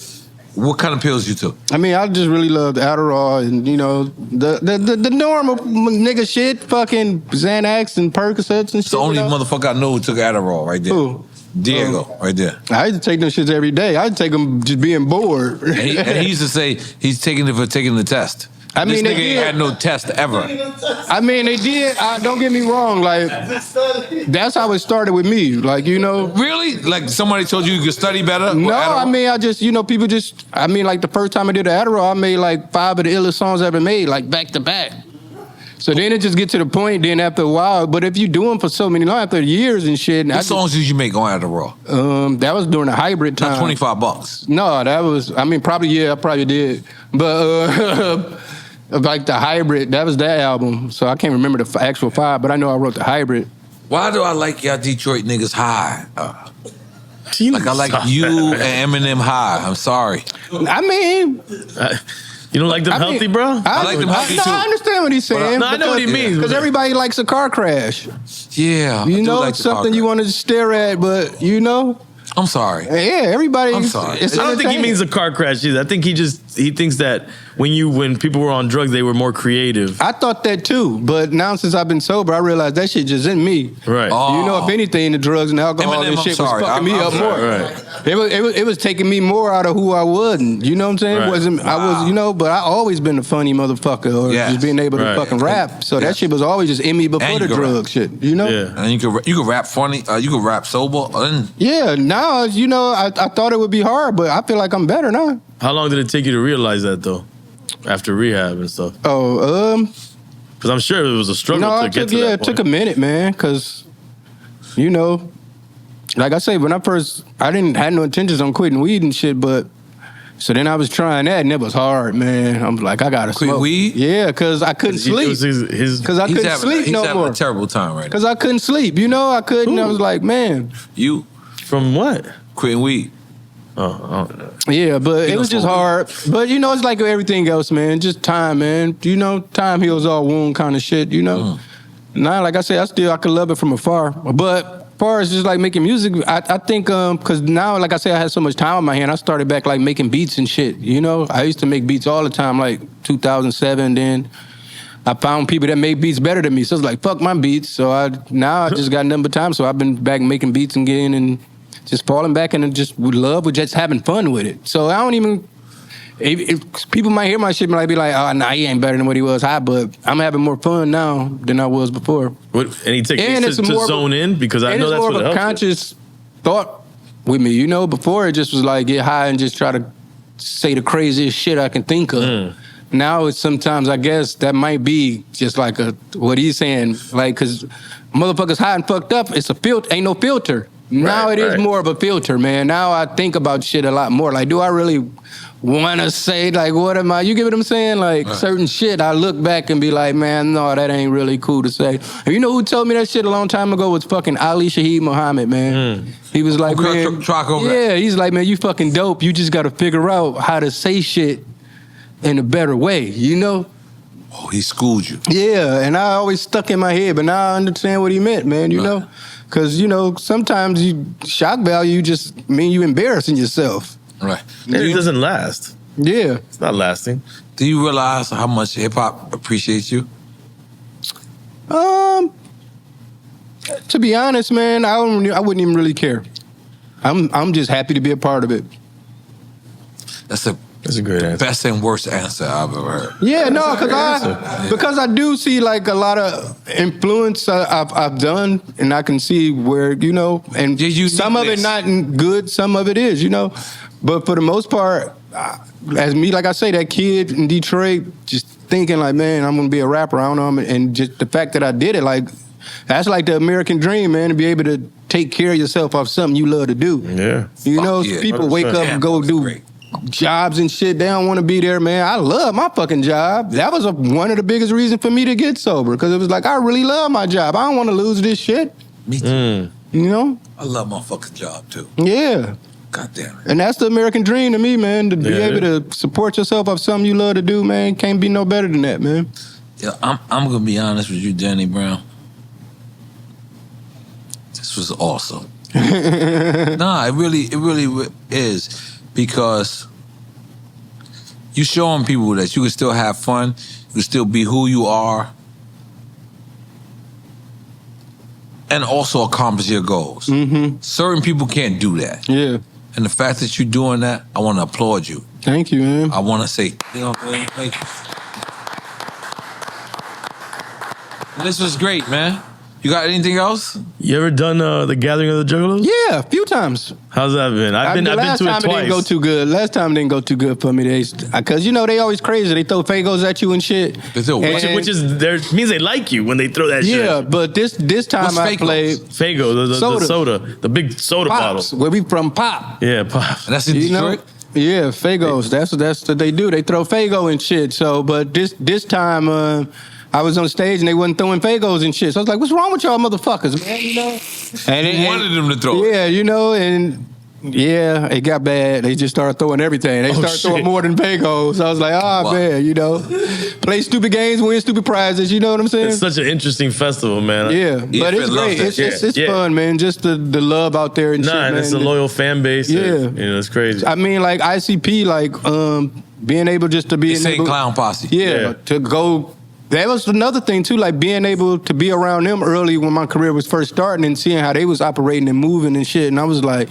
What kind of pills you took? I mean, I just really loved Adderall and, you know, the normal nigga shit, fucking Xanax and Percocets and shit. It's the only motherfucker I know who took Adderall right there. Who? Diego, right there. I used to take them shits every day. I used to take them just being bored. And he used to say he's taking it for taking the test. I mean, this nigga ain't had no test ever. I mean, they did. Don't get me wrong. Like, that's how it started with me. Like, you know. Really? Like, somebody told you could study better? No, I mean, I just, you know, people just, I mean, like, the first time I did the Adderall, I made, like, 5 of the illest songs I ever made, like, back to back. So then it just get to the point, then after a while, but if you do them for so many long, after years and shit. What songs did you make on Adderall? That was during the hybrid time. Not $25. No, that was, I mean, probably, yeah, I probably did. But, like the hybrid, that was that album. So I can't remember the actual 5, but I know I wrote the hybrid. Why do I like y'all Detroit niggas high? Like I like you and Eminem high. I'm sorry. I mean... You don't like them healthy, bro? I like them healthy, too. I understand what he's saying. I know what he means. Because everybody likes a car crash. Yeah. You know, it's something you want to stare at, but, you know... I'm sorry. Yeah, everybody. I'm sorry. I don't think he means a car crash either. I think he just he thinks that when people were on drugs, they were more creative. I thought that too, but now since I've been sober, I realized that shit just in me. Right. You know, if anything, the drugs and alcohol Eminem, and I'm shit sorry. was fucking me up more. Right. It was taking me more out of who I wasn't. You know what I'm saying? Right. I was, you know, but I always been a funny motherfucker or just being able to fucking rap. So that shit was always just in me before the drug shit. You know? Yeah. And you could rap funny. You could rap sober. Yeah. Now, you know, I thought it would be hard, but I feel like I'm better now. How long did it take you to realize that though? After rehab and stuff. Because I'm sure it was a struggle to get to that it took a minute, man. Because, you know, like I say, when I didn't have no intentions on quitting weed and shit, but so then I was trying that and it was hard, man. I'm like, I gotta quit smoke weed. Yeah, because I couldn't sleep. Because I couldn't sleep no more. He's having a terrible time right now. Because I couldn't sleep. You know, I couldn't. I was like, man. You from what? Quitting weed. Yeah, but it was just hard. But you know, it's like everything else, man. Just time, man. You know, time heals all wound kind of shit, you know? Now, like I say, I could love it from afar. But as far as just like making music, I think, because now, like I say, I had so much time on my hand, I started back like making beats and shit, you know? I used to make beats all the time, like 2007, then I found people that made beats better than me. So I was like, fuck my beats. So now I just got nothing but time. So I've been back making beats again and just falling back and just with love, with just having fun with it. So I don't even, if people might hear my shit and be like, oh, nah, he ain't better than what he was high, but I'm having more fun now than I was before. Any techniques to zone in? Because I know that's what helps. It's more of a conscious thought with me, you know? Before it just was like get high and just try to say the craziest shit I can think of. Now it's sometimes, I guess, that might be just like what he's saying, like, because motherfuckers high and fucked up, it's a filter, ain't no filter. Now it is more of a filter, man. Now I think about shit a lot more. Like, do I really want to say, like, what am I? You get what I'm saying? Like, certain shit, I look back and be like, man, no, that ain't really cool to say. And you know who told me that shit a long time ago was fucking Ali Shaheed Muhammad, man. He was like, man, he's like, man, you fucking dope. You just got to figure out how to say shit in a better way, you know? Oh, he schooled you. Yeah, and I always stuck in my head, but now I understand what he meant, man, you know? Because, you know, sometimes shock value just mean you embarrassing yourself. Right. And it doesn't last. Yeah. It's not lasting. Do you realize how much hip-hop appreciates you? To be honest, man, I wouldn't even really care. I'm just happy to be a part of it. That's a great answer. Best and worst answer I've ever heard. Yeah, no, because I do see like a lot of influence I've done, and I can see where, you know, and some of it not good, some of it is, you know. But for the most part, as me, like I say, that kid in Detroit, just thinking like, man, I'm gonna be a rapper. I don't know, and just the fact that I did it, like, that's like the American dream, man, to be able to take care of yourself off something you love to do. Yeah, you know, people wake up and go do jobs and shit. They don't want to be there, man. I love my fucking job. That was one of the biggest reasons for me to get sober, because it was like, I really love my job. I don't want to lose this shit. Me too. You know? I love my fucking job too. Yeah. God damn it. And that's the American dream to me, man. To be able to support yourself off something you love to do, man. Can't be no better than that, man. Yeah, I'm gonna be honest with you, Danny Brown. This was awesome. Nah, it really is. Because you showing people that you can still have fun, you can still be who you are, and also accomplish your goals. Certain people can't do that. Yeah. And the fact that you're doing that, I want to applaud you. Thank you, man. I want to say, thank you. This was great, man. You got anything else? You ever done the Gathering of the Juggalos? Yeah, a few times. How's that been? I've been to it twice. Last time it didn't go too good. Last time it didn't go too good for me. Because, you know, they always crazy. They throw Fagos at you and shit. Which means they like you when they throw that shit. Yeah, but this time I played Fago, the soda, the big soda Pops, bottle. where we from Pop. Yeah, Pop. And that's in Detroit? Yeah, Fagos. That's what they do. They throw Fago and shit. So, but this time, I was on stage and they wasn't throwing Fagos and shit. So I was like, what's wrong with y'all motherfuckers, man? You know? And you wanted them to throw it. Yeah, you know, and Yeah, it got bad. They just started throwing everything. They started throwing more than Paygo. So I was like, man, you know, play stupid games, win stupid prizes. You know what I'm saying? It's such an interesting festival, man. Yeah, but it's great. It's fun, man. Just the love out there and shit, man. And it's a loyal fan base. Yeah, you know, it's crazy. I mean, like ICP, like being able just to be Insane Clown Posse. Yeah, to go. That was another thing too, like being able to be around them early when my career was first starting and seeing how they was operating and moving and shit. And I was like,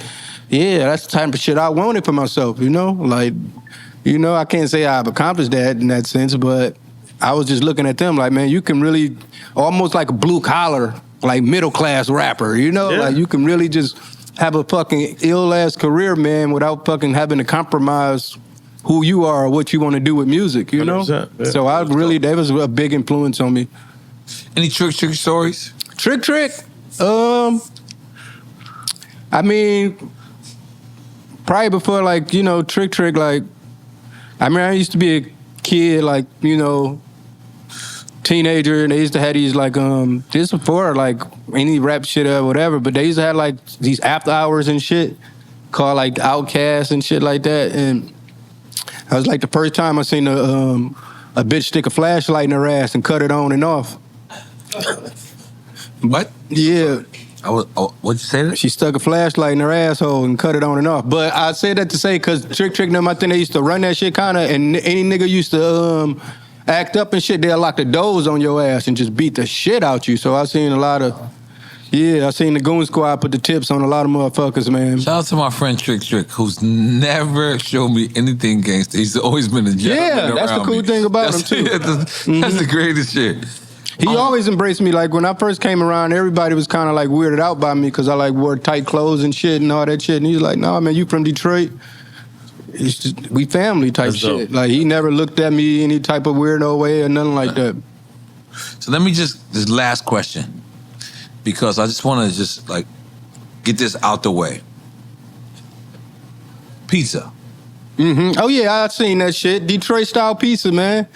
yeah, that's the type of shit I wanted for myself, you know? Like, you know, I can't say I've accomplished that in that sense, but I was just looking at them like, man, you can really, almost like a blue collar, like middle class rapper, you know? Yeah. Like you can really just have a fucking ill ass career, man, without fucking having to compromise who you are or what you want to do with music, you know? Yeah. So I really, that was a big influence on me. Any Trick stories? Trick? I mean, probably before, like, you know, Trick, like, I mean, I used to be a kid, like, you know, teenager, and they used to have these, like, this before, like, any rap shit or whatever, but they used to have, like, these after hours and shit called, like, Outcast and shit like that, and that was, like, the first time I seen a bitch stick a flashlight in her ass and cut it on and off. What? Yeah. What'd you say? She stuck a flashlight in her asshole and cut it on and off. But I said that to say because Trick them, I think they used to run that shit kind of, and any nigga used to act up and shit, they'll lock the doors on your ass and just beat the shit out you. So I seen a lot of, I seen the Goon Squad put the tips on a lot of motherfuckers, man. Shout out to my friend Trick, who's never showed me anything gangster. He's always been a gentleman. Yeah, that's the cool thing about him too. That's the greatest shit. He always embraced me. Like, when I first came around, everybody was kind of, like, weirded out by me because I, like, wore tight clothes and shit and all that shit. And he's like, nah, man, you from Detroit? It's just, we family type That's shit. dope. Like, he never looked at me any type of weirdo way or nothing like that. So let me this last question, because I just want to just, like, get this out the way. Pizza. Mm-hmm. Oh, yeah, I seen that shit. Detroit-style pizza, man.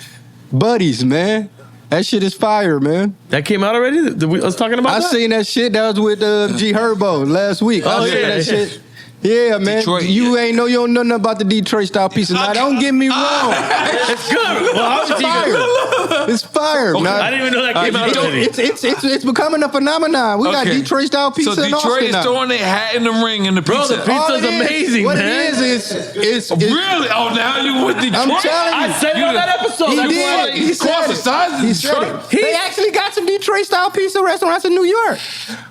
Buddies, man. That shit is fire, man. That came out already? I was talking about that? I seen that shit. That was with G Herbo last week. I seen that shit. Yeah, man. Detroit, you don't know nothing about the Detroit style pizza. Now, don't get me wrong. It's good. Well, how It's fire. It's fire. Okay. Now, I didn't even know that came out already. It's becoming a phenomenon. We got Detroit style pizza so in Austin Detroit is now. throwing their hat in the ring in the pizza. Bro, the pizza's amazing, what man. What it is really? Oh, now you with Detroit? I'm telling you. I said it on that episode. He That's did. why He said the it. size of He said Detroit. it. They actually got some Detroit style pizza restaurants in New York.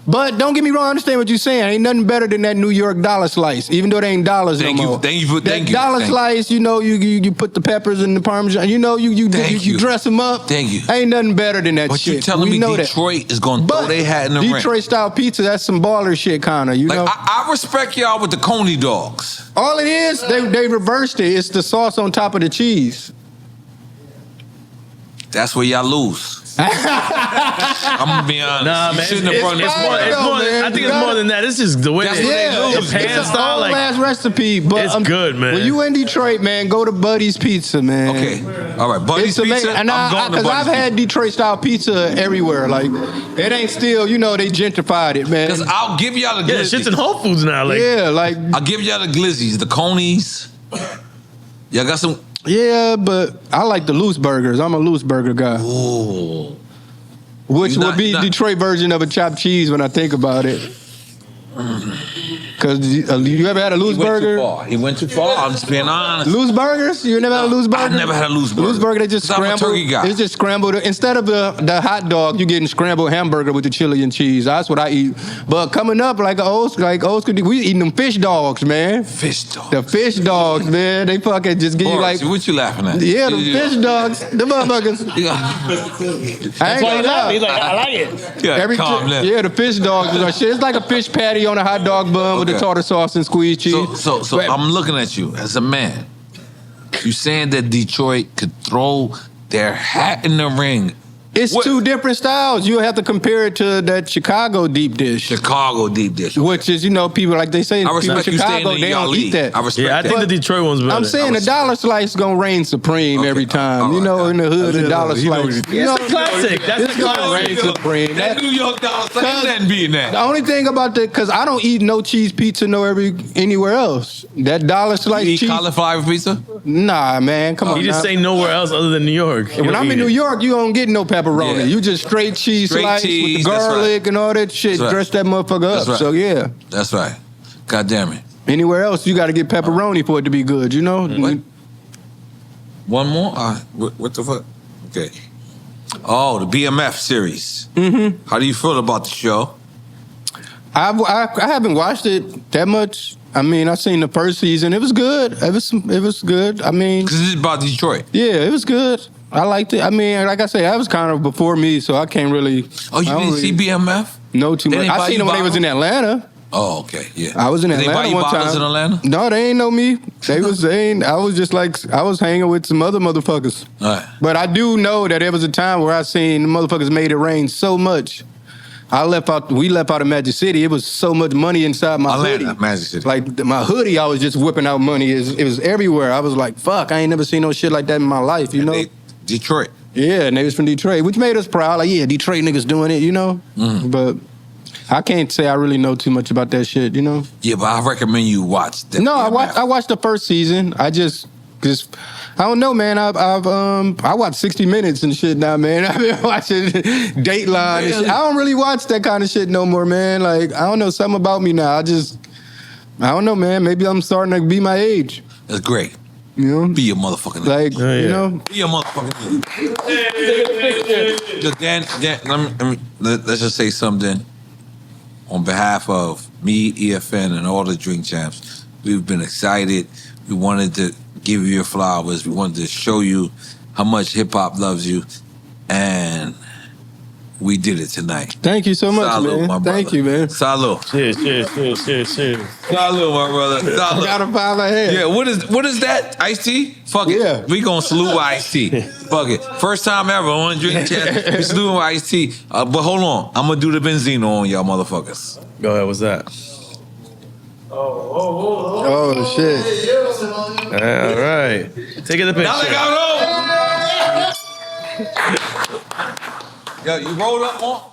But don't get me wrong, I understand what you're saying. Ain't nothing better than that New York dollar slice, even though they ain't dollars no more. Thank you. That dollar slice, you know, you put the peppers and the Parmesan, you know, you dress them up. Thank you. Ain't nothing better than that But shit. you telling We me know Detroit is going to throw But their hat in the ring? Detroit style pizza, that's some baller shit kind of, you Like, know? I respect y'all with the Coney dogs. All it is, they reversed it. It's the sauce on top of the cheese. That's where y'all lose. I'm gonna be honest. Nah, You man. shouldn't have brought It's that more, back. it's more, man. I think it's more than that. It's just the way That's they what they lose. the pan It's style. an Like, old-ass recipe, but it's good, man. When you in Detroit, man, go to Buddy's Pizza, man. Okay, all right. Buddy's It's Pizza. amazing. And I'm going to because Buddy's I've had Detroit style pizza everywhere. Like, it ain't still, you know, they gentrified it, man. Because I'll give y'all the yeah, glizzies. shit's in Whole Foods now. Like, Yeah, like, I'll give y'all the glizzies, the Conies. Y'all got some. yeah, but I like the loose burgers. I'm a loose burger guy. Ooh. Which You would not- be you not- Detroit version of a chopped cheese when I think about it. Because you ever had a loose burger? He went too far. I'm just being honest. Loose burgers? You never had a loose burger? I've never had a loose burger. Loose burger, they just 'Cause I'm a scramble. turkey guy. It's just scrambled. Instead of the hot dog, you getting scrambled hamburger with the chili and cheese. That's what I eat. But coming up, like old school, we eating them fish dogs, man. Fish dog. The fish dogs, man. They fucking just give you Boris, like, what you laughing at? yeah, the fish dogs, the motherfuckers. I ain't gonna lie. he's like, I like it. Yeah, calm down. Yeah, the fish dogs is our shit. It's like a fish patty on a hot dog bun with the Okay. tartar sauce and squeezed cheese. So But- I'm looking at you as a man. You saying that Detroit could throw their hat in the ring It's two different styles. You have to compare it to that Chicago deep dish. Chicago deep dish. Okay. Which is, people like they say, I respect people in you Chicago, staying in they y'all don't league. eat that. I respect Yeah, I think that. the Detroit one's better. I'm saying the dollar slice gonna reign supreme every time. All right, in the hood, the dollar slice. That's a classic. That's It's a gonna classic. reign supreme. That New York dollar slice ain't beating that. The only thing about that, because I don't eat no cheese pizza anywhere else. That dollar slice You eat cheese. cauliflower pizza? Nah, man, come on. You just now. say nowhere else other than New York. When I'm in New York, you don't get no pepperoni. Yeah. You just straight cheese Straight slice cheese, with the that's garlic right. and all that shit. That's right. Dress that motherfucker up. That's right. So yeah. That's right. God damn it. Anywhere else, you got to get pepperoni for it to be good. You know. What? One more? What the fuck? Okay. Oh, the BMF series. Mm-hmm. How do you feel about the show? I haven't watched it that much. I mean, I seen the first season. It was good. It was good. I mean, Because it's about Detroit. yeah, it was good. I liked it. I mean, like I say, that was kind of before me, so I can't really. Oh, you I don't didn't see really BMF? know too They much. didn't buy I seen you them when they was in bottles? Atlanta. Oh, okay, yeah. I was in Did they buy Atlanta you one bottles time. in Atlanta? No, they ain't know me. I was just like, I was hanging with some other motherfuckers. All right. But I do know that there was a time where I seen the motherfuckers made it rain so much. We left out of Magic City. It was so much money inside my Atlanta, hoodie. Magic City. Like my hoodie, I was just whipping out money. It was everywhere. I was like, fuck, I ain't never seen no shit like that in my life, you know? Detroit. Yeah, and they was from Detroit, which made us proud. Like, yeah, Detroit niggas doing it, you know? But I can't say I really know too much about that shit, you know? Yeah, but I recommend you watch that. No, I watched the first season. I just I don't know, man. I watch 60 Minutes and shit now, man. I've been watching Dateline and shit. I don't really watch that kind of shit no more, man. Like, I don't know, something about me now. I don't know, man. Maybe I'm starting to be my age. That's great. You know? Be your motherfucking Like, you know? Be your motherfucking Dan, let's just say something. On behalf of me, EFN, and all the Drink Champs, we've been excited. We wanted to give you your flowers. We wanted to show you how much hip-hop loves you. And we did it tonight. Thank you so much, Salud, man. my brother. Thank you, man. Salud. Cheers. Salud, my brother. Salud. I got a five ahead. Yeah, what is that? Iced tea? Fuck it. Yeah. We gonna salute with iced tea. Fuck it. First time ever on Drink Champs. We salute with iced tea. But hold on. I'm gonna do the benzino on y'all motherfuckers. Go ahead, what's that? Oh, shit. All right. Take the picture. Yo, you rolled up on?